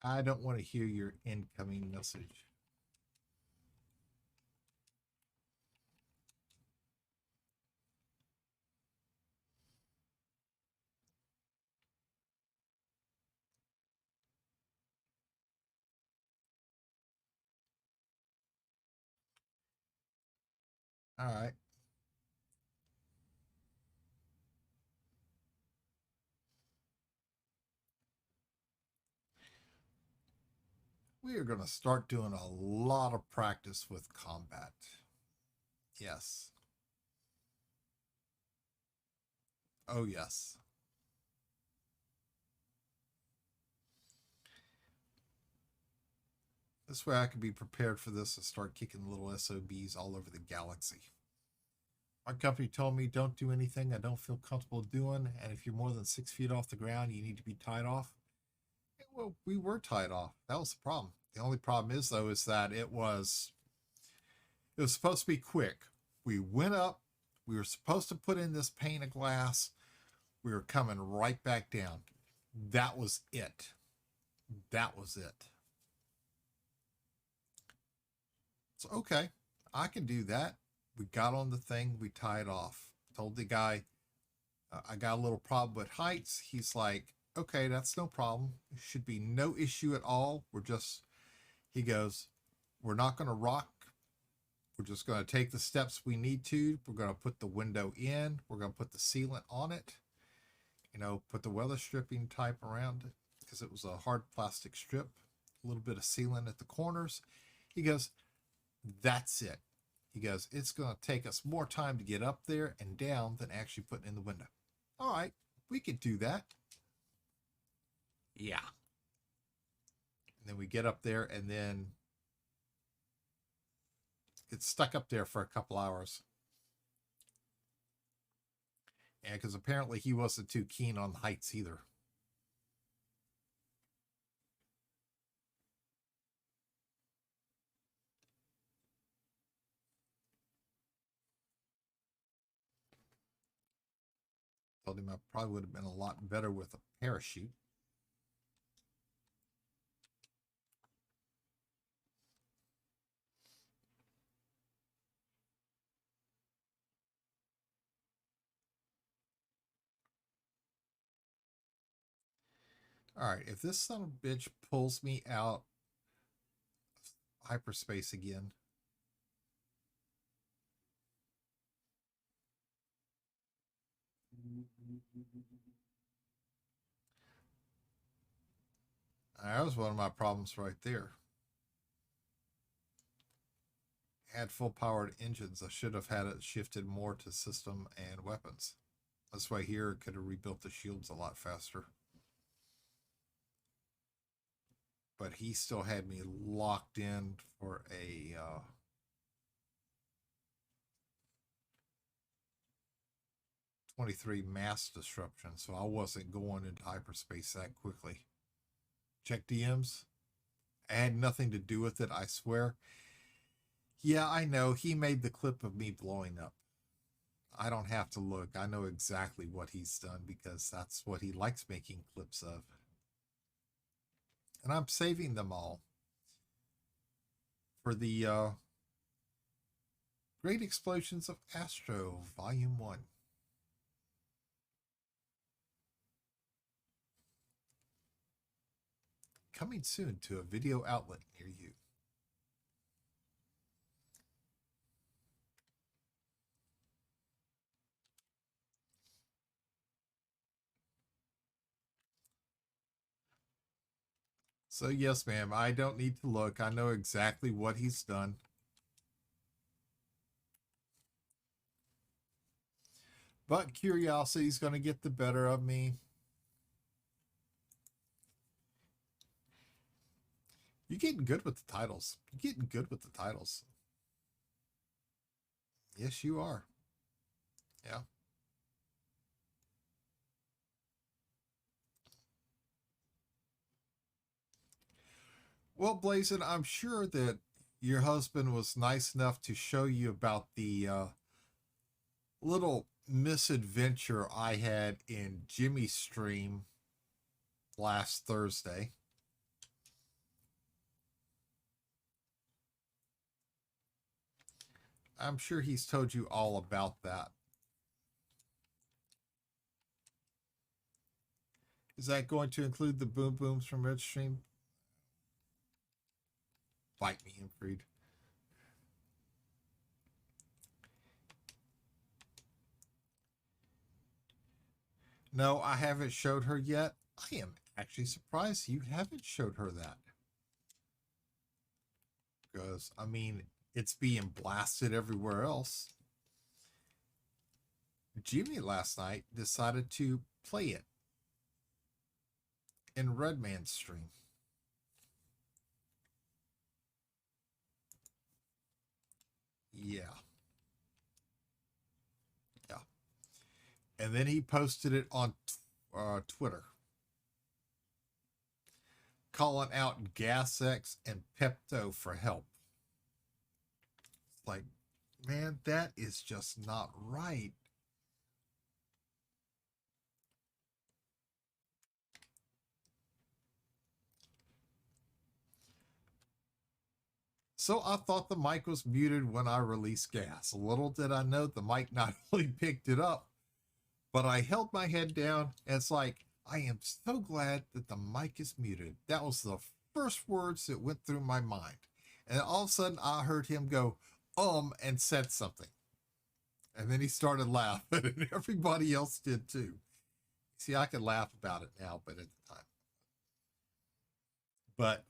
A: I don't want to hear your incoming message. All right. We are going to start doing a lot of practice with combat. Yes. Oh, yes. This way I can be prepared for this and start kicking little SOBs all over the galaxy. My company told me don't do anything I don't feel comfortable doing, and if you're more than 6 feet off the ground, you need to be tied off. Well, we were tied off. That was the problem. The only problem is, though, is that it was supposed to be quick. We went up. We were supposed to put in this pane of glass. We were coming right back down. That was it. That was it. So, okay, I can do that. We got on the thing. We tied off. Told the guy, I got a little problem with heights. He's like, okay, that's no problem. Should be no issue at all. He goes, we're not going to rock. We're just going to take the steps we need to. We're going to put the window in. We're going to put the sealant on it. Put the weather stripping type around it because it was a hard plastic strip. A little bit of sealant at the corners. He goes, that's it. He goes, it's going to take us more time to get up there and down than actually putting in the window. All right, we could do that. Yeah. And then we get up there and then get stuck up there for a couple hours. Yeah, because apparently he wasn't too keen on the heights either. Told him I probably would have been a lot better with a parachute. All right, if this son of a bitch pulls me out of hyperspace again, that was one of my problems right there. Had full powered engines. I should have had it shifted more to system and weapons. This way here it could have rebuilt the shields a lot faster. But he still had me locked in for a 23 mass disruption, so I wasn't going into hyperspace that quickly. Check DMs. I had nothing to do with it, I swear. Yeah, I know. He made the clip of me blowing up. I don't have to look. I know exactly what he's done because that's what he likes making clips of. And I'm saving them all for the Great Explosions of Astro, Volume 1. Coming soon to a video outlet near you. So, yes, ma'am, I don't need to look. I know exactly what he's done. But curiosity's going to get the better of me. You're getting good with the titles. You're getting good with the titles. Yes, you are. Yeah. Well, Blazin, I'm sure that your husband was nice enough to show you about the little misadventure I had in Jimmy's stream last Thursday. I'm sure he's told you all about that. Is that going to include the boom booms from Red Stream? Bite me, Infreed. No, I haven't showed her yet. I am actually surprised you haven't showed her that. Because, I mean, it's being blasted everywhere else. Jimmy last night decided to play it in Redman's stream. Yeah. Yeah. And then he posted it on Twitter, calling out GasX and Pepto for help. It's like, man, that is just not right. So I thought the mic was muted when I released gas. Little did I know the mic not only picked it up, but I held my head down and it's like, I am so glad that the mic is muted. That was the first words that went through my mind. And all of a sudden I heard him go, and said something. And then he started laughing and everybody else did too. See, I can laugh about it now, but at the time. But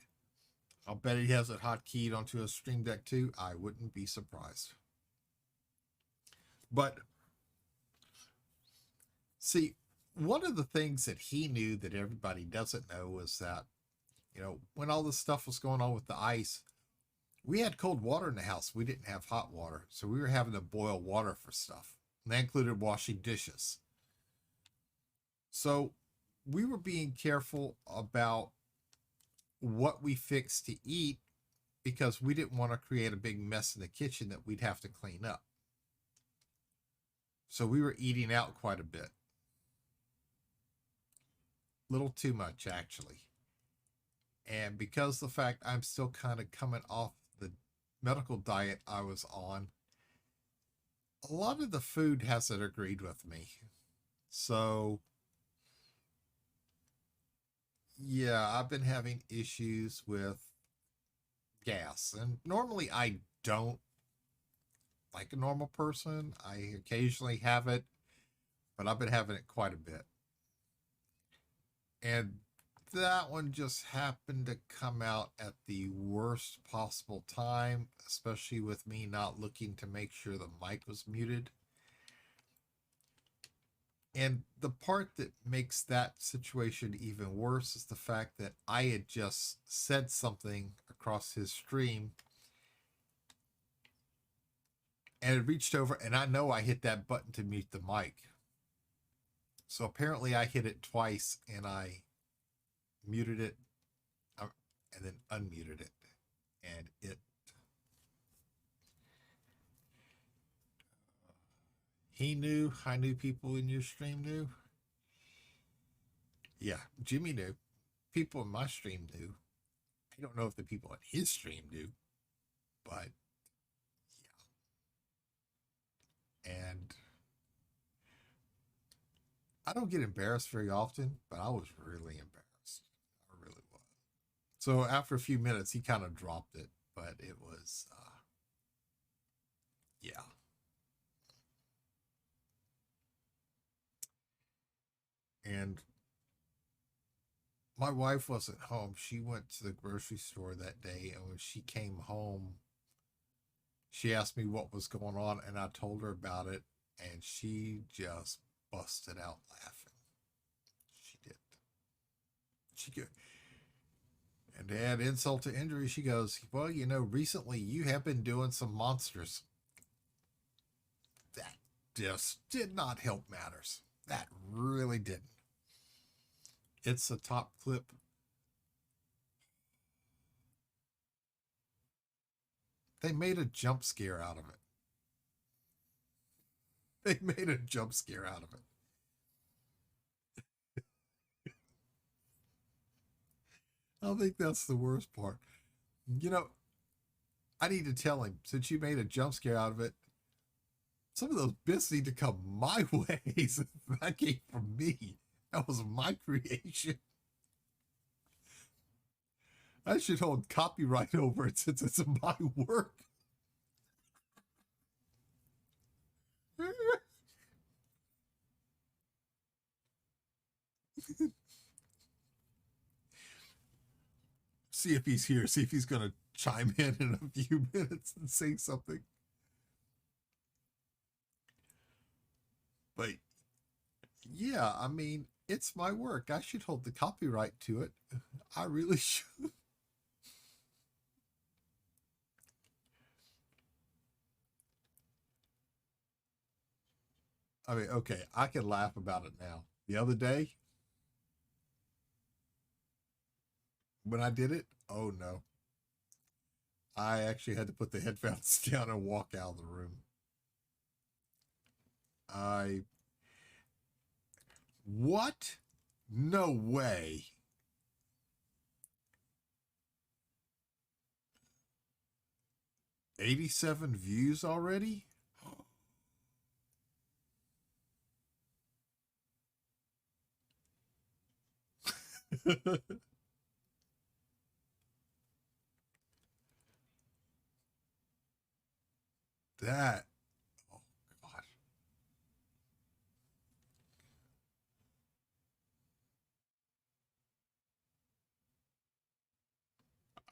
A: I'll bet he has it hotkeyed onto a Stream Deck too. I wouldn't be surprised. But see, one of the things that he knew that everybody doesn't know was that, when all this stuff was going on with the ice, we had cold water in the house. We didn't have hot water. So we were having to boil water for stuff. And that included washing dishes. So we were being careful about what we fixed to eat because we didn't want to create a big mess in the kitchen that we'd have to clean up. So we were eating out quite a bit. Little too much, actually. And because the fact I'm still kind of coming off the medical diet I was on, a lot of the food hasn't agreed with me. So yeah, I've been having issues with gas. And normally I don't, like a normal person. I occasionally have it, but I've been having it quite a bit. And that one just happened to come out at the worst possible time, especially with me not looking to make sure the mic was muted. And the part that makes that situation even worse is the fact that I had just said something across his stream and it reached over, and I know I hit that button to mute the mic. So apparently I hit it twice and I muted it and then unmuted it. And he knew, I knew people in your stream knew. Yeah, Jimmy knew. People in my stream knew. I don't know if the people in his stream knew, but yeah. And I don't get embarrassed very often, but I was really embarrassed. I really was. So after a few minutes, he kind of dropped it, but it was, yeah. And my wife wasn't home. She went to the grocery store that day, and when she came home, she asked me what was going on, and I told her about it, and she just busted out laughing. She did. She could. And to add insult to injury, she goes, well, recently you have been doing some monsters. That just did not help matters. That really didn't. It's a top clip. They made a jump scare out of it. They made a jump scare out of it. I think that's the worst part. I need to tell him, since you made a jump scare out of it, some of those bits need to come my way. That came from me. That was my creation. I should hold copyright over it since it's my work. See if he's here. See if he's going to chime in a few minutes and say something. But yeah, I mean, it's my work. I should hold the copyright to it. I really should. I mean, okay, I can laugh about it now. The other day, when I did it, oh no. I actually had to put the headphones down and walk out of the room. I. What? No way. 87 views already? That, oh God.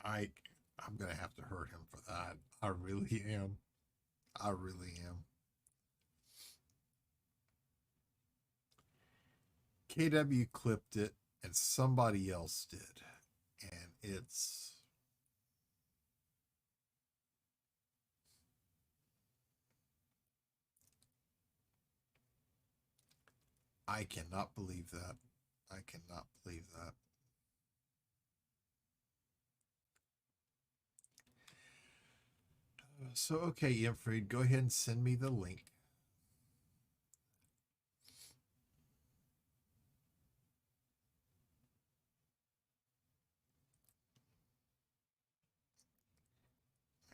A: I, I'm gonna have to hurt him for that. I really am. I really am. KW clipped it and somebody else did. And it's, I cannot believe that. I cannot believe that. So, okay, Imfried, go ahead and send me the link.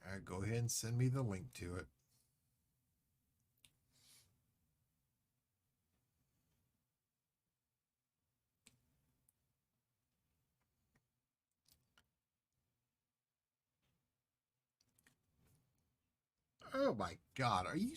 A: All right, go ahead and send me the link to it. Oh my God, are you?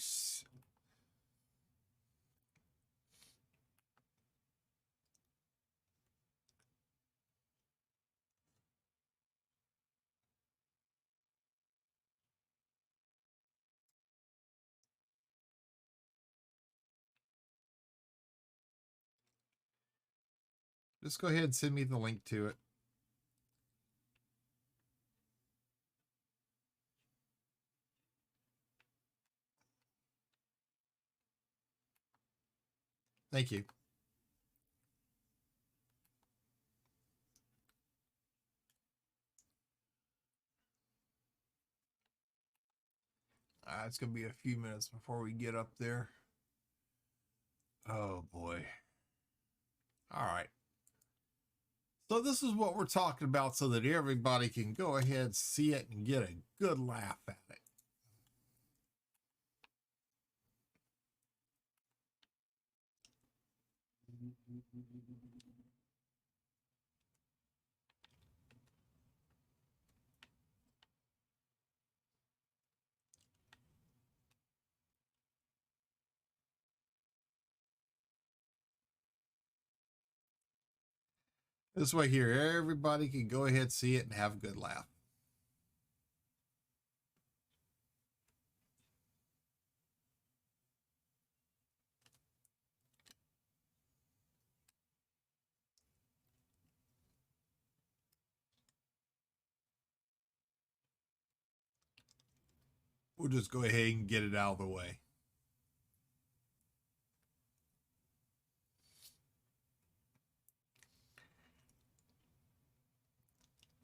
A: Just go ahead and send me the link to it. Thank you. It's going to be a few minutes before we get up there. Oh boy. All right. So this is what we're talking about so that everybody can go ahead, see it, and get a good laugh at it. This way here, everybody can go ahead, see it, and have a good laugh. We'll just go ahead and get it out of the way.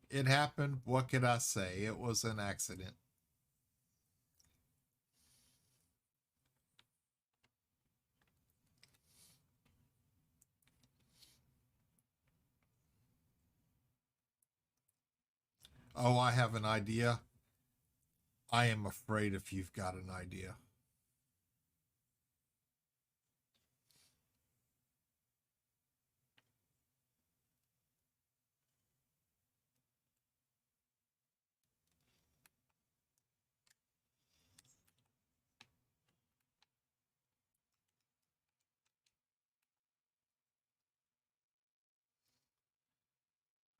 A: It happened. What could I say? It was an accident. Oh, I have an idea. I am afraid if you've got an idea.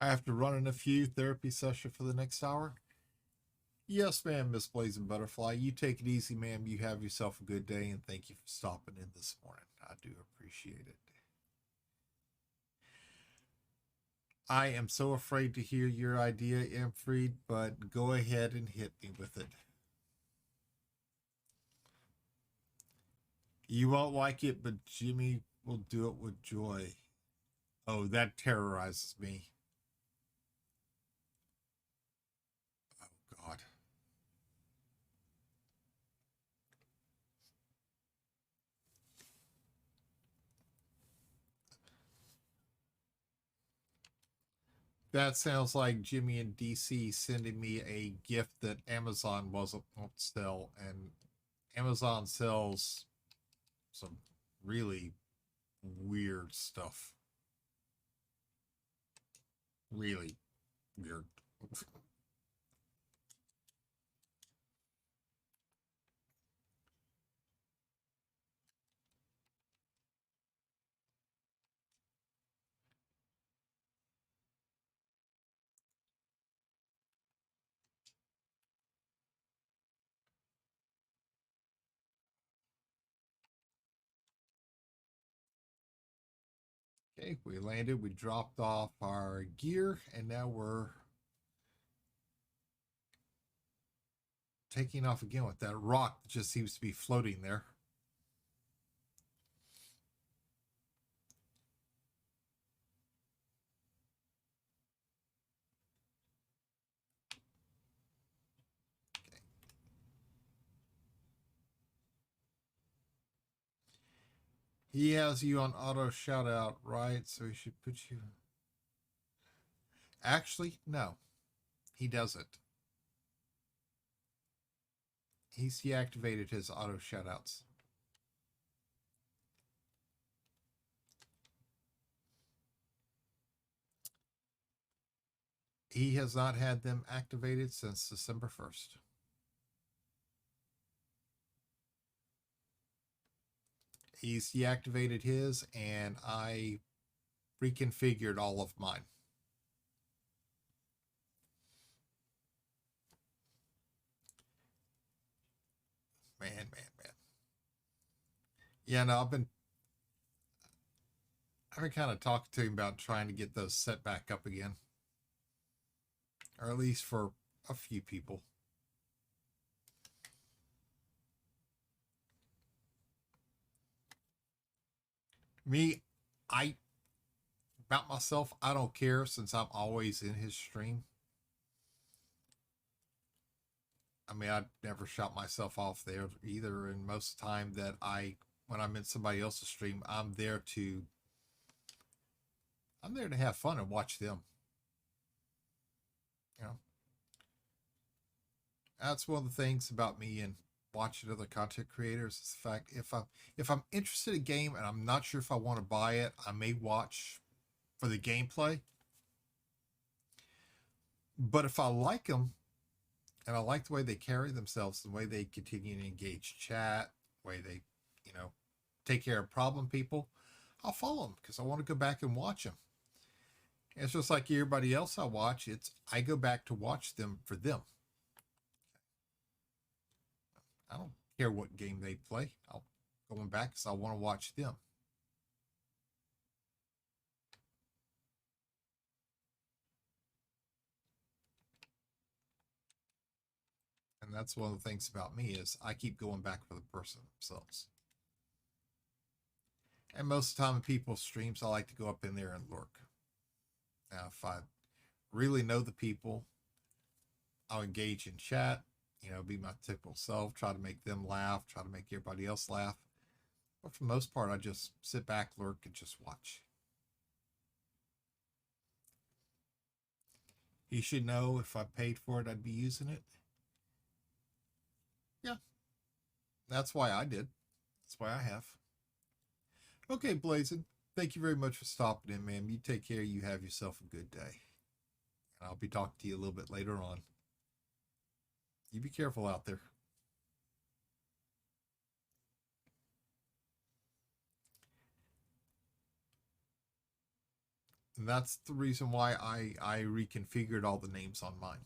A: I have to run in a few therapy session for the next hour. Yes, ma'am, Miss Blazing Butterfly. You take it easy, ma'am. You have yourself a good day, and thank you for stopping in this morning. I do appreciate it. I am so afraid to hear your idea, Imfried, but go ahead and hit me with it. You won't like it, but Jimmy will do it with joy. Oh, that terrorizes me. Oh, God. That sounds like Jimmy and DC sending me a gift that Amazon won't sell, and Amazon sells some really weird stuff. Really weird. Okay, we landed, we dropped off our gear, and now we're taking off again with that rock that just seems to be floating there. Okay. He has you on auto shout out, right? So he should put you. Actually, no, he doesn't. He's deactivated his auto shout outs. He has not had them activated since December 1st. He's deactivated his, and I reconfigured all of mine. Man. Yeah, no, I've been kind of talking to him about trying to get those set back up again, or at least for a few people. Me, I about myself, I don't care since I'm always in his stream. I mean, I never shot myself off there either. And most of the time that when I'm in somebody else's stream, I'm there to have fun and watch them. You know, that's one of the things about me and watching other content creators is the fact if I'm interested in a game and I'm not sure if I want to buy it, I may watch for the gameplay. But if I like them and I like the way they carry themselves, the way they continue to engage chat, the way they, you know, take care of problem people, I'll follow them because I want to go back and watch them. It's just like everybody else I watch. I go back to watch them for them. I don't care what game they play. I'll going back because I want to watch them. And that's one of the things about me is I keep going back for the person themselves. And most of the time in people's streams, I like to go up in there and lurk. Now, if I really know the people, I'll engage in chat, be my typical self, try to make them laugh, try to make everybody else laugh. But for the most part, I just sit back, lurk, and just watch. You should know if I paid for it, I'd be using it. Yeah, that's why I did. That's why I have. Okay, Blazin, thank you very much for stopping in, ma'am. You take care. You have yourself a good day. And I'll be talking to you a little bit later on. You be careful out there. And that's the reason why I reconfigured all the names on mine.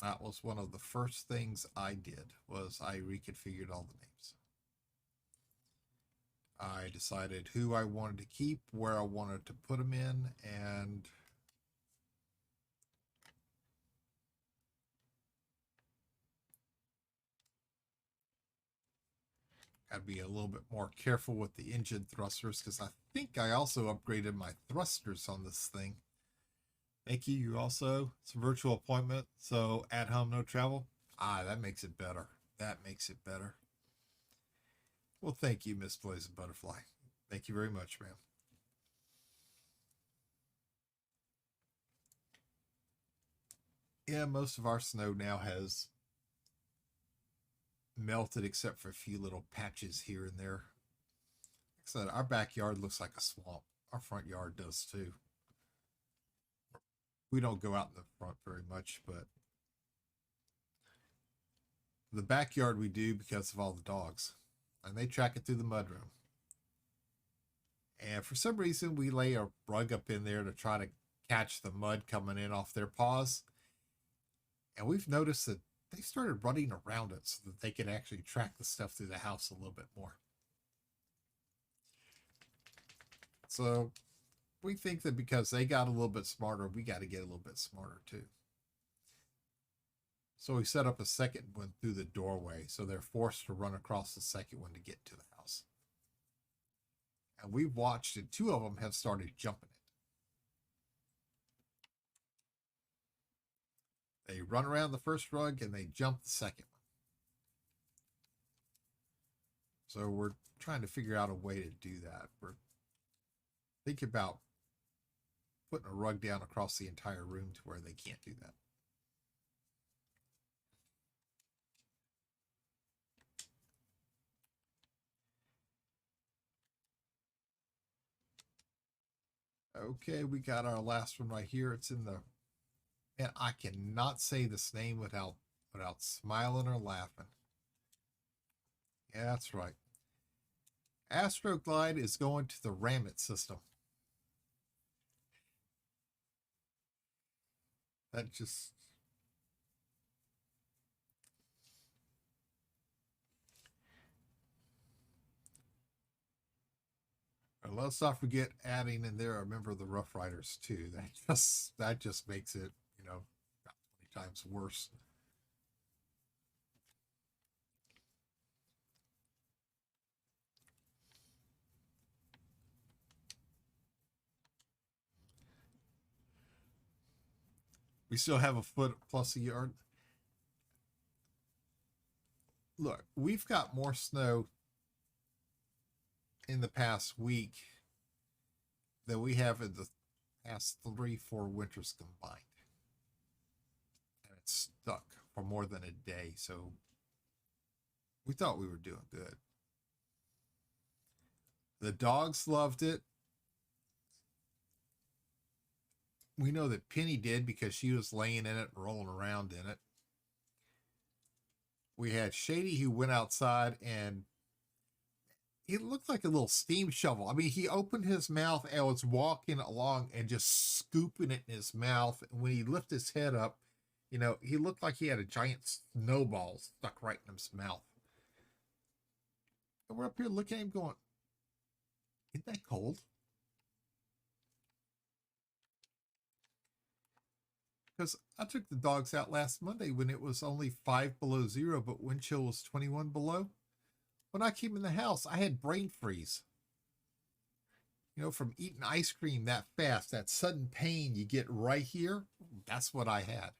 A: That was one of the first things I did, was I reconfigured all the names. I decided who I wanted to keep, where I wanted to put them in, and gotta be a little bit more careful with the engine thrusters, because I think I also upgraded my thrusters on this thing. Thank you. You also, it's a virtual appointment, so at home, no travel. That makes it better. That makes it better. Well, thank you, Miss Blazing Butterfly. Thank you very much, ma'am. Yeah, most of our snow now has melted except for a few little patches here and there. Like I said, our backyard looks like a swamp. Our front yard does too. We don't go out in the front very much, but the backyard we do because of all the dogs. And they track it through the mudroom. And for some reason, we lay a rug up in there to try to catch the mud coming in off their paws. And we've noticed that they started running around it so that they can actually track the stuff through the house a little bit more. So we think that because they got a little bit smarter, we got to get a little bit smarter too. So we set up a second one through the doorway, so they're forced to run across the second one to get to the house. And we've watched it. Two of them have started jumping it. They run around the first rug and they jump the second one. So we're trying to figure out a way to do that. We're thinking about putting a rug down across the entire room to where they can't do that. Okay, we got our last one right here. It's in the, and I cannot say this name without smiling or laughing. Yeah, that's right. Astro Glide is going to the Ramit system. That just, and let's not forget adding in there a member of the Rough Riders too. That just makes it, about 20 times worse. We still have a foot plus a yard. Look, we've got more snow in the past week than we have in the past 3-4 winters combined. And it's stuck for more than a day. So we thought we were doing good. The dogs loved it. We know that Penny did because she was laying in it, rolling around in it. We had Shady who went outside and he looked like a little steam shovel. I mean, he opened his mouth and was walking along and just scooping it in his mouth. And when he lifted his head up, he looked like he had a giant snowball stuck right in his mouth. And we're up here looking at him going, isn't that cold? Because I took the dogs out last Monday when it was only 5 below zero, but wind chill was 21 below. When I came in the house, I had brain freeze. From eating ice cream that fast, that sudden pain you get right here, that's what I had.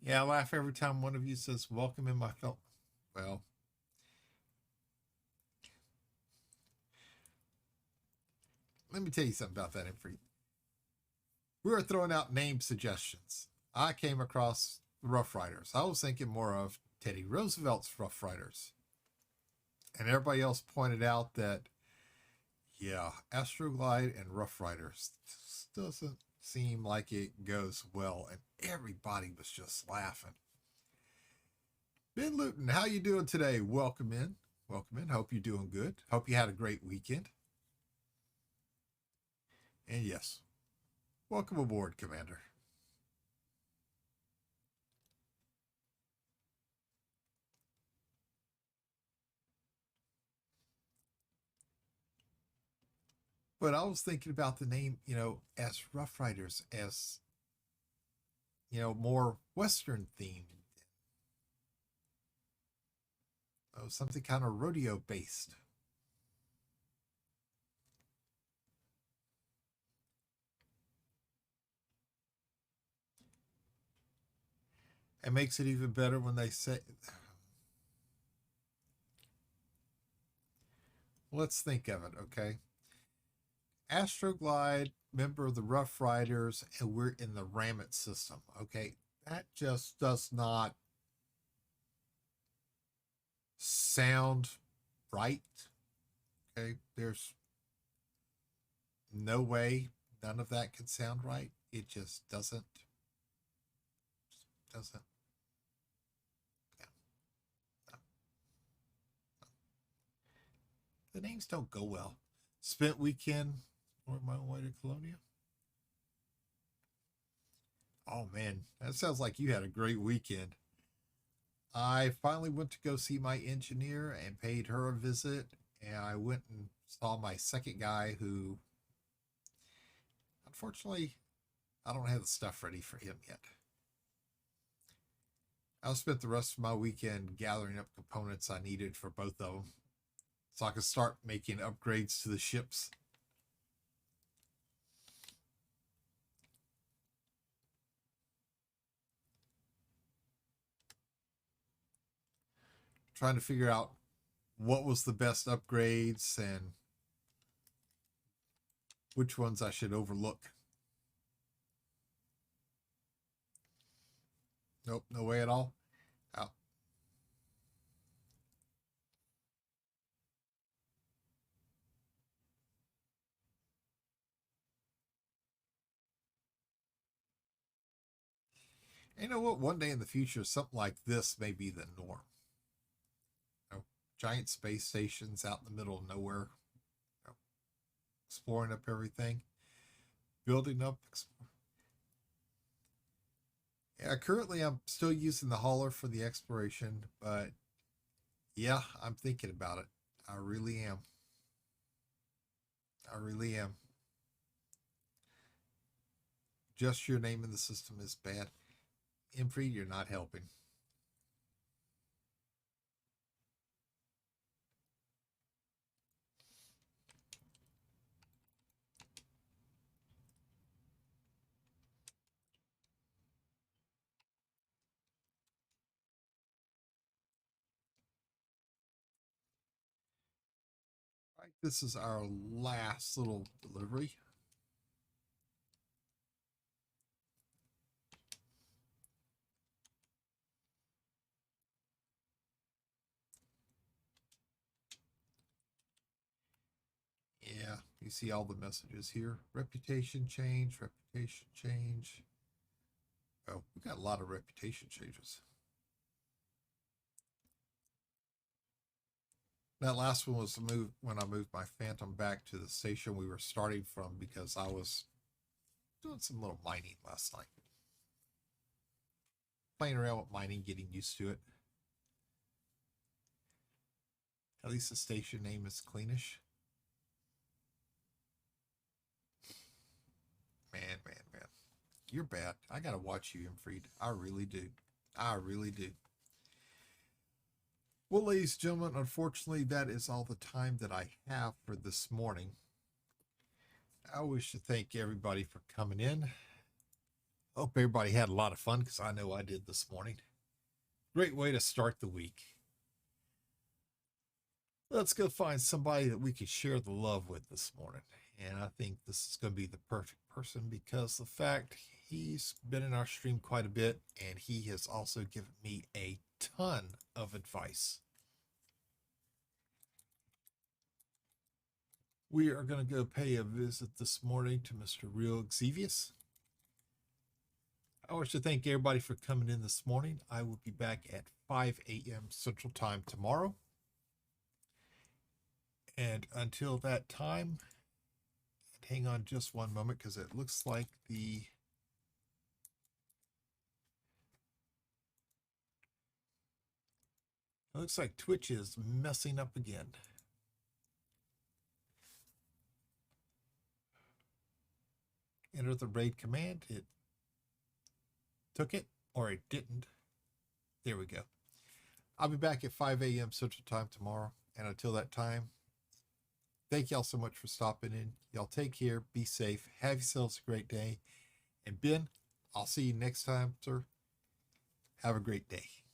A: Yeah, I laugh every time one of you says, welcome in my film. Well, let me tell you something about that info. We were throwing out name suggestions. I came across the Rough Riders. I was thinking more of Teddy Roosevelt's Rough Riders. And everybody else pointed out that, yeah, Astroglide and Rough Riders doesn't seem like it goes well. And everybody was just laughing. Ben Luton, how you doing today? Welcome in. Welcome in. Hope you're doing good. Hope you had a great weekend. And yes, welcome aboard, Commander. But I was thinking about the name, as Rough Riders, as, more Western themed, something kind of rodeo based. It makes it even better when they say, let's think of it, okay? Astroglide, member of the Rough Riders, and we're in the Rammet system, okay? That just does not sound right, okay? There's no way none of that can sound right. It just doesn't. Yeah, no, the names don't go well. Spent weekend on my way to Colonia. Oh man, that sounds like you had a great weekend. I finally went to go see my engineer and paid her a visit, and I went and saw my second guy who, unfortunately, I don't have the stuff ready for him yet. I spent the rest of my weekend gathering up components I needed for both of them so I could start making upgrades to the ships. Trying to figure out what was the best upgrades and which ones I should overlook. Nope, no way at all. Out. And you know what? One day in the future, something like this may be the norm. Giant space stations out in the middle of nowhere, you know, exploring up everything, building up. Yeah, currently I'm still using the hauler for the exploration, but yeah, I'm thinking about it. I really am. I really am. Just your name in the system is bad. Imfree, you're not helping. All right, this is our last little delivery. Yeah, you see all the messages here. Reputation change, reputation change. Oh, we got a lot of reputation changes. That last one was the move when I moved my Phantom back to the station we were starting from because I was doing some little mining last night. Playing around with mining, getting used to it. At least the station name is cleanish. Man, man, man. You're bad. I gotta watch you, Imfried. I really do. I really do. Well, ladies and gentlemen, unfortunately, that is all the time that I have for this morning. I wish to thank everybody for coming in. Hope everybody had a lot of fun because I know I did this morning. Great way to start the week. Let's go find somebody that we can share the love with this morning. And I think this is going to be the perfect person because the fact he's been in our stream quite a bit and he has also given me a ton of advice. We are going to go pay a visit this morning to Mr. Real Xevious. I wish to thank everybody for coming in this morning. I will be back at 5 a.m. Central Time tomorrow. And until that time, hang on just one moment because it looks like Twitch is messing up again. enter the raid command, it took it, or it didn't. There we go. I'll be back at 5 a.m. Central Time tomorrow. And until that time, thank y'all so much for stopping in. Y'all take care. Be safe. Have yourselves a great day. And Ben, I'll see you next time, sir. Have a great day.